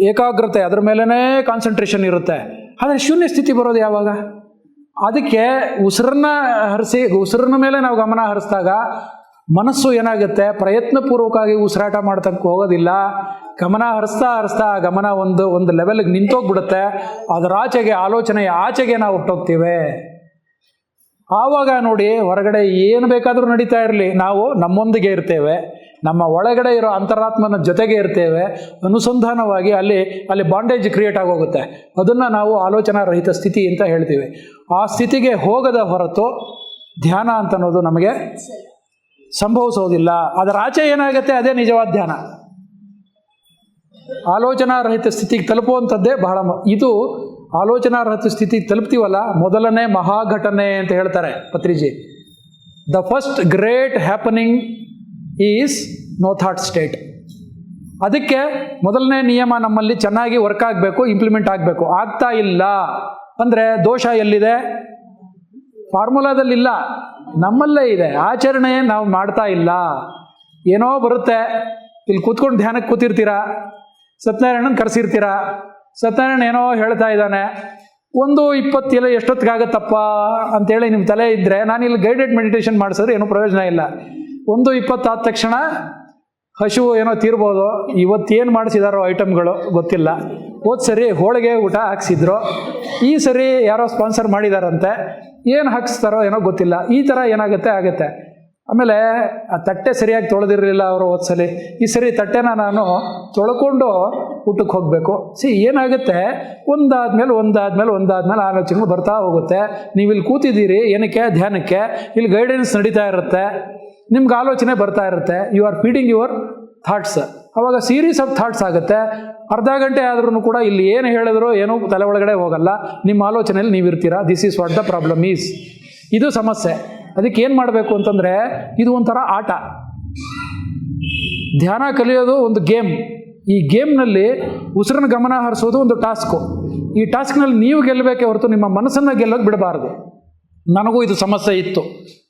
ಏಕಾಗ್ರತೆ ಅದರ ಮೇಲೇ ಕಾನ್ಸಂಟ್ರೇಷನ್ ಇರುತ್ತೆ. ಆದರೆ ಶೂನ್ಯ ಸ್ಥಿತಿ ಬರೋದು ಯಾವಾಗ? ಅದಕ್ಕೆ ಉಸಿರನ್ನ ಹರಿಸಿ, ಉಸಿರಿನ ಮೇಲೆ ನಾವು ಗಮನ ಹರಿಸಿದಾಗ ಮನಸ್ಸು ಏನಾಗುತ್ತೆ, ಪ್ರಯತ್ನಪೂರ್ವಕವಾಗಿ ಉಸಿರಾಟ ಮಾಡ್ತಕ್ಕ ಹೋಗೋದಿಲ್ಲ. ಗಮನ ಹರಿಸ್ತಾ ಹರಿಸ್ತಾ ಗಮನ ಒಂದು ಲೆವೆಲ್ಗೆ ನಿಂತೋಗ್ಬಿಡುತ್ತೆ. ಅದರ ಆಚೆಗೆ, ಆಲೋಚನೆಯ ಆಚೆಗೆ ನಾವು ಹೊರಟೋಗ್ತೀವಿ. ಆವಾಗ ನೋಡಿ, ಹೊರಗಡೆ ಏನು ಬೇಕಾದರೂ ನಡೀತಾ ಇರಲಿ, ನಾವು ನಮ್ಮೊಂದಿಗೆ ಇರ್ತೇವೆ, ನಮ್ಮ ಒಳಗಡೆ ಇರೋ ಅಂತರಾತ್ಮನ ಜೊತೆಗೆ ಇರ್ತೇವೆ. ಅನುಸಂಧಾನವಾಗಿ ಅಲ್ಲಿ ಬಾಂಡೇಜ್ ಕ್ರಿಯೇಟ್ ಆಗೋಗುತ್ತೆ. ಅದನ್ನು ನಾವು ಆಲೋಚನಾ ರಹಿತ ಸ್ಥಿತಿ ಅಂತ ಹೇಳ್ತೀವಿ. ಆ ಸ್ಥಿತಿಗೆ ಹೋಗದ ಹೊರತು ಧ್ಯಾನ ಅಂತ ಅನ್ನೋದು ನಮಗೆ ಸಂಭವಿಸೋದಿಲ್ಲ. ಅದರ ಆಚೆ ಏನಾಗುತ್ತೆ, ಅದೇ ನಿಜವಾದ ಧ್ಯಾನ. ಆಲೋಚನಾರಹಿತ ಸ್ಥಿತಿಗೆ ತಲುಪುವಂಥದ್ದೇ ಬಹಳ ಇದು. ಆಲೋಚನಾರಹಿತ ಸ್ಥಿತಿಗೆ ತಲುಪ್ತೀವಲ್ಲ, ಮೊದಲನೇ ಮಹಾಘಟನೆ ಅಂತ ಹೇಳ್ತಾರೆ Patriji. The first great happening is no thought state. ಅದಕ್ಕೆ ಮೊದಲನೇ ನಿಯಮ ನಮ್ಮಲ್ಲಿ ಚೆನ್ನಾಗಿ ವರ್ಕ್ ಆಗಬೇಕು, ಇಂಪ್ಲಿಮೆಂಟ್ ಆಗಬೇಕು. ಆಗ್ತಾ ಇಲ್ಲ ಅಂದರೆ ದೋಷ ಎಲ್ಲಿದೆ? ಫಾರ್ಮುಲಾದಲ್ಲಿಲ್ಲ, ನಮ್ಮಲ್ಲೇ ಇದೆ. ಆಚರಣೆ ನಾವು ಮಾಡ್ತಾ ಇಲ್ಲ. ಏನೋ ಬರುತ್ತೆ, ಇಲ್ಲಿ ಕೂತ್ಕೊಂಡು ಧ್ಯಾನಕ್ಕೆ ಕೂತಿರ್ತೀರಾ, ಸತ್ಯನಾರಾಯಣನ ಕರೆಸಿರ್ತೀರಾ, ಸತ್ಯನಾರಾಯಣ ಏನೋ ಹೇಳ್ತಾ ಇದ್ದಾನೆ, 1:20 ಎಷ್ಟೊತ್ತಿಗಾಗತ್ತಪ್ಪ ಅಂತೇಳಿ ನಿಮ್ಮ ತಲೆ ಇದ್ದರೆ, ನಾನಿಲ್ಲಿ ಗೈಡೆಡ್ ಮೆಡಿಟೇಷನ್ ಮಾಡಿಸಿದ್ರೆ ಏನೂ ಪ್ರಯೋಜನ ಇಲ್ಲ. 1:20 ಆದ ತಕ್ಷಣ ಹಸಿವು ಏನೋ ತೀರ್ಬೋದು. ಇವತ್ತೇನು ಮಾಡಿಸಿದಾರೋ ಐಟಮ್ಗಳು ಗೊತ್ತಿಲ್ಲ. ಹೋದ ಸರಿ ಹೋಳಿಗೆ ಊಟ ಹಾಕ್ಸಿದ್ರು, ಈ ಸರಿ ಯಾರೋ ಸ್ಪಾನ್ಸರ್ ಮಾಡಿದಾರಂತೆ, ಏನು ಹಾಕ್ಸ್ತಾರೋ ಏನೋ ಗೊತ್ತಿಲ್ಲ. ಈ ಥರ ಏನಾಗುತ್ತೆ ಆಗುತ್ತೆ. ಆಮೇಲೆ ಆ ತಟ್ಟೆ ಸರಿಯಾಗಿ ತೊಳೆದಿರಲಿಲ್ಲ ಅವರು ಹೋದ್ಸಲಿ. ಈ ಸರಿ ತಟ್ಟೆನ ನಾನು ತೊಳ್ಕೊಂಡು ಊಟಕ್ಕೆ ಹೋಗಬೇಕು. ಏನಾಗುತ್ತೆ, ಒಂದಾದ್ಮೇಲೆ ಆಲೋಚನೆಗಳು ಬರ್ತಾ ಹೋಗುತ್ತೆ. ನೀವು ಇಲ್ಲಿ ಕೂತಿದ್ದೀರಿ ಏನಕ್ಕೆ? ಧ್ಯಾನಕ್ಕೆ. ಇಲ್ಲಿ ಗೈಡೆನ್ಸ್ ನಡೀತಾ ಇರುತ್ತೆ, ನಿಮ್ಗೆ ಆಲೋಚನೆ ಬರ್ತಾ ಇರುತ್ತೆ. You are feeding your thoughts. ಅವಾಗ ಸೀರೀಸ್ ಆಫ್ ಥಾಟ್ಸ್ ಆಗುತ್ತೆ. ಅರ್ಧ ಗಂಟೆ ಆದ್ರೂ ಕೂಡ ಇಲ್ಲಿ ಏನು ಹೇಳಿದ್ರು ಏನೂ ತಲೆ ಒಳಗಡೆ ಹೋಗಲ್ಲ, ನಿಮ್ಮ ಆಲೋಚನೆಯಲ್ಲಿ ನೀವಿರ್ತೀರಾ. This is what the problem is. ಇದು ಸಮಸ್ಯೆ. ಅದಕ್ಕೆ ಏನು ಮಾಡಬೇಕು ಅಂತಂದರೆ, ಇದು ಒಂಥರ ಆಟ. ಧ್ಯಾನ ಕಲಿಯೋದು ಒಂದು ಗೇಮ್. ಈ ಗೇಮ್ನಲ್ಲಿ ಉಸಿರನ್ನ ಗಮನ ಹರಿಸೋದು ಒಂದು ಟಾಸ್ಕು. ಈ ಟಾಸ್ಕ್ನಲ್ಲಿ ನೀವು ಗೆಲ್ಲಬೇಕೇ ಹೊರತು ನಿಮ್ಮ ಮನಸ್ಸನ್ನು ಗೆಲ್ಲೋಕೆ ಬಿಡಬಾರ್ದು. ನನಗೂ ಇದು ಸಮಸ್ಯೆ ಇತ್ತು.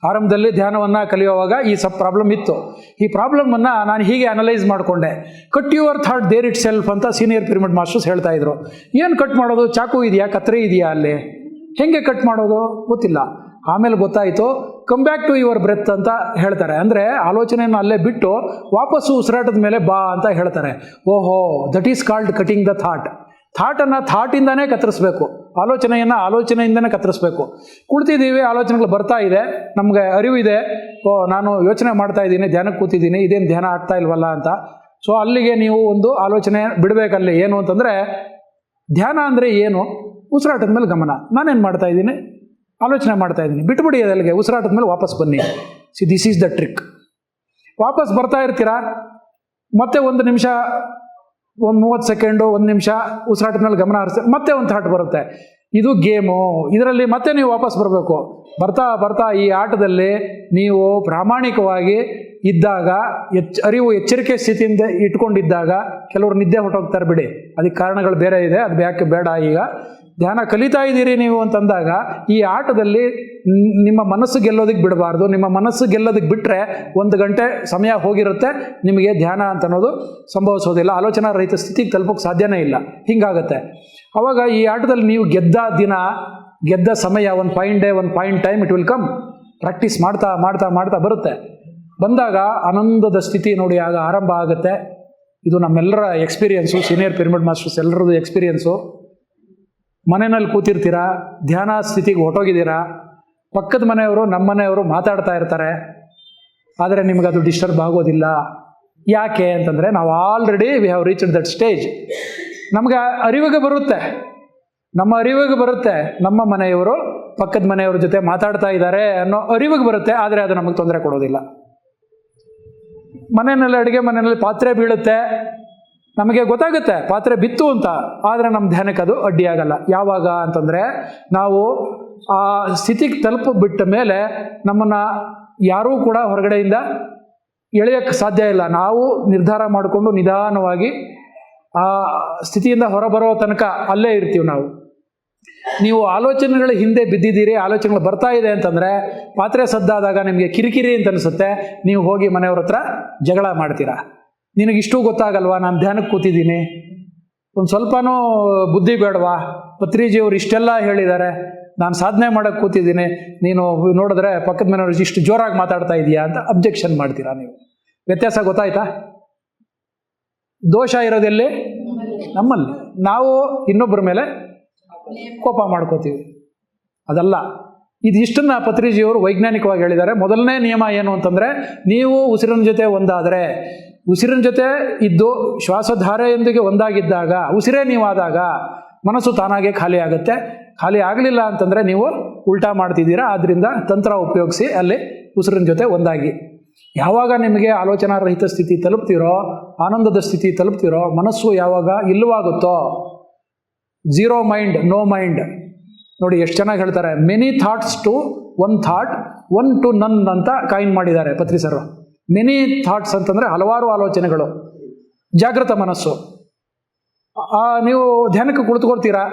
ಆರಂಭದಲ್ಲಿ ಧ್ಯಾನವನ್ನು ಕಲಿಯುವಾಗ ಈ ಪ್ರಾಬ್ಲಮ್ ಇತ್ತು. ಈ ಪ್ರಾಬ್ಲಮನ್ನು ನಾನು ಹೀಗೆ ಅನಲೈಸ್ ಮಾಡಿಕೊಂಡೆ. Cut your thought there itself ಅಂತ ಸೀನಿಯರ್ ಪಿರಮಿಡ್ ಮಾಸ್ಟರ್ಸ್ ಹೇಳ್ತಾ ಇದ್ರು. ಏನು ಕಟ್ ಮಾಡೋದು? ಚಾಕು ಇದೆಯಾ, ಕತ್ರೆ ಇದೆಯಾ ಅಲ್ಲಿ? ಹೆಂಗೆ ಕಟ್ ಮಾಡೋದು ಗೊತ್ತಿಲ್ಲ. ಆಮೇಲೆ ಗೊತ್ತಾಯಿತು, come back to your breath ಅಂತ ಹೇಳ್ತಾರೆ. ಅಂದರೆ ಆಲೋಚನೆಯನ್ನು ಅಲ್ಲೇ ಬಿಟ್ಟು ವಾಪಸ್ಸು ಉಸಿರಾಟದ ಮೇಲೆ ಬಾ ಅಂತ ಹೇಳ್ತಾರೆ. ಓಹೋ, that is called cutting the thought. ಥಾಟನ್ನು ಥಾಟಿಂದನೇ ಕತ್ತರಿಸ್ಬೇಕು, ಆಲೋಚನೆಯನ್ನು ಆಲೋಚನೆಯಿಂದನೇ ಕತ್ತರಿಸ್ಬೇಕು. ಕುಳಿತಿದ್ದೀವಿ, ಆಲೋಚನೆಗಳು ಬರ್ತಾ ಇದೆ, ನಮಗೆ ಅರಿವು ಇದೆ, ಓ ನಾನು ಯೋಚನೆ ಮಾಡ್ತಾ ಇದ್ದೀನಿ, ಧ್ಯಾನಕ್ಕೆ ಕೂತಿದ್ದೀನಿ, ಇದೇನು ಧ್ಯಾನ ಆಗ್ತಾ ಇಲ್ವಲ್ಲ ಅಂತ. ಸೊ ಅಲ್ಲಿಗೆ ನೀವು ಒಂದು ಆಲೋಚನೆ ಬಿಡಬೇಕಲ್ಲಿ. ಏನು ಅಂತಂದರೆ, ಧ್ಯಾನ ಅಂದರೆ ಏನು? ಉಸಿರಾಟದ ಮೇಲೆ ಗಮನ. ನಾನೇನು ಮಾಡ್ತಾ ಇದ್ದೀನಿ? ಆಲೋಚನೆ ಮಾಡ್ತಾ ಇದ್ದೀನಿ. ಬಿಟ್ಬಿಡಿ ಅದಲ್ಲಿಗೆ, ಉಸಿರಾಟದ ಮೇಲೆ ವಾಪಸ್ ಬನ್ನಿ. This is the trick. ವಾಪಸ್ ಬರ್ತಾ ಇರ್ತೀರಾ, ಮತ್ತೆ ಒಂದು ನಿಮಿಷ, ಒಂದು 30 ಸೆಕೆಂಡು, 1 ನಿಮಿಷ ಉಸಿರಾಟದ ಮೇಲೆ ಗಮನ ಹರಿಸಿ ಮತ್ತೆ ಒಂದು ಥಾಟ್ ಬರುತ್ತೆ. ಇದು ಗೇಮು. ಇದರಲ್ಲಿ ಮತ್ತೆ ನೀವು ವಾಪಸ್ ಬರಬೇಕು. ಬರ್ತಾ ಬರ್ತಾ ಈ ಆಟದಲ್ಲಿ ನೀವು ಪ್ರಾಮಾಣಿಕವಾಗಿ ಇದ್ದಾಗ, ಅರಿವು ಎಚ್ಚರಿಕೆ ಸ್ಥಿತಿಯಿಂದ ಇಟ್ಕೊಂಡಿದ್ದಾಗ, ಕೆಲವರು ನಿದ್ದೆ ಹೊಟ್ಟೋಗ್ತಾರೆ ಬಿಡಿ, ಅದಕ್ಕೆ ಕಾರಣಗಳು ಬೇರೆ ಇದೆ, ಅದು ಯಾಕೆ ಬೇಡ. ಈಗ ಧ್ಯಾನ ಕಲಿತಾ ಇದ್ದೀರಿ ನೀವು ಅಂತಂದಾಗ ಈ ಆಟದಲ್ಲಿ ನಿಮ್ಮ ಮನಸ್ಸು ಗೆಲ್ಲೋದಕ್ಕೆ ಬಿಡಬಾರ್ದು. ನಿಮ್ಮ ಮನಸ್ಸು ಗೆಲ್ಲೋದಕ್ಕೆ ಬಿಟ್ಟರೆ 1 ಗಂಟೆ ಸಮಯ ಹೋಗಿರುತ್ತೆ, ನಿಮಗೆ ಧ್ಯಾನ ಅಂತ ಅನ್ನೋದು ಸಂಭವಿಸೋದಿಲ್ಲ. ಆಲೋಚನಾ ರಹಿತ ಸ್ಥಿತಿಗೆ ತಲುಪೋಕ್ಕೆ ಸಾಧ್ಯನೇ ಇಲ್ಲ. ಹೀಗಾಗುತ್ತೆ. ಆವಾಗ ಈ ಆಟದಲ್ಲಿ ನೀವು ಗೆದ್ದ ದಿನ, ಗೆದ್ದ ಸಮಯ, ಒಂದು ಪಾಯಿಂಟ್ ಡೇ, ಒಂದು point time, it will come. Practice ಮಾಡ್ತಾ ಮಾಡ್ತಾ ಮಾಡ್ತಾ ಬರುತ್ತೆ. ಬಂದಾಗ ಆನಂದದ ಸ್ಥಿತಿ ನೋಡಿ ಆಗ ಆರಂಭ ಆಗುತ್ತೆ. ಇದು ನಮ್ಮೆಲ್ಲರ ಎಕ್ಸ್ಪೀರಿಯೆನ್ಸು, ಸೀನಿಯರ್ ಪಿರಮಿಡ್ ಮಾಸ್ಟರ್ಸ್ ಎಲ್ಲರದ್ದು ಎಕ್ಸ್ಪೀರಿಯೆನ್ಸು. ಮನೆಯಲ್ಲಿ ಕೂತಿರ್ತೀರಾ, ಧ್ಯಾನ ಸ್ಥಿತಿಗೆ ಹೊಟ್ಟೋಗಿದ್ದೀರಾ, ಪಕ್ಕದ ಮನೆಯವರು ನಮ್ಮ ಮನೆಯವರು ಮಾತಾಡ್ತಾ ಇರ್ತಾರೆ, ಆದರೆ ನಿಮಗದು ಡಿಸ್ಟರ್ಬ್ ಆಗೋದಿಲ್ಲ. ಯಾಕೆ ಅಂತಂದರೆ ನಾವು already we have reached that stage. ನಮಗೆ ಅರಿವಿಗೆ ಬರುತ್ತೆ, ನಮ್ಮ ಅರಿವಿಗೆ ಬರುತ್ತೆ, ನಮ್ಮ ಮನೆಯವರು ಪಕ್ಕದ ಮನೆಯವ್ರ ಜೊತೆ ಮಾತಾಡ್ತಾ ಇದ್ದಾರೆ ಅನ್ನೋ ಅರಿವಿಗೆ ಬರುತ್ತೆ. ಆದರೆ ಅದು ನಮಗೆ ತೊಂದರೆ ಕೊಡೋದಿಲ್ಲ. ಮನೆಯಲ್ಲಿ ಅಡುಗೆ ಮನೆಯಲ್ಲಿ ಪಾತ್ರೆ ಬೀಳುತ್ತೆ, ನಮಗೆ ಗೊತ್ತಾಗುತ್ತೆ ಪಾತ್ರೆ ಬಿತ್ತು ಅಂತ, ಆದರೆ ನಮ್ಮ ಧ್ಯಾನಕ್ಕೆ ಅದು ಅಡ್ಡಿಯಾಗಲ್ಲ. ಯಾವಾಗ ಅಂತಂದರೆ ನಾವು ಆ ಸ್ಥಿತಿಗೆ ತಲುಪಿಬಿಟ್ಟ ಮೇಲೆ ನಮ್ಮನ್ನು ಯಾರೂ ಕೂಡ ಹೊರಗಡೆಯಿಂದ ಎಳೆಯೋಕ್ಕೆ ಸಾಧ್ಯ ಇಲ್ಲ. ನಾವು ನಿರ್ಧಾರ ಮಾಡಿಕೊಂಡು ನಿಧಾನವಾಗಿ ಆ ಸ್ಥಿತಿಯಿಂದ ಹೊರಬರೋ ತನಕ ಅಲ್ಲೇ ಇರ್ತೀವಿ ನಾವು. ನೀವು ಆಲೋಚನೆಗಳ ಹಿಂದೆ ಬಿದ್ದಿದ್ದೀರಿ, ಆಲೋಚನೆಗಳು ಬರ್ತಾ ಇದೆ ಅಂತಂದರೆ, ಪಾತ್ರೆ ಸದ್ದಾದಾಗ ನಿಮಗೆ ಕಿರಿಕಿರಿ ಅಂತ ಅನಿಸುತ್ತೆ, ನೀವು ಹೋಗಿ ಮನೆಯವ್ರ ಹತ್ರ ಜಗಳ ಮಾಡ್ತೀರಾ. ನಿನಗಿಷ್ಟು ಗೊತ್ತಾಗಲ್ವಾ, ನಾನು ಧ್ಯಾನಕ್ಕೆ ಕೂತಿದ್ದೀನಿ, ಒಂದು ಸ್ವಲ್ಪನೂ ಬುದ್ಧಿ ಬೇಡವಾ, ಪತ್ರಿಜಿಯವರು ಇಷ್ಟೆಲ್ಲ ಹೇಳಿದ್ದಾರೆ, ನಾನು ಸಾಧನೆ ಮಾಡೋಕ್ಕೆ ಕೂತಿದ್ದೀನಿ, ನೀನು ನೋಡಿದ್ರೆ ಪಕ್ಕದ ಮನೆಯವ್ರು ಇಷ್ಟು ಜೋರಾಗಿ ಮಾತಾಡ್ತಾ ಇದೆಯಾ ಅಂತ ಅಬ್ಜೆಕ್ಷನ್ ಮಾಡ್ತೀರಾ. ನೀವು ವ್ಯತ್ಯಾಸ ಗೊತ್ತಾಯ್ತಾ? ದೋಷ ಇರೋದೆಲ್ಲಿ? ನಮ್ಮಲ್ಲಿ. ನಾವು ಇನ್ನೊಬ್ಬರ ಮೇಲೆ ಕೋಪ ಮಾಡ್ಕೋತೀವಿ. ಅದಲ್ಲ. ಇದಿಷ್ಟನ್ನು ಪತ್ರಿಜಿಯವರು ವೈಜ್ಞಾನಿಕವಾಗಿ ಹೇಳಿದ್ದಾರೆ. ಮೊದಲನೇ ನಿಯಮ ಏನು ಅಂತಂದರೆ, ನೀವು ಉಸಿರಿನ ಜೊತೆ ಒಂದಾದರೆ, ಉಸಿರಿನ ಜೊತೆ ಇದ್ದು ಶ್ವಾಸಧಾರೆಯೊಂದಿಗೆ ಒಂದಾಗಿದ್ದಾಗ, ಉಸಿರೇ ನೀವಾದಾಗ ಮನಸ್ಸು ತಾನಾಗೆ ಖಾಲಿ ಆಗುತ್ತೆ. ಖಾಲಿ ಆಗಲಿಲ್ಲ ಅಂತಂದರೆ ನೀವು ಉಲ್ಟಾ ಮಾಡ್ತಿದ್ದೀರಾ. ಆದ್ದರಿಂದ ತಂತ್ರ ಉಪಯೋಗಿಸಿ ಅಲ್ಲಿ ಉಸಿರಿನ ಜೊತೆ ಒಂದಾಗಿ. ಯಾವಾಗ ನಿಮಗೆ ಆಲೋಚನಾ ರಹಿತ ಸ್ಥಿತಿ ತಲುಪ್ತಿರೋ, ಆನಂದದ ಸ್ಥಿತಿ ತಲುಪ್ತಿರೋ, ಮನಸ್ಸು ಯಾವಾಗ ಇಲ್ಲವಾಗುತ್ತೋ, ಝೀರೋ ಮೈಂಡ್, ನೋ ಮೈಂಡ್. ನೋಡಿ ಎಷ್ಟು ಚೆನ್ನಾಗಿ ಹೇಳ್ತಾರೆ, many thoughts to one thought, one to none ಅಂತ ಕಾಯಿನ್ ಮಾಡಿದ್ದಾರೆ ಪತ್ರಿಸರು. ಮೆನಿ ಥಾಟ್ಸ್ ಅಂತಂದರೆ ಹಲವಾರು ಆಲೋಚನೆಗಳು, ಜಾಗೃತ ಮನಸ್ಸು. ನೀವು ಧ್ಯಾನಕ್ಕೆ ಕುಳಿತುಕೊಳ್ತೀರಾ,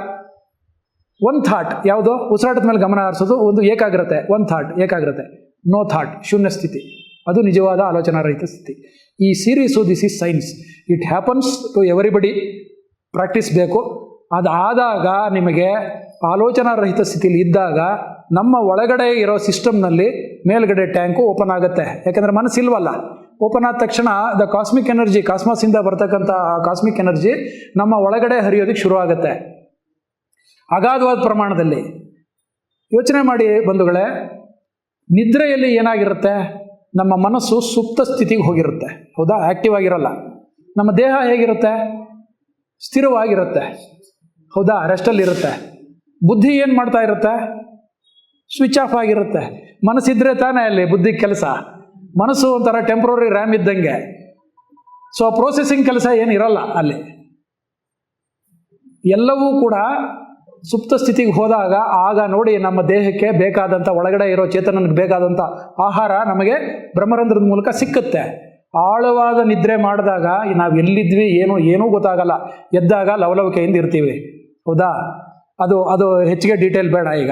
ಒಂದು ಥಾಟ್ ಯಾವುದು? ಉಸಿರಾಟದ ಮೇಲೆ ಗಮನ ಹರಿಸೋದು, ಒಂದು ಏಕಾಗ್ರತೆ, ಒಂದು ಥಾಟ್ ಏಕಾಗ್ರತೆ. ನೋ ಥಾಟ್, ಶೂನ್ಯ ಸ್ಥಿತಿ, ಅದು ನಿಜವಾದ ಆಲೋಚನಾ ರಹಿತ ಸ್ಥಿತಿ. ಈ series this is science. It happens to everybody. Practice ಬೇಕು. ಅದಾದಾಗ ನಿಮಗೆ ಆಲೋಚನಾ ರಹಿತ ಸ್ಥಿತಿಯಲ್ಲಿ ಇದ್ದಾಗ ನಮ್ಮ ಒಳಗಡೆ ಇರೋ ಸಿಸ್ಟಮ್ನಲ್ಲಿ ಮೇಲ್ಗಡೆ ಟ್ಯಾಂಕು ಓಪನ್ ಆಗುತ್ತೆ. ಯಾಕೆಂದರೆ ಮನಸ್ಸಿಲ್ವಲ್ಲ. ಓಪನ್ ಆದ ತಕ್ಷಣ ದ ಕಾಸ್ಮಿಕ್ ಎನರ್ಜಿ, ಕಾಸ್ಮಾಸಿಂದ ಬರ್ತಕ್ಕಂಥ ಕಾಸ್ಮಿಕ್ ಎನರ್ಜಿ ನಮ್ಮ ಒಳಗಡೆ ಹರಿಯೋದಕ್ಕೆ ಶುರು ಆಗುತ್ತೆ ಅಗಾಧವಾದ ಪ್ರಮಾಣದಲ್ಲಿ. ಯೋಚನೆ ಮಾಡಿ ಬಂಧುಗಳೇ, ನಿದ್ರೆಯಲ್ಲಿ ಏನಾಗಿರುತ್ತೆ? ನಮ್ಮ ಮನಸ್ಸು ಸುಪ್ತ ಸ್ಥಿತಿಗೆ ಹೋಗಿರುತ್ತೆ, ಹೌದಾ? ಆ್ಯಕ್ಟಿವ್ ಆಗಿರಲ್ಲ. ನಮ್ಮ ದೇಹ ಹೇಗಿರುತ್ತೆ? ಸ್ಥಿರವಾಗಿರುತ್ತೆ, ಹೌದಾ? ರೆಸ್ಟಲ್ಲಿರುತ್ತೆ. ಬುದ್ಧಿ ಏನು ಮಾಡ್ತಾ ಇರುತ್ತೆ? ಸ್ವಿಚ್ ಆಫ್ ಆಗಿರುತ್ತೆ. ಮನಸ್ಸಿದ್ರೆ ತಾನೇ ಅಲ್ಲಿ ಬುದ್ಧಿ ಕೆಲಸ. ಮನಸ್ಸು ಒಂಥರ ಟೆಂಪ್ರರಿ ರ್ಯಾಮ್ ಇದ್ದಂಗೆ. ಸೊ ಪ್ರೋಸೆಸಿಂಗ್ ಕೆಲಸ ಏನಿರಲ್ಲ ಅಲ್ಲಿ. ಎಲ್ಲವೂ ಕೂಡ ಸುಪ್ತ ಸ್ಥಿತಿಗೆ ಹೋದಾಗ ಆಗ ನೋಡಿ ನಮ್ಮ ದೇಹಕ್ಕೆ ಬೇಕಾದಂಥ, ಒಳಗಡೆ ಇರೋ ಚೇತನನಿಗೆ ಬೇಕಾದಂಥ ಆಹಾರ ನಮಗೆ ಬ್ರಹ್ಮರಂಧ್ರದ ಮೂಲಕ ಸಿಕ್ಕುತ್ತೆ. ಆಳವಾದ ನಿದ್ರೆ ಮಾಡಿದಾಗ ನಾವು ಎಲ್ಲಿದ್ವಿ ಏನೂ ಗೊತ್ತಾಗಲ್ಲ. ಎದ್ದಾಗ ಲವಲವಿಕೆಯಿಂದ ಇರ್ತೀವಿ, ಹೌದಾ? ಅದು ಹೆಚ್ಚಿಗೆ ಡೀಟೇಲ್ ಬೇಡ ಈಗ.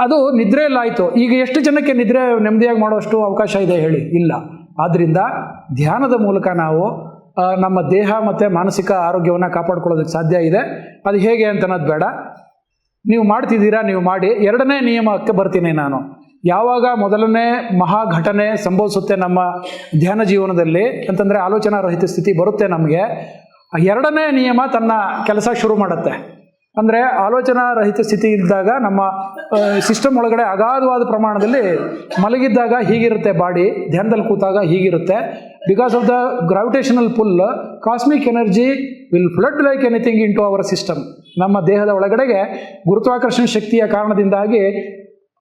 ಅದು ನಿದ್ರೆಯಲ್ಲಾಯಿತು. ಈಗ ಎಷ್ಟು ಜನಕ್ಕೆ ನಿದ್ರೆ ನೆಮ್ಮದಿಯಾಗಿ ಮಾಡೋಷ್ಟು ಅವಕಾಶ ಇದೆ ಹೇಳಿ? ಇಲ್ಲ. ಆದ್ದರಿಂದ ಧ್ಯಾನದ ಮೂಲಕ ನಾವು ನಮ್ಮ ದೇಹ ಮತ್ತು ಮಾನಸಿಕ ಆರೋಗ್ಯವನ್ನು ಕಾಪಾಡ್ಕೊಳ್ಳೋದಕ್ಕೆ ಸಾಧ್ಯ ಇದೆ. ಅದು ಹೇಗೆ ಅಂತ ಅನ್ನೋದು ಬೇಡ, ನೀವು ಮಾಡ್ತಿದ್ದೀರಾ, ನೀವು ಮಾಡಿ. ಎರಡನೇ ನಿಯಮಕ್ಕೆ ಬರ್ತೀನಿ ನಾನು. ಯಾವಾಗ ಮೊದಲನೇ ಮಹಾಘಟನೆ ಸಂಭವಿಸುತ್ತೆ ನಮ್ಮ ಧ್ಯಾನ ಜೀವನದಲ್ಲಿ ಅಂತಂದರೆ ಆಲೋಚನಾ ರಹಿತ ಸ್ಥಿತಿ ಬರುತ್ತೆ ನಮಗೆ, ಎರಡನೇ ನಿಯಮ ತನ್ನ ಕೆಲಸ ಶುರು ಮಾಡುತ್ತೆ. ಅಂದರೆ ಆಲೋಚನಾ ರಹಿತ ಸ್ಥಿತಿ ಇದ್ದಾಗ ನಮ್ಮ ಸಿಸ್ಟಮ್ ಒಳಗಡೆ ಅಗಾಧವಾದ ಪ್ರಮಾಣದಲ್ಲಿ ಮಲಗಿದ್ದಾಗ ಹೀಗಿರುತ್ತೆ ಬಾಡಿ, ಧ್ಯಾನದಲ್ಲಿ ಕೂತಾಗ ಹೀಗಿರುತ್ತೆ. Because of the gravitational pull, cosmic energy will flood like anything into our system. ನಮ್ಮ ದೇಹದ ಒಳಗಡೆಗೆ ಗುರುತ್ವಾಕರ್ಷಣ ಶಕ್ತಿಯ ಕಾರಣದಿಂದಾಗಿ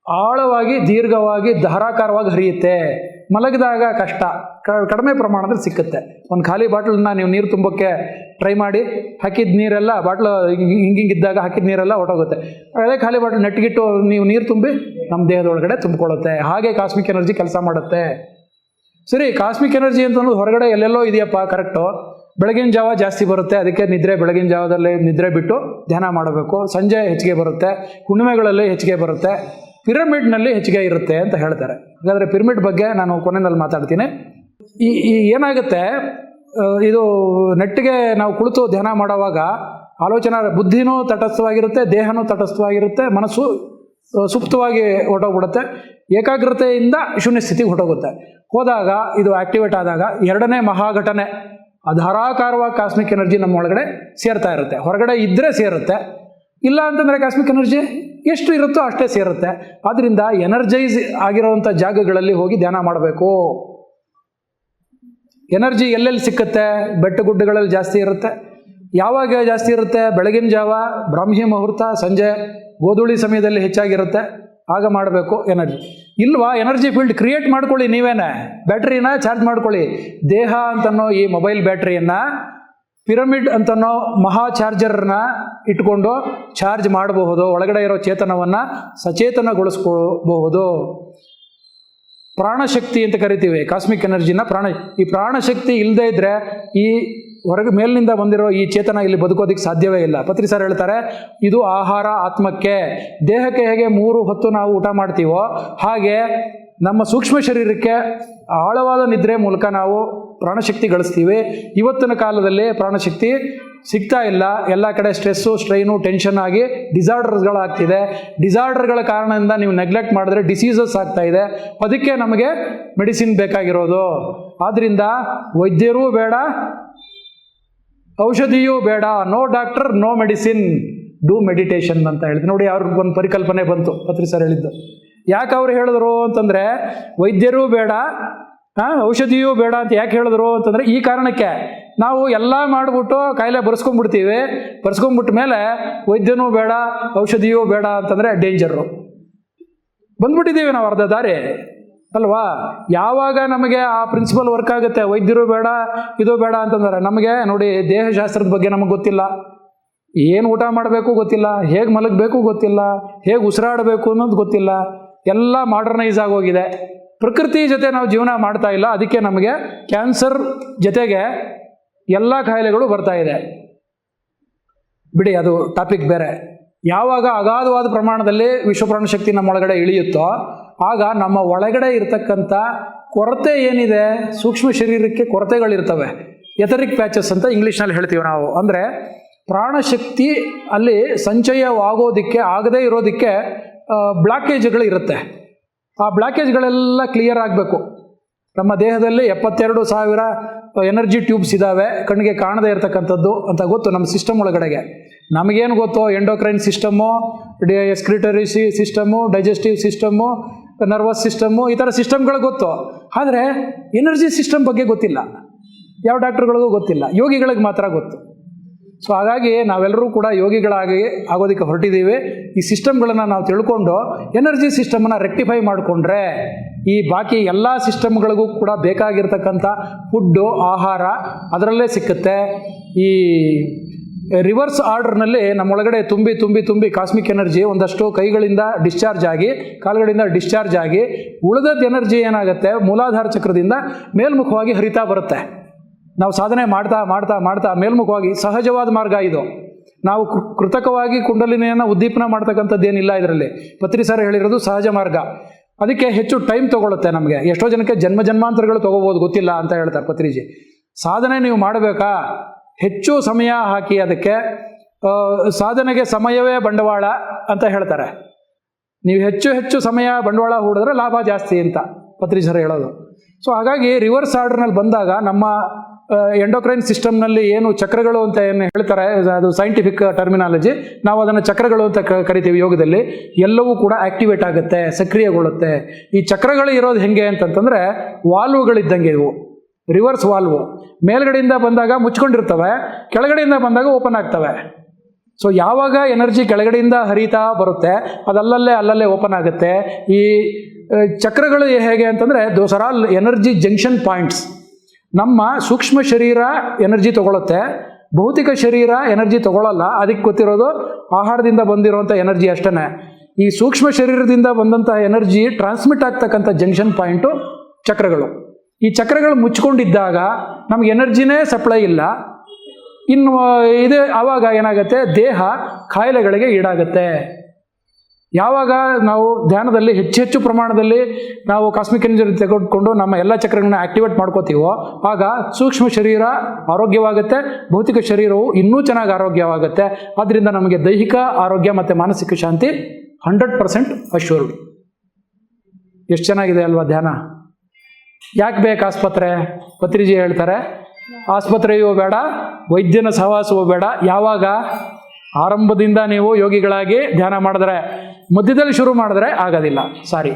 ಆಳವಾಗಿ, ದೀರ್ಘವಾಗಿ, ಧಾರಾಕಾರವಾಗಿ ಹರಿಯುತ್ತೆ. ಮಲಗಿದಾಗ ಕಷ್ಟ, ಕಡಿಮೆ ಪ್ರಮಾಣದಲ್ಲಿ ಸಿಕ್ಕುತ್ತೆ. ಒಂದು ಖಾಲಿ ಬಾಟ್ಲನ್ನ ನೀವು ನೀರು ತುಂಬೋಕ್ಕೆ ಟ್ರೈ ಮಾಡಿ, ಹಾಕಿದ ನೀರೆಲ್ಲ ಬಾಟ್ಲು ಹಿಂಗಿದ್ದಾಗ ಹಾಕಿದ ನೀರೆಲ್ಲ ಹೊಟ್ಟೋಗುತ್ತೆ. ಅದೇ ಖಾಲಿ ಬಾಟ್ಲು ನೆಟ್ಟಿಗಿಟ್ಟು ನೀವು ನೀರು ತುಂಬಿ ನಮ್ಮ ದೇಹದ ಒಳಗಡೆ ತುಂಬಿಕೊಳ್ಳುತ್ತೆ. ಹಾಗೆ ಕಾಸ್ಮಿಕ್ ಎನರ್ಜಿ ಕೆಲಸ ಮಾಡುತ್ತೆ. ಸರಿ, ಕಾಸ್ಮಿಕ್ ಎನರ್ಜಿ ಅಂತ ಅನ್ನೋದು ಹೊರಗಡೆ ಎಲ್ಲೆಲ್ಲೋ ಇದೆಯಪ್ಪ, ಕರೆಕ್ಟು. ಬೆಳಗಿನ ಜಾವ ಜಾಸ್ತಿ ಬರುತ್ತೆ, ಅದಕ್ಕೆ ನಿದ್ರೆ ಬೆಳಗಿನ ಜಾವದಲ್ಲಿ ನಿದ್ರೆ ಬಿಟ್ಟು ಧ್ಯಾನ ಮಾಡಬೇಕು. ಸಂಜೆ ಹೆಚ್ಚಿಗೆ ಬರುತ್ತೆ, ಹುಣ್ಣಿಮೆಗಳಲ್ಲಿ ಹೆಚ್ಚಿಗೆ ಬರುತ್ತೆ, ಪಿರಮಿಡ್ನಲ್ಲಿ ಹೆಚ್ಚಿಗೆ ಇರುತ್ತೆ ಅಂತ ಹೇಳ್ತಾರೆ. ಹಾಗಾದರೆ ಪಿರಮಿಡ್ ಬಗ್ಗೆ ನಾನು ಕೊನೆಯಲ್ಲಿ ಮಾತಾಡ್ತೀನಿ. ಈ ಏನಾಗುತ್ತೆ, ಇದು ನೆಟ್ಟಿಗೆ ನಾವು ಕುಳಿತು ಧ್ಯಾನ ಮಾಡುವಾಗ ಆಲೋಚನಾ ಬುದ್ಧಿನೂ ತಟಸ್ಥವಾಗಿರುತ್ತೆ, ದೇಹನೂ ತಟಸ್ಥವಾಗಿರುತ್ತೆ, ಮನಸ್ಸು ಸುಪ್ತವಾಗಿ ಹೊರಟೋಗ್ಬಿಡುತ್ತೆ. ಏಕಾಗ್ರತೆಯಿಂದ ಶೂನ್ಯ ಸ್ಥಿತಿಗೆ ಹೊರಟೋಗುತ್ತೆ. ಹೋದಾಗ ಇದು ಆಕ್ಟಿವೇಟ್ ಆದಾಗ ಎರಡನೇ ಮಹಾಘಟನೆ ಧಾರಾಕಾರವಾಗಿ ಕಾಸ್ಮಿಕ್ ಎನರ್ಜಿ ನಮ್ಮ ಒಳಗಡೆ ಸೇರ್ತಾ ಇರುತ್ತೆ. ಹೊರಗಡೆ ಇದ್ದರೆ ಸೇರುತ್ತೆ, ಇಲ್ಲ ಅಂತಂದರೆ ಕಾಸ್ಮಿಕ್ ಎನರ್ಜಿ ಎಷ್ಟು ಇರುತ್ತೋ ಅಷ್ಟೇ ಸೇರುತ್ತೆ. ಆದ್ದರಿಂದ ಎನರ್ಜೈಸ್ ಆಗಿರೋವಂಥ ಜಾಗಗಳಲ್ಲಿ ಹೋಗಿ ಧ್ಯಾನ ಮಾಡಬೇಕು. ಎನರ್ಜಿ ಎಲ್ಲೆಲ್ಲಿ ಸಿಕ್ಕುತ್ತೆ? ಬೆಟ್ಟ ಗುಡ್ಡಗಳಲ್ಲಿ ಜಾಸ್ತಿ ಇರುತ್ತೆ. ಯಾವಾಗ ಜಾಸ್ತಿ ಇರುತ್ತೆ? ಬೆಳಗಿನ ಜಾವ, ಬ್ರಾಹ್ಮಿ ಮುಹೂರ್ತ, ಸಂಜೆ ಗೋಧೂಳಿ ಸಮಯದಲ್ಲಿ ಹೆಚ್ಚಾಗಿರುತ್ತೆ. ಆಗ ಮಾಡಬೇಕು ಎನರ್ಜಿ. ಇಲ್ವಾ, ಎನರ್ಜಿ ಫೀಲ್ಡ್ ಕ್ರಿಯೇಟ್ ಮಾಡ್ಕೊಳ್ಳಿ ನೀವೇನೆ. ಬ್ಯಾಟ್ರಿನ ಚಾರ್ಜ್ ಮಾಡ್ಕೊಳ್ಳಿ. ದೇಹ ಅಂತನೋ ಈ ಮೊಬೈಲ್ ಬ್ಯಾಟ್ರಿಯನ್ನು ಪಿರಮಿಡ್ ಅಂತನೋ ಮಹಾ ಚಾರ್ಜರ್ನ ಇಟ್ಕೊಂಡು ಚಾರ್ಜ್ ಮಾಡಬಹುದು. ಒಳಗಡೆ ಇರೋ ಚೇತನವನ್ನು ಸಚೇತನಗೊಳಿಸ್ಕೋಬಹುದು. ಪ್ರಾಣಶಕ್ತಿ ಅಂತ ಕರಿತೀವಿ ಕಾಸ್ಮಿಕ್ ಎನರ್ಜಿನ. ಈ ಪ್ರಾಣಶಕ್ತಿ ಇಲ್ಲದೇ ಇದ್ದರೆ ಈ ಹೊರಗೆ ಮೇಲಿನಿಂದ ಬಂದಿರೋ ಈ ಚೇತನ ಇಲ್ಲಿ ಬದುಕೋದಕ್ಕೆ ಸಾಧ್ಯವೇ ಇಲ್ಲ. ಪತ್ರಿ ಸರ್ ಹೇಳ್ತಾರೆ, ಇದು ಆಹಾರ ಆತ್ಮಕ್ಕೆ. ದೇಹಕ್ಕೆ ಹೇಗೆ 3 ಹೊತ್ತು ನಾವು ಊಟ ಮಾಡ್ತೀವೋ ಹಾಗೆ ನಮ್ಮ ಸೂಕ್ಷ್ಮ ಶರೀರಕ್ಕೆ ಆಳವಾದ ನಿದ್ರೆ ಮೂಲಕ ನಾವು ಪ್ರಾಣಶಕ್ತಿ ಗಳಿಸ್ತೀವಿ. ಇವತ್ತಿನ ಕಾಲದಲ್ಲಿ ಪ್ರಾಣಶಕ್ತಿ ಸಿಗ್ತಾ ಇಲ್ಲ. ಎಲ್ಲ ಕಡೆ ಸ್ಟ್ರೆಸ್ಸು, ಸ್ಟ್ರೈನು, ಟೆನ್ಷನ್ ಆಗಿ ಡಿಸಾರ್ಡರ್ಸ್ಗಳಾಗ್ತಿದೆ. ಡಿಸಾರ್ಡರ್ಗಳ ಕಾರಣದಿಂದ ನೀವು ನೆಗ್ಲೆಕ್ಟ್ ಮಾಡಿದ್ರೆ ಡಿಸೀಸಸ್ ಆಗ್ತಾ ಇದೆ. ಅದಕ್ಕೆ ನಮಗೆ ಮೆಡಿಸಿನ್ ಬೇಕಾಗಿರೋದು. ಆದ್ದರಿಂದ ವೈದ್ಯರೂ ಬೇಡ, ಔಷಧಿಯೂ ಬೇಡ. No doctor, no medicine, do meditation ಅಂತ ಹೇಳಿದ್ರು. ನೋಡಿ, ಅವ್ರಿಗೊಂದು ಪರಿಕಲ್ಪನೆ ಬಂತು. ಪತ್ರಿ ಸರ್ ಹೇಳಿದ್ದು ಯಾಕೆ ಅವ್ರು ಹೇಳಿದ್ರು ಅಂತಂದರೆ, ವೈದ್ಯರೂ ಬೇಡ, ಔಷಧಿಯೂ ಬೇಡ ಅಂತ ಯಾಕೆ ಹೇಳಿದ್ರು ಅಂತಂದರೆ, ಈ ಕಾರಣಕ್ಕೆ ನಾವು ಎಲ್ಲ ಮಾಡಿಬಿಟ್ಟು ಕಾಯಿಲೆ ಬರ್ಸ್ಕೊಂಡ್ಬಿಡ್ತೀವಿ. ಬರ್ಸ್ಕೊಂಡ್ಬಿಟ್ಟ ಮೇಲೆ ವೈದ್ಯನೂ ಬೇಡ, ಔಷಧಿಯೂ ಬೇಡ ಅಂತಂದರೆ ಡೇಂಜರು. ಬಂದ್ಬಿಟ್ಟಿದ್ದೀವಿ ನಾವು ಅರ್ಧ ದಾರಿ ಅಲ್ವಾ? ಯಾವಾಗ ನಮಗೆ ಆ ಪ್ರಿನ್ಸಿಪಲ್ ವರ್ಕ್ ಆಗುತ್ತೆ, ವೈದ್ಯರು ಬೇಡ, ಇದು ಬೇಡ ಅಂತಂದರೆ, ನಮಗೆ ನೋಡಿ ದೇಹಶಾಸ್ತ್ರದ ಬಗ್ಗೆ ನಮಗೆ ಗೊತ್ತಿಲ್ಲ, ಏನು ಊಟ ಮಾಡಬೇಕು ಗೊತ್ತಿಲ್ಲ, ಹೇಗೆ ಮಲಗಬೇಕು ಗೊತ್ತಿಲ್ಲ, ಹೇಗೆ ಉಸಿರಾಡಬೇಕು ಅನ್ನೋದು ಗೊತ್ತಿಲ್ಲ. ಎಲ್ಲ ಮಾಡರ್ನೈಸ್ ಆಗೋಗಿದೆ. ಪ್ರಕೃತಿ ಜೊತೆ ನಾವು ಜೀವನ ಮಾಡ್ತಾ ಇಲ್ಲ. ಅದಕ್ಕೆ ನಮಗೆ ಕ್ಯಾನ್ಸರ್ ಜೊತೆಗೆ ಎಲ್ಲ ಕಾಯಿಲೆಗಳು ಬರ್ತಾ ಇದೆ. ಬಿಡಿ, ಅದು ಟಾಪಿಕ್ ಬೇರೆ. ಯಾವಾಗ ಅಗಾಧವಾದ ಪ್ರಮಾಣದಲ್ಲಿ ವಿಶ್ವಪ್ರಾಣಶಕ್ತಿ ನಮ್ಮ ಒಳಗಡೆ ಇಳಿಯುತ್ತೋ ಆಗ ನಮ್ಮ ಒಳಗಡೆ ಇರತಕ್ಕಂಥ ಕೊರತೆ ಏನಿದೆ, ಸೂಕ್ಷ್ಮ ಶರೀರಕ್ಕೆ ಕೊರತೆಗಳಿರ್ತವೆ. ಎಥರಿಕ್ ಪ್ಯಾಚಸ್ ಅಂತ ಇಂಗ್ಲೀಷ್ನಲ್ಲಿ ಹೇಳ್ತೀವಿ ನಾವು. ಅಂದರೆ ಪ್ರಾಣಶಕ್ತಿ ಅಲ್ಲಿ ಸಂಚಯವಾಗೋದಕ್ಕೆ ಆಗದೇ ಇರೋದಕ್ಕೆ ಬ್ಲಾಕೇಜ್ಗಳು ಇರುತ್ತೆ. ಆ ಬ್ಲಾಕೇಜ್ಗಳೆಲ್ಲ ಕ್ಲಿಯರ್ ಆಗಬೇಕು. ನಮ್ಮ ದೇಹದಲ್ಲಿ 72,000 ಎನರ್ಜಿ ಟ್ಯೂಬ್ಸ್ ಇದ್ದಾವೆ, ಕಣ್ಣಿಗೆ ಕಾಣದೇ ಇರತಕ್ಕಂಥದ್ದು ಅಂತ ಗೊತ್ತು ನಮ್ಮ ಸಿಸ್ಟಮ್ ಒಳಗಡೆಗೆ. ನಮಗೇನು ಗೊತ್ತು? Endocrine system, excretory system, digestive system, nervous system, ಈ ಥರ ಸಿಸ್ಟಮ್ಗಳು ಗೊತ್ತು. ಆದರೆ ಎನರ್ಜಿ ಸಿಸ್ಟಮ್ ಬಗ್ಗೆ ಗೊತ್ತಿಲ್ಲ. ಯಾವ ಡಾಕ್ಟ್ರುಗಳಿಗೂ ಗೊತ್ತಿಲ್ಲ, ಯೋಗಿಗಳಿಗೆ ಮಾತ್ರ ಗೊತ್ತು. ಸೊ ಹಾಗಾಗಿ ನಾವೆಲ್ಲರೂ ಕೂಡ ಯೋಗಿಗಳಾಗಿ ಆಗೋದಕ್ಕೆ ಹೊರಟಿದ್ದೀವಿ. ಈ ಸಿಸ್ಟಮ್ಗಳನ್ನು ನಾವು ತಿಳ್ಕೊಂಡು ಎನರ್ಜಿ ಸಿಸ್ಟಮನ್ನು ರೆಕ್ಟಿಫೈ ಮಾಡಿಕೊಂಡ್ರೆ ಈ ಬಾಕಿ ಎಲ್ಲ ಸಿಸ್ಟಮ್ಗಳಿಗೂ ಕೂಡ ಬೇಕಾಗಿರ್ತಕ್ಕಂಥ ಫುಡ್ಡು, ಆಹಾರ ಅದರಲ್ಲೇ ಸಿಕ್ಕುತ್ತೆ. ಈ ರಿವರ್ಸ್ ಆರ್ಡರ್ನಲ್ಲಿ ನಮ್ಮೊಳಗಡೆ ತುಂಬಿ ತುಂಬಿ ತುಂಬಿ ಕಾಸ್ಮಿಕ್ ಎನರ್ಜಿ ಒಂದಷ್ಟು ಕೈಗಳಿಂದ ಡಿಸ್ಚಾರ್ಜ್ ಆಗಿ ಕಾಲುಗಳಿಂದ ಡಿಸ್ಚಾರ್ಜ್ ಆಗಿ ಉಳಿದದ್ದು ಎನರ್ಜಿ ಏನಾಗುತ್ತೆ ಮೂಲಾಧಾರ ಚಕ್ರದಿಂದ ಮೇಲ್ಮುಖವಾಗಿ ಹರಿತಾ ಬರುತ್ತೆ. ನಾವು ಸಾಧನೆ ಮಾಡ್ತಾ ಮಾಡ್ತಾ ಮಾಡ್ತಾ ಮೇಲ್ಮುಖವಾಗಿ ಸಹಜವಾದ ಮಾರ್ಗ ಇದು. ನಾವು ಕೃತಕವಾಗಿ ಕುಂಡಲಿನಿಯನ್ನು ಉದ್ದೀಪನ ಮಾಡ್ತಕ್ಕಂಥದ್ದೇನಿಲ್ಲ ಇದರಲ್ಲಿ. ಪತ್ರಿ ಸರ್ ಹೇಳಿರೋದು ಸಹಜ ಮಾರ್ಗ. ಅದಕ್ಕೆ ಹೆಚ್ಚು ಟೈಮ್ ತೊಗೊಳುತ್ತೆ ನಮಗೆ. ಎಷ್ಟೋ ಜನಕ್ಕೆ ಜನ್ಮಾಂತರಗಳು ತೊಗೋಬೋದು, ಗೊತ್ತಿಲ್ಲ ಅಂತ ಹೇಳ್ತಾರೆ ಪತ್ರಿಜಿ. ಸಾಧನೆ ನೀವು ಮಾಡಬೇಕಾ, ಹೆಚ್ಚು ಸಮಯ ಹಾಕಿ ಅದಕ್ಕೆ. ಸಾಧನೆಗೆ ಸಮಯವೇ ಬಂಡವಾಳ ಅಂತ ಹೇಳ್ತಾರೆ. ನೀವು ಹೆಚ್ಚು ಹೆಚ್ಚು ಸಮಯ ಬಂಡವಾಳ ಹೂಡಿದ್ರೆ ಲಾಭ ಜಾಸ್ತಿ ಅಂತ ಪತ್ರಿ ಸರ್ ಹೇಳೋದು. ಸೊ ಹಾಗಾಗಿ ರಿವರ್ಸ್ ಆರ್ಡರ್ನಲ್ಲಿ ಬಂದಾಗ ನಮ್ಮ ಎಂಡೋಕ್ರೈನ್ ಸಿಸ್ಟಮ್ನಲ್ಲಿ ಏನು ಚಕ್ರಗಳು ಅಂತ ಏನು ಹೇಳ್ತಾರೆ, ಅದು ಸೈಂಟಿಫಿಕ್ ಟರ್ಮಿನಾಲಜಿ, ನಾವು ಅದನ್ನು ಚಕ್ರಗಳು ಅಂತ ಕರಿತೀವಿ ಯೋಗದಲ್ಲಿ. ಎಲ್ಲವೂ ಕೂಡ ಆಕ್ಟಿವೇಟ್ ಆಗುತ್ತೆ, ಸಕ್ರಿಯಗೊಳ್ಳುತ್ತೆ. ಈ ಚಕ್ರಗಳು ಇರೋದು ಹೆಂಗೆ ಅಂತಂತಂದರೆ ವಾಲ್ವ್ಗಳಿದ್ದಂಗೆ ಇವು. ರಿವರ್ಸ್ ವಾಲ್ವು ಮೇಲ್ಗಡೆಯಿಂದ ಬಂದಾಗ ಮುಚ್ಕೊಂಡಿರ್ತವೆ, ಕೆಳಗಡೆಯಿಂದ ಬಂದಾಗ ಓಪನ್ ಆಗ್ತವೆ. ಸೊ ಯಾವಾಗ ಎನರ್ಜಿ ಕೆಳಗಡೆಯಿಂದ ಹರಿತಾ ಬರುತ್ತೆ ಅಲ್ಲಲ್ಲೇ ಓಪನ್ ಆಗುತ್ತೆ. ಈ ಚಕ್ರಗಳು ಹೇಗೆ ಅಂತಂದರೆ those are all energy junction points. ನಮ್ಮ ಸೂಕ್ಷ್ಮ ಶರೀರ ಎನರ್ಜಿ ತೊಗೊಳುತ್ತೆ, ಭೌತಿಕ ಶರೀರ ಎನರ್ಜಿ ತೊಗೊಳ್ಳಲ್ಲ. ಅದಕ್ಕೆ ಗೊತ್ತಿರೋದು ಆಹಾರದಿಂದ ಬಂದಿರೋಂಥ ಎನರ್ಜಿ ಅಷ್ಟೇ. ಈ ಸೂಕ್ಷ್ಮ ಶರೀರದಿಂದ ಬಂದಂಥ ಎನರ್ಜಿ ಟ್ರಾನ್ಸ್ಮಿಟ್ ಆಗ್ತಕ್ಕಂಥ ಜಂಕ್ಷನ್ ಪಾಯಿಂಟು ಚಕ್ರಗಳು. ಈ ಚಕ್ರಗಳು ಮುಚ್ಕೊಂಡಿದ್ದಾಗ ನಮ್ಗೆ ಎನರ್ಜಿನೇ ಸಪ್ಲೈ ಇಲ್ಲ. ಇನ್ನು ಇದು ಆವಾಗ ಏನಾಗುತ್ತೆ, ದೇಹ ಕಾಯಿಲೆಗಳಿಗೆ ಈಡಾಗುತ್ತೆ. ಯಾವಾಗ ನಾವು ಧ್ಯಾನದಲ್ಲಿ ಹೆಚ್ಚು ಪ್ರಮಾಣದಲ್ಲಿ ನಾವು ಕಾಸ್ಮಿಕ್ ಎನರ್ಜಿ ತೆಗೆದುಕೊಂಡು ನಮ್ಮ ಎಲ್ಲ ಚಕ್ರಗಳನ್ನ ಆಕ್ಟಿವೇಟ್ ಮಾಡ್ಕೋತೀವೋ ಆಗ ಸೂಕ್ಷ್ಮ ಶರೀರ ಆರೋಗ್ಯವಾಗುತ್ತೆ, ಭೌತಿಕ ಶರೀರವು ಇನ್ನೂ ಚೆನ್ನಾಗಿ ಆರೋಗ್ಯವಾಗುತ್ತೆ. ಆದ್ದರಿಂದ ನಮಗೆ ದೈಹಿಕ ಆರೋಗ್ಯ ಮತ್ತು ಮಾನಸಿಕ ಶಾಂತಿ 100% ಅಶ್ಯೂರ್ಡ್. ಎಷ್ಟು ಚೆನ್ನಾಗಿದೆ ಅಲ್ವಾ ಧ್ಯಾನ? ಯಾಕೆ ಬೇಕು ಆಸ್ಪತ್ರೆ? ಪತ್ರಿಜಿ ಹೇಳ್ತಾರೆ, ಆಸ್ಪತ್ರೆಯೂ ಬೇಡ, ವೈದ್ಯನ ಸಹವಾಸವೂ ಬೇಡ. ಯಾವಾಗ? ಆರಂಭದಿಂದ ನೀವು ಯೋಗಿಗಳಾಗಿ ಧ್ಯಾನ ಮಾಡಿದ್ರೆ. ಮಧ್ಯದಲ್ಲಿ ಶುರು ಮಾಡಿದ್ರೆ ಆಗೋದಿಲ್ಲ. ಸಾರಿ.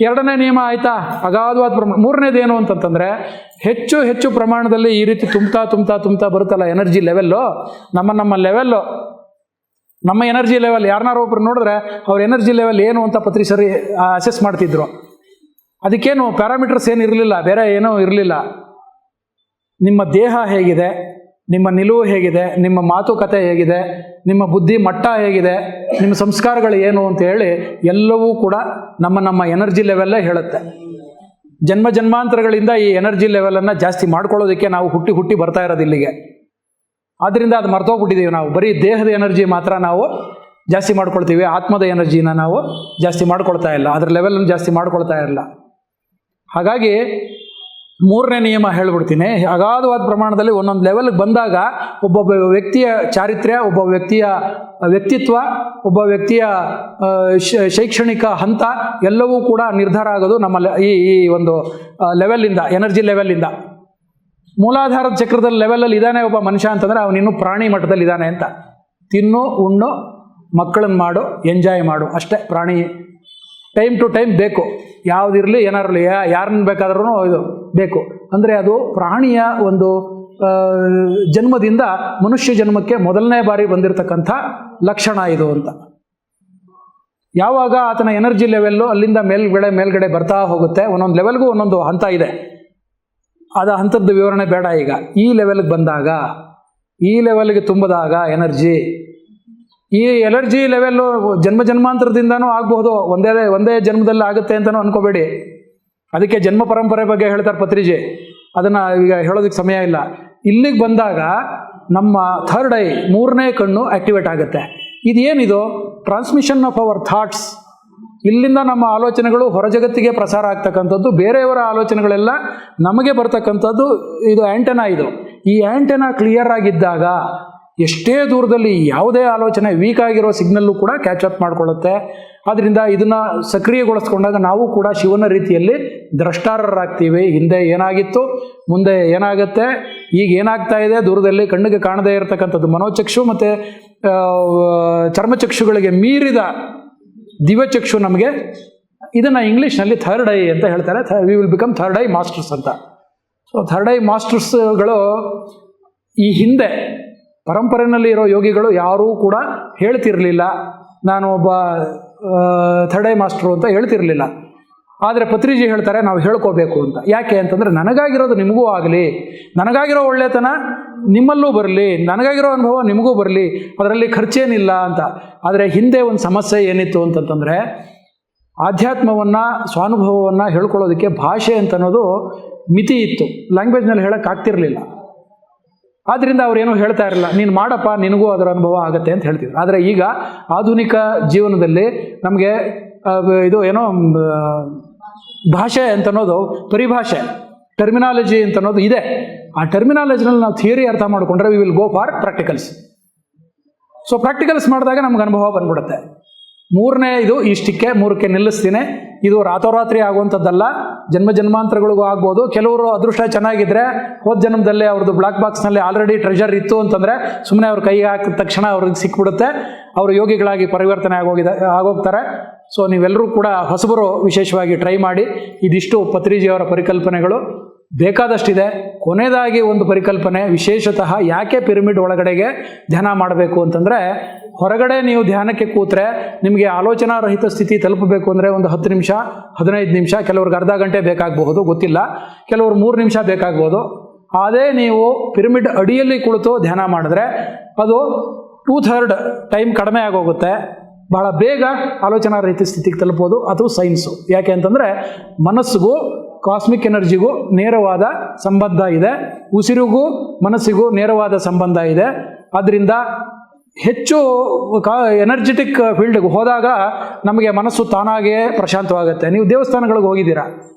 ಎರಡನೇ ನಿಯಮ ಆಯಿತಾ, ಅಗಾಧವಾದ ಪ್ರಮಾಣ. ಮೂರನೇದೇನು ಅಂತಂತಂದರೆ ಹೆಚ್ಚು ಹೆಚ್ಚು ಪ್ರಮಾಣದಲ್ಲಿ ಈ ರೀತಿ ತುಂಬ್ತಾ ಬರುತ್ತಲ್ಲ ಎನರ್ಜಿ ಲೆವೆಲ್ಲು, ನಮ್ಮ ಲೆವೆಲ್ಲು, ನಮ್ಮ ಎನರ್ಜಿ ಲೆವೆಲ್. ಯಾರನ್ನಾರು ಒಬ್ರು ನೋಡಿದ್ರೆ ಅವ್ರ ಎನರ್ಜಿ ಲೆವೆಲ್ ಏನು ಅಂತ ಪತ್ರಿ ಸರಿ ಅಸೆಸ್ ಮಾಡ್ತಿದ್ರು. ಅದಕ್ಕೇನು ಪ್ಯಾರಾಮೀಟರ್ಸ್ ಏನು ಇರಲಿಲ್ಲ, ಬೇರೆ ಏನೂ ಇರಲಿಲ್ಲ. ನಿಮ್ಮ ದೇಹ ಹೇಗಿದೆ, ನಿಮ್ಮ ನಿಲುವು ಹೇಗಿದೆ, ನಿಮ್ಮ ಮಾತುಕತೆ ಹೇಗಿದೆ, ನಿಮ್ಮ ಬುದ್ಧಿ ಮಟ್ಟ ಹೇಗಿದೆ, ನಿಮ್ಮ ಸಂಸ್ಕಾರಗಳು ಏನು ಅಂತ ಹೇಳಿ ಎಲ್ಲವೂ ಕೂಡ ನಮ್ಮ ಎನರ್ಜಿ ಲೆವೆಲ್ಲೇ ಹೇಳುತ್ತೆ. ಜನ್ಮಾಂತರಗಳಿಂದ ಈ ಎನರ್ಜಿ ಲೆವೆಲನ್ನು ಜಾಸ್ತಿ ಮಾಡ್ಕೊಳ್ಳೋದಕ್ಕೆ ನಾವು ಹುಟ್ಟಿ ಬರ್ತಾ ಇರೋದು ಇಲ್ಲಿಗೆ. ಆದ್ದರಿಂದ ಅದು ಮರ್ತೋಗ್ಬಿಟ್ಟಿದ್ದೀವಿ. ನಾವು ಬರೀ ದೇಹದ ಎನರ್ಜಿ ಮಾತ್ರ ನಾವು ಜಾಸ್ತಿ ಮಾಡ್ಕೊಳ್ತೀವಿ, ಆತ್ಮದ ಎನರ್ಜಿನ ನಾವು ಜಾಸ್ತಿ ಮಾಡ್ಕೊಳ್ತಾ ಇಲ್ಲ, ಅದರ ಲೆವೆಲನ್ನು ಜಾಸ್ತಿ ಮಾಡ್ಕೊಳ್ತಾ ಇರಲ್ಲ. ಹಾಗಾಗಿ ಮೂರನೇ ನಿಯಮ ಹೇಳ್ಬಿಡ್ತೀನಿ. ಅಗಾಧವಾದ ಪ್ರಮಾಣದಲ್ಲಿ ಒಂದೊಂದು ಲೆವೆಲ್ಗೆ ಬಂದಾಗ ಒಬ್ಬೊಬ್ಬ ವ್ಯಕ್ತಿಯ ಚಾರಿತ್ರ್ಯ, ಒಬ್ಬ ವ್ಯಕ್ತಿಯ ವ್ಯಕ್ತಿತ್ವ, ಒಬ್ಬ ವ್ಯಕ್ತಿಯ ಶೈಕ್ಷಣಿಕ ಹಂತ ಎಲ್ಲವೂ ಕೂಡ ನಿರ್ಧಾರ ಆಗೋದು ನಮ್ಮ ಈ ಒಂದು ಲೆವೆಲ್ಲಿಂದ, ಎನರ್ಜಿ ಲೆವೆಲ್ಲಿಂದ. ಮೂಲಾಧಾರದ ಚಕ್ರದ ಲೆವೆಲಲ್ಲಿ ಇದ್ದಾನೆ ಒಬ್ಬ ಮನುಷ್ಯ ಅಂತಂದರೆ ಅವನಿನ್ನೂ ಪ್ರಾಣಿ ಮಟ್ಟದಲ್ಲಿ ಇದ್ದಾನೆ ಅಂತ. ತಿನ್ನು, ಉಣ್ಣು, ಮಕ್ಕಳನ್ನು ಮಾಡು, ಎಂಜಾಯ್ ಮಾಡು, ಅಷ್ಟೇ. ಪ್ರಾಣಿ ಟೈಮ್ ಟು ಟೈಮ್ ಬೇಕು, ಯಾವುದಿರಲಿ ಏನಾರಲಿ, ಯಾರನ್ನ ಬೇಕಾದ್ರೂ ಇದು ಬೇಕು. ಅಂದರೆ ಅದು ಪ್ರಾಣಿಯ ಒಂದು ಜನ್ಮದಿಂದ ಮನುಷ್ಯ ಜನ್ಮಕ್ಕೆ ಮೊದಲನೇ ಬಾರಿ ಬಂದಿರತಕ್ಕಂಥ ಲಕ್ಷಣ ಇದು ಅಂತ. ಯಾವಾಗ ಆತನ ಎನರ್ಜಿ ಲೆವೆಲ್ಲು ಅಲ್ಲಿಂದ ಮೇಲ್ಗಡೆ ಬರ್ತಾ ಹೋಗುತ್ತೆ, ಒಂದೊಂದು ಲೆವೆಲ್ಗೂ ಒಂದೊಂದು ಹಂತ ಇದೆ. ಅದು ಹಂತದ ವಿವರಣೆ ಬೇಡ ಈಗ. ಈ ಲೆವೆಲ್ಗೆ ಬಂದಾಗ, ಈ ಲೆವೆಲ್ಗೆ ತುಂಬಿದಾಗ ಎನರ್ಜಿ, ಈ ಎನರ್ಜಿ ಲೆವೆಲ್ಲು ಜನ್ಮಾಂತರದಿಂದನೂ ಆಗಬಹುದು, ಒಂದೇ ಜನ್ಮದಲ್ಲಿ ಆಗುತ್ತೆ ಅಂತಲೂ ಅನ್ಕೋಬೇಡಿ. ಅದಕ್ಕೆ ಜನ್ಮ ಪರಂಪರೆ ಬಗ್ಗೆ ಹೇಳ್ತಾರೆ ಪತ್ರಿಜಿ, ಅದನ್ನು ಈಗ ಹೇಳೋದಕ್ಕೆ ಸಮಯ ಇಲ್ಲ. ಇಲ್ಲಿಗೆ ಬಂದಾಗ ನಮ್ಮ ಥರ್ಡ್ ಐ, ಮೂರನೇ ಕಣ್ಣು ಆ್ಯಕ್ಟಿವೇಟ್ ಆಗುತ್ತೆ. ಇದೇನಿದು? Transmission of our thoughts. ಇಲ್ಲಿಂದ ನಮ್ಮ ಆಲೋಚನೆಗಳು ಹೊರ ಜಗತ್ತಿಗೆ ಪ್ರಸಾರ ಆಗ್ತಕ್ಕಂಥದ್ದು, ಬೇರೆಯವರ ಆಲೋಚನೆಗಳೆಲ್ಲ ನಮಗೆ ಬರ್ತಕ್ಕಂಥದ್ದು. ಇದು ಆ್ಯಂಟೆನಾ. ಇದು ಈ ಆ್ಯಂಟೆನಾ ಕ್ಲಿಯರ್ ಆಗಿದ್ದಾಗ ಎಷ್ಟೇ ದೂರದಲ್ಲಿ ಯಾವುದೇ ಆಲೋಚನೆ ವೀಕ್ ಆಗಿರೋ ಸಿಗ್ನಲ್ಲು ಕೂಡ ಕ್ಯಾಚ್ ಅಪ್ ಮಾಡಿಕೊಳ್ಳುತ್ತೆ. ಆದ್ದರಿಂದ ಇದನ್ನು ಸಕ್ರಿಯಗೊಳಿಸ್ಕೊಂಡಾಗ ನಾವು ಕೂಡ ಶಿವನ ರೀತಿಯಲ್ಲಿ ದ್ರಷ್ಟಾರರಾಗ್ತೀವಿ. ಹಿಂದೆ ಏನಾಗಿತ್ತು, ಮುಂದೆ ಏನಾಗುತ್ತೆ, ಈಗ ಏನಾಗ್ತಾ ಇದೆ, ದೂರದಲ್ಲಿ ಕಣ್ಣಿಗೆ ಕಾಣದೇ ಇರತಕ್ಕಂಥದ್ದು ಮನೋಚಕ್ಷು ಮತ್ತು ಚರ್ಮಚಕ್ಷುಗಳಿಗೆ ಮೀರಿದ ದಿವ್ಯಚಕ್ಷು ನಮಗೆ. ಇದನ್ನು ಇಂಗ್ಲೀಷ್ನಲ್ಲಿ ಥರ್ಡ್ ಐ ಅಂತ ಹೇಳ್ತಾರೆ. We will become third I masters ಅಂತ. ಸೊ ಥರ್ಡ್ ಐ ಮಾಸ್ಟರ್ಸ್ಗಳು ಈ ಹಿಂದೆ ಪರಂಪರೆಯಲ್ಲಿ ಇರೋ ಯೋಗಿಗಳು ಯಾರೂ ಕೂಡ ಹೇಳ್ತಿರಲಿಲ್ಲ ನಾನು ಒಬ್ಬ ಥರ್ಡ್ ಐ ಮಾಸ್ಟ್ರು ಅಂತ ಹೇಳ್ತಿರಲಿಲ್ಲ. ಆದರೆ ಪತ್ರಿಜಿ ಹೇಳ್ತಾರೆ ನಾವು ಹೇಳ್ಕೋಬೇಕು ಅಂತ. ಯಾಕೆ ಅಂತಂದರೆ ನನಗಾಗಿರೋದು ನಿಮಗೂ ಆಗಲಿ, ನನಗಾಗಿರೋ ಒಳ್ಳೆತನ ನಿಮ್ಮಲ್ಲೂ ಬರಲಿ, ನನಗಾಗಿರೋ ಅನುಭವ ನಿಮಗೂ ಬರಲಿ, ಅದರಲ್ಲಿ ಖರ್ಚೇನಿಲ್ಲ ಅಂತ. ಆದರೆ ಹಿಂದೆ ಒಂದು ಸಮಸ್ಯೆ ಏನಿತ್ತು ಅಂತಂತಂದರೆ ಆಧ್ಯಾತ್ಮವನ್ನು ಸ್ವಾನುಭವವನ್ನು ಹೇಳ್ಕೊಳ್ಳೋದಕ್ಕೆ ಭಾಷೆ ಅಂತ ಅನ್ನೋದು ಮಿತಿ ಇತ್ತು, ಲ್ಯಾಂಗ್ವೇಜ್ನಲ್ಲಿ ಹೇಳೋಕ್ಕಾಗ್ತಿರ್ಲಿಲ್ಲ. ಆದ್ದರಿಂದ ಅವರೇನು ಹೇಳ್ತಾ ಇರಲಿಲ್ಲ, ನೀನು ಮಾಡಪ್ಪ ನಿನಗೂ ಅದರ ಅನುಭವ ಆಗುತ್ತೆ ಅಂತ ಹೇಳ್ತಿದ್ರು. ಆದರೆ ಈಗ ಆಧುನಿಕ ಜೀವನದಲ್ಲಿ ನಮಗೆ ಇದು ಏನೋ ಭಾಷೆ ಅಂತನ್ನೋದು, ಪರಿಭಾಷೆ, ಟರ್ಮಿನಾಲಜಿ ಅಂತನ್ನೋದು ಇದೆ. ಆ ಟರ್ಮಿನಾಲಜಿನಲ್ಲಿ ನಾವು ಥಿಯರಿ ಅರ್ಥ ಮಾಡಿಕೊಂಡ್ರೆ we will go for practicals. So practicals ಮಾಡಿದಾಗ ನಮ್ಗೆ ಅನುಭವ ಬಂದ್ಬಿಡುತ್ತೆ. ಮೂರನೇ ಇದು ಇಷ್ಟಕ್ಕೆ 3ಕ್ಕೆ ನಿಲ್ಲಿಸ್ತೀನಿ. ಇದು ರಾತೋರಾತ್ರಿ ಆಗುವಂಥದ್ದಲ್ಲ, ಜನ್ಮ ಜನ್ಮಾಂತರಗಳಿಗೂ ಆಗ್ಬೋದು. ಕೆಲವರು ಅದೃಷ್ಟ ಚೆನ್ನಾಗಿದ್ದರೆ ಹೋದ ಜನ್ಮದಲ್ಲೇ ಅವ್ರದ್ದು ಬ್ಲಾಕ್ ಬಾಕ್ಸ್ನಲ್ಲಿ ಆಲ್ರೆಡಿ ಟ್ರೆಜರ್ ಇತ್ತು ಅಂತಂದರೆ ಸುಮ್ಮನೆ ಅವ್ರ ಕೈಗೆ ಹಾಕಿದ ತಕ್ಷಣ ಅವ್ರಿಗೆ ಸಿಕ್ಬಿಡುತ್ತೆ, ಅವರು ಯೋಗಿಗಳಾಗಿ ಪರಿವರ್ತನೆ ಆಗೋಗ್ತಾರೆ. ಸೊ ನೀವೆಲ್ಲರೂ ಕೂಡ ಹೊಸಬರು ವಿಶೇಷವಾಗಿ ಟ್ರೈ ಮಾಡಿ. ಇದಿಷ್ಟು ಪತ್ರಿಜಿಯವರ ಪರಿಕಲ್ಪನೆಗಳು, ಬೇಕಾದಷ್ಟಿದೆ. ಕೊನೆಯದಾಗಿ ಒಂದು ಪರಿಕಲ್ಪನೆ, ವಿಶೇಷತಃ ಯಾಕೆ ಪಿರಮಿಡ್ ಒಳಗಡೆಗೆ ಧ್ಯಾನ ಮಾಡಬೇಕು ಅಂತಂದರೆ, ಹೊರಗಡೆ ನೀವು ಧ್ಯಾನಕ್ಕೆ ಕೂತ್ರೆ ನಿಮಗೆ ಆಲೋಚನಾ ರಹಿತ ಸ್ಥಿತಿ ತಲುಪಬೇಕು ಅಂದರೆ ಒಂದು 10 ನಿಮಿಷ 15 ನಿಮಿಷ, ಕೆಲವ್ರಿಗೆ ಅರ್ಧ ಗಂಟೆ ಬೇಕಾಗಬಹುದು, ಗೊತ್ತಿಲ್ಲ, ಕೆಲವರು 3 ನಿಮಿಷ ಬೇಕಾಗ್ಬೋದು. ಅದೇ ನೀವು ಪಿರಮಿಡ್ ಅಡಿಯಲ್ಲಿ ಕುಳಿತು ಧ್ಯಾನ ಮಾಡಿದ್ರೆ ಅದು 2/3 ಟೈಮ್ ಕಡಿಮೆ ಆಗೋಗುತ್ತೆ. ಬಹಳ ಬೇಗ ಆಲೋಚನಾ ರಹಿತ ಸ್ಥಿತಿಗೆ ತಲುಪೋದು. ಅದು ಸೈನ್ಸು. ಯಾಕೆ ಅಂತಂದರೆ ಮನಸ್ಸಿಗೂ ಕಾಸ್ಮಿಕ್ ಎನರ್ಜಿಗೂ ನೇರವಾದ ಸಂಬಂಧ ಇದೆ, ಉಸಿರಿಗೂ ಮನಸ್ಸಿಗೂ ನೇರವಾದ ಸಂಬಂಧ ಇದೆ. ಆದ್ದರಿಂದ ಹೆಚ್ಚು ಎನರ್ಜೆಟಿಕ್ ಫೀಲ್ಡ್ಗೆ ಹೋದಾಗ ನಮಗೆ ಮನಸ್ಸು ತಾನಾಗೇ ಪ್ರಶಾಂತವಾಗುತ್ತೆ. ನೀವು ದೇವಸ್ಥಾನಗಳಿಗೆ ಹೋಗಿದ್ದೀರಾ,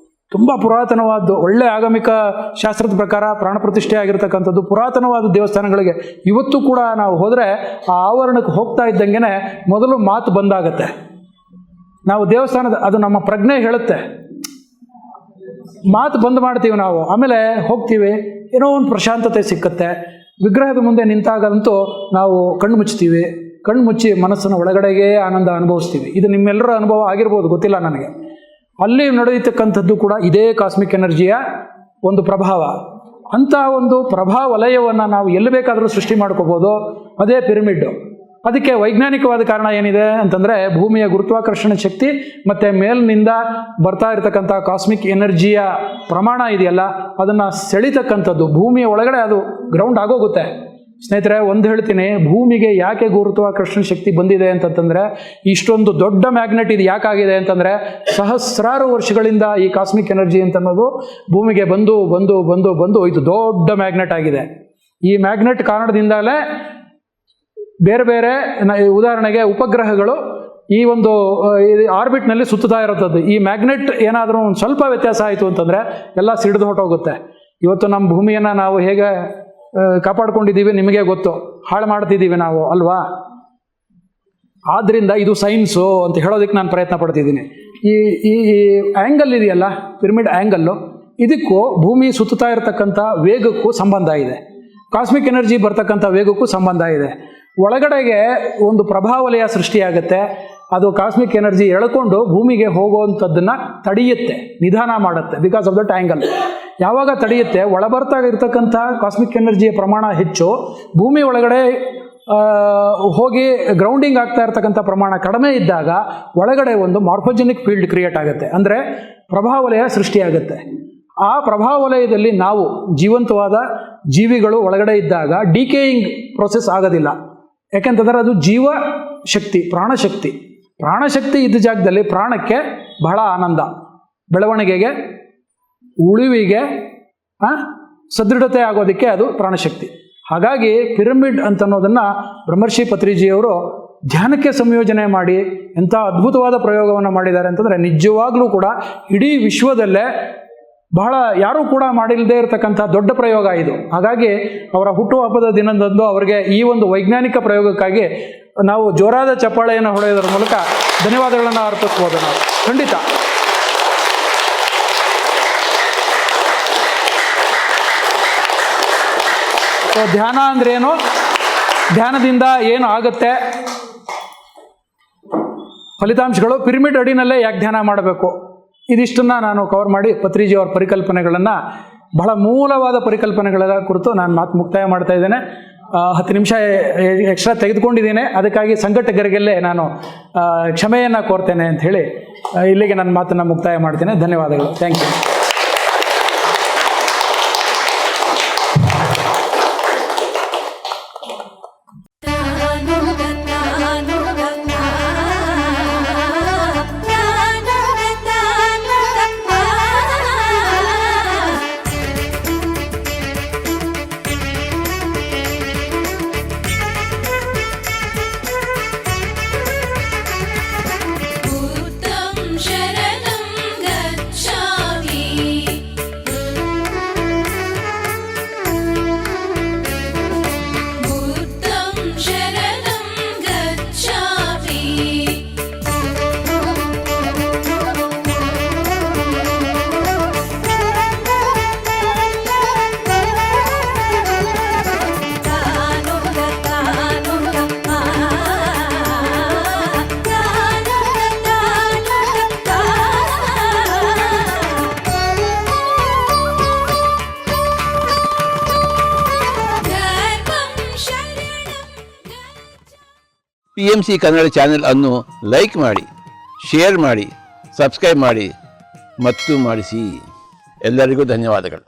ತುಂಬ ಪುರಾತನವಾದ್ದು, ಒಳ್ಳೆ ಆಗಮಿಕ ಶಾಸ್ತ್ರದ ಪ್ರಕಾರ ಪ್ರಾಣ ಪ್ರತಿಷ್ಠೆ ಆಗಿರ್ತಕ್ಕಂಥದ್ದು ಪುರಾತನವಾದ ದೇವಸ್ಥಾನಗಳಿಗೆ ಇವತ್ತು ಕೂಡ ನಾವು ಹೋದರೆ ಆ ಆವರಣಕ್ಕೆ ಹೋಗ್ತಾ ಇದ್ದಂಗೆ ಮೊದಲು ಮಾತು ಬಂದಾಗತ್ತೆ. ನಾವು ದೇವಸ್ಥಾನದ ಅದು ನಮ್ಮ ಪ್ರಜ್ಞೆ ಹೇಳುತ್ತೆ, ಮಾತು ಬಂದ್ ಮಾಡ್ತೀವಿ ನಾವು, ಆಮೇಲೆ ಹೋಗ್ತೀವಿ, ಏನೋ ಒಂದು ಪ್ರಶಾಂತತೆ ಸಿಕ್ಕತ್ತೆ. ವಿಗ್ರಹದ ಮುಂದೆ ನಿಂತಾಗಂತೂ ನಾವು ಕಣ್ಣು ಮುಚ್ತೀವಿ, ಕಣ್ಣು ಮುಚ್ಚಿ ಮನಸ್ಸನ್ನು ಒಳಗಡೆಗೆ ಆನಂದ ಅನುಭವಿಸ್ತೀವಿ. ಇದು ನಿಮ್ಮೆಲ್ಲರ ಅನುಭವ ಆಗಿರ್ಬೋದು, ಗೊತ್ತಿಲ್ಲ ನನಗೆ. ಅಲ್ಲಿ ನಡೆಯತಕ್ಕಂಥದ್ದು ಕೂಡ ಇದೇ ಕಾಸ್ಮಿಕ್ ಎನರ್ಜಿಯ ಒಂದು ಪ್ರಭಾವ. ಅಂಥ ಒಂದು ಪ್ರಭಾವ ವಲಯವನ್ನು ನಾವು ಎಲ್ಲಿ ಬೇಕಾದರೂ ಸೃಷ್ಟಿ ಮಾಡ್ಕೋಬೋದು, ಅದೇ ಪಿರಮಿಡ್ಡು. ಅದಕ್ಕೆ ವೈಜ್ಞಾನಿಕವಾದ ಕಾರಣ ಏನಿದೆ ಅಂತಂದರೆ, ಭೂಮಿಯ ಗುರುತ್ವಾಕರ್ಷಣ ಶಕ್ತಿ ಮತ್ತು ಮೇಲಿನಿಂದ ಬರ್ತಾ ಇರತಕ್ಕಂಥ ಕಾಸ್ಮಿಕ್ ಎನರ್ಜಿಯ ಪ್ರಮಾಣ ಇದೆಯಲ್ಲ, ಅದನ್ನು ಸೆಳಿತಕ್ಕಂಥದ್ದು ಭೂಮಿಯ ಒಳಗಡೆ ಅದು ಗ್ರೌಂಡ್ ಆಗೋಗುತ್ತೆ. ಸ್ನೇಹಿತರೆ, ಒಂದು ಹೇಳ್ತೀನಿ, ಭೂಮಿಗೆ ಯಾಕೆ ಗುರುತ್ವಾಕರ್ಷಣ ಶಕ್ತಿ ಬಂದಿದೆ ಅಂತಂದರೆ, ಇಷ್ಟೊಂದು ದೊಡ್ಡ ಮ್ಯಾಗ್ನೆಟ್ ಇದು ಯಾಕಾಗಿದೆ ಅಂತಂದರೆ, ಸಹಸ್ರಾರು ವರ್ಷಗಳಿಂದ ಈ ಕಾಸ್ಮಿಕ್ ಎನರ್ಜಿ ಅಂತ ಅನ್ನೋದು ಭೂಮಿಗೆ ಬಂದು ಬಂದು ಬಂದು ಬಂದು ಇದು ದೊಡ್ಡ ಮ್ಯಾಗ್ನೆಟ್ ಆಗಿದೆ. ಈ ಮ್ಯಾಗ್ನೆಟ್ ಕಾರಣದಿಂದಲೇ ಬೇರೆ ಬೇರೆ, ಉದಾಹರಣೆಗೆ ಉಪಗ್ರಹಗಳು ಈ ಒಂದು ಆರ್ಬಿಟ್ನಲ್ಲಿ ಸುತ್ತುತ್ತಾ ಇರುತ್ತದೆ. ಈ ಮ್ಯಾಗ್ನೆಟ್ ಏನಾದರೂ ಒಂದು ಸ್ವಲ್ಪ ವ್ಯತ್ಯಾಸ ಆಯಿತು ಅಂತಂದರೆ ಎಲ್ಲ ಸಿಡಿದು ಹೊರಟೋಗುತ್ತೆ. ಇವತ್ತು ನಮ್ಮ ಭೂಮಿಯನ್ನು ನಾವು ಹೇಗೆ ಕಾಪಾಡ್ಕೊಂಡಿದ್ದೀವಿ ನಿಮಗೆ ಗೊತ್ತು, ಹಾಳು ಮಾಡ್ತಿದ್ದೀವಿ ನಾವು ಅಲ್ವಾ. ಆದ್ದರಿಂದ ಇದು ಸೈನ್ಸು ಅಂತ ಹೇಳೋದಕ್ಕೆ ನಾನು ಪ್ರಯತ್ನ ಪಡ್ತಿದ್ದೀನಿ. ಈ ಈ ಆ್ಯಂಗಲ್ ಇದೆಯಲ್ಲ, ಪಿರಮಿಡ್ ಆ್ಯಂಗಲ್ಲು, ಇದಕ್ಕೂ ಭೂಮಿ ಸುತ್ತುತ್ತಾ ಇರತಕ್ಕಂಥ ವೇಗಕ್ಕೂ ಸಂಬಂಧ ಇದೆ, ಕಾಸ್ಮಿಕ್ ಎನರ್ಜಿ ಬರ್ತಕ್ಕಂಥ ವೇಗಕ್ಕೂ ಸಂಬಂಧ ಇದೆ. ಒಳಗಡೆಗೆ ಒಂದು ಪ್ರಭಾವಲಯ ಸೃಷ್ಟಿಯಾಗುತ್ತೆ, ಅದು ಕಾಸ್ಮಿಕ್ ಎನರ್ಜಿ ಎಳ್ಕೊಂಡು ಭೂಮಿಗೆ ಹೋಗುವಂಥದ್ದನ್ನು ತಡೆಯುತ್ತೆ, ನಿಧಾನ ಮಾಡುತ್ತೆ. ಬಿಕಾಸ್ ಆಫ್ ದಟ್ ಆ್ಯಂಗಲ್ ಯಾವಾಗ ತಡೆಯುತ್ತೆ, ಒಳಬರ್ತಾ ಇರ್ತಕ್ಕಂಥ ಕಾಸ್ಮಿಕ್ ಎನರ್ಜಿಯ ಪ್ರಮಾಣ ಹೆಚ್ಚು, ಭೂಮಿ ಒಳಗಡೆ ಹೋಗಿ ಗ್ರೌಂಡಿಂಗ್ ಆಗ್ತಾ ಇರ್ತಕ್ಕಂಥ ಪ್ರಮಾಣ ಕಡಿಮೆ ಇದ್ದಾಗ ಒಳಗಡೆ ಒಂದು ಮಾರ್ಫೋಜೆನಿಕ್ ಫೀಲ್ಡ್ ಕ್ರಿಯೇಟ್ ಆಗುತ್ತೆ, ಅಂದರೆ ಪ್ರಭಾವಲಯ ಸೃಷ್ಟಿಯಾಗುತ್ತೆ. ಆ ಪ್ರಭಾವಲಯದಲ್ಲಿ ನಾವು ಜೀವಂತವಾದ ಜೀವಿಗಳು ಒಳಗಡೆ ಇದ್ದಾಗ ಡಿಕೇಯಿಂಗ್ ಪ್ರೊಸೆಸ್ ಆಗೋದಿಲ್ಲ. ಯಾಕೆಂತಂದರೆ ಅದು ಜೀವ ಶಕ್ತಿ, ಪ್ರಾಣಶಕ್ತಿ. ಪ್ರಾಣಶಕ್ತಿ ಇದ್ದ ಜಾಗದಲ್ಲಿ ಪ್ರಾಣಕ್ಕೆ ಬಹಳ ಆನಂದ, ಬೆಳವಣಿಗೆಗೆ, ಉಳಿವಿಗೆ, ಸದೃಢತೆ ಆಗೋದಕ್ಕೆ ಅದು ಪ್ರಾಣಶಕ್ತಿ. ಹಾಗಾಗಿ ಪಿರಮಿಡ್ ಅಂತನ್ನೋದನ್ನು ಬ್ರಹ್ಮರ್ಷಿ ಪತ್ರಿಜಿಯವರು ಧ್ಯಾನಕ್ಕೆ ಸಂಯೋಜನೆ ಮಾಡಿ ಎಂಥ ಅದ್ಭುತವಾದ ಪ್ರಯೋಗವನ್ನು ಮಾಡಿದ್ದಾರೆ ಅಂತಂದರೆ, ನಿಜವಾಗ್ಲೂ ಕೂಡ ಇಡೀ ವಿಶ್ವದಲ್ಲೇ ಬಹಳ ಯಾರೂ ಕೂಡ ಮಾಡಿಲ್ಲದೆ ಇರತಕ್ಕಂಥ ದೊಡ್ಡ ಪ್ರಯೋಗ ಇದು. ಹಾಗಾಗಿ ಅವರ ಹುಟ್ಟುಹಬ್ಬದ ದಿನದಂದು ಅವರಿಗೆ ಈ ಒಂದು ವೈಜ್ಞಾನಿಕ ಪ್ರಯೋಗಕ್ಕಾಗಿ ನಾವು ಜೋರಾದ ಚಪ್ಪಾಳೆಯನ್ನು ಹೊಡೆಯೋದರ ಮೂಲಕ ಧನ್ಯವಾದಗಳನ್ನು ಅರ್ಪಿಸ್ಬೋದು ನಾವು, ಖಂಡಿತ. ಸೊ ಧ್ಯಾನ ಅಂದ್ರೇನು, ಧ್ಯಾನದಿಂದ ಏನು ಆಗುತ್ತೆ, ಫಲಿತಾಂಶಗಳು, ಪಿರಮಿಡ್ ಅಡಿನಲ್ಲೇ ಯಾಕೆ ಧ್ಯಾನ ಮಾಡಬೇಕು, ಇದಿಷ್ಟನ್ನು ನಾನು ಕವರ್ ಮಾಡಿ ಪತ್ರಿಜಿಯವರ ಪರಿಕಲ್ಪನೆಗಳನ್ನು, ಬಹಳ ಮೂಲವಾದ ಪರಿಕಲ್ಪನೆಗಳ ಕುರಿತು ನಾನು ಮಾತು ಮುಕ್ತಾಯ ಮಾಡ್ತಾ ಇದ್ದೇನೆ. 10 ನಿಮಿಷ ಎಕ್ಸ್ಟ್ರಾ ತೆಗೆದುಕೊಂಡಿದ್ದೇನೆ. ಅದಕ್ಕಾಗಿ ಸಂಘಟಕರಿಗೆಲ್ಲೇ ನಾನು ಕ್ಷಮೆಯನ್ನು ಕೋರ್ತೇನೆ ಅಂತ ಹೇಳಿ ಇಲ್ಲಿಗೆ ನನ್ನ ಮಾತನ್ನು ಮುಕ್ತಾಯ ಮಾಡ್ತೇನೆ. ಧನ್ಯವಾದಗಳು. Thank you. PMC Kannada channel ಅನ್ನು ಲೈಕ್ ಮಾಡಿ, ಶೇರ್ ಮಾಡಿ, ಸಬ್ಸ್ಕ್ರೈಬ್ ಮಾಡಿ ಮತ್ತು ಮಾಡಿಸಿ. ಎಲ್ಲರಿಗೂ ಧನ್ಯವಾದಗಳು.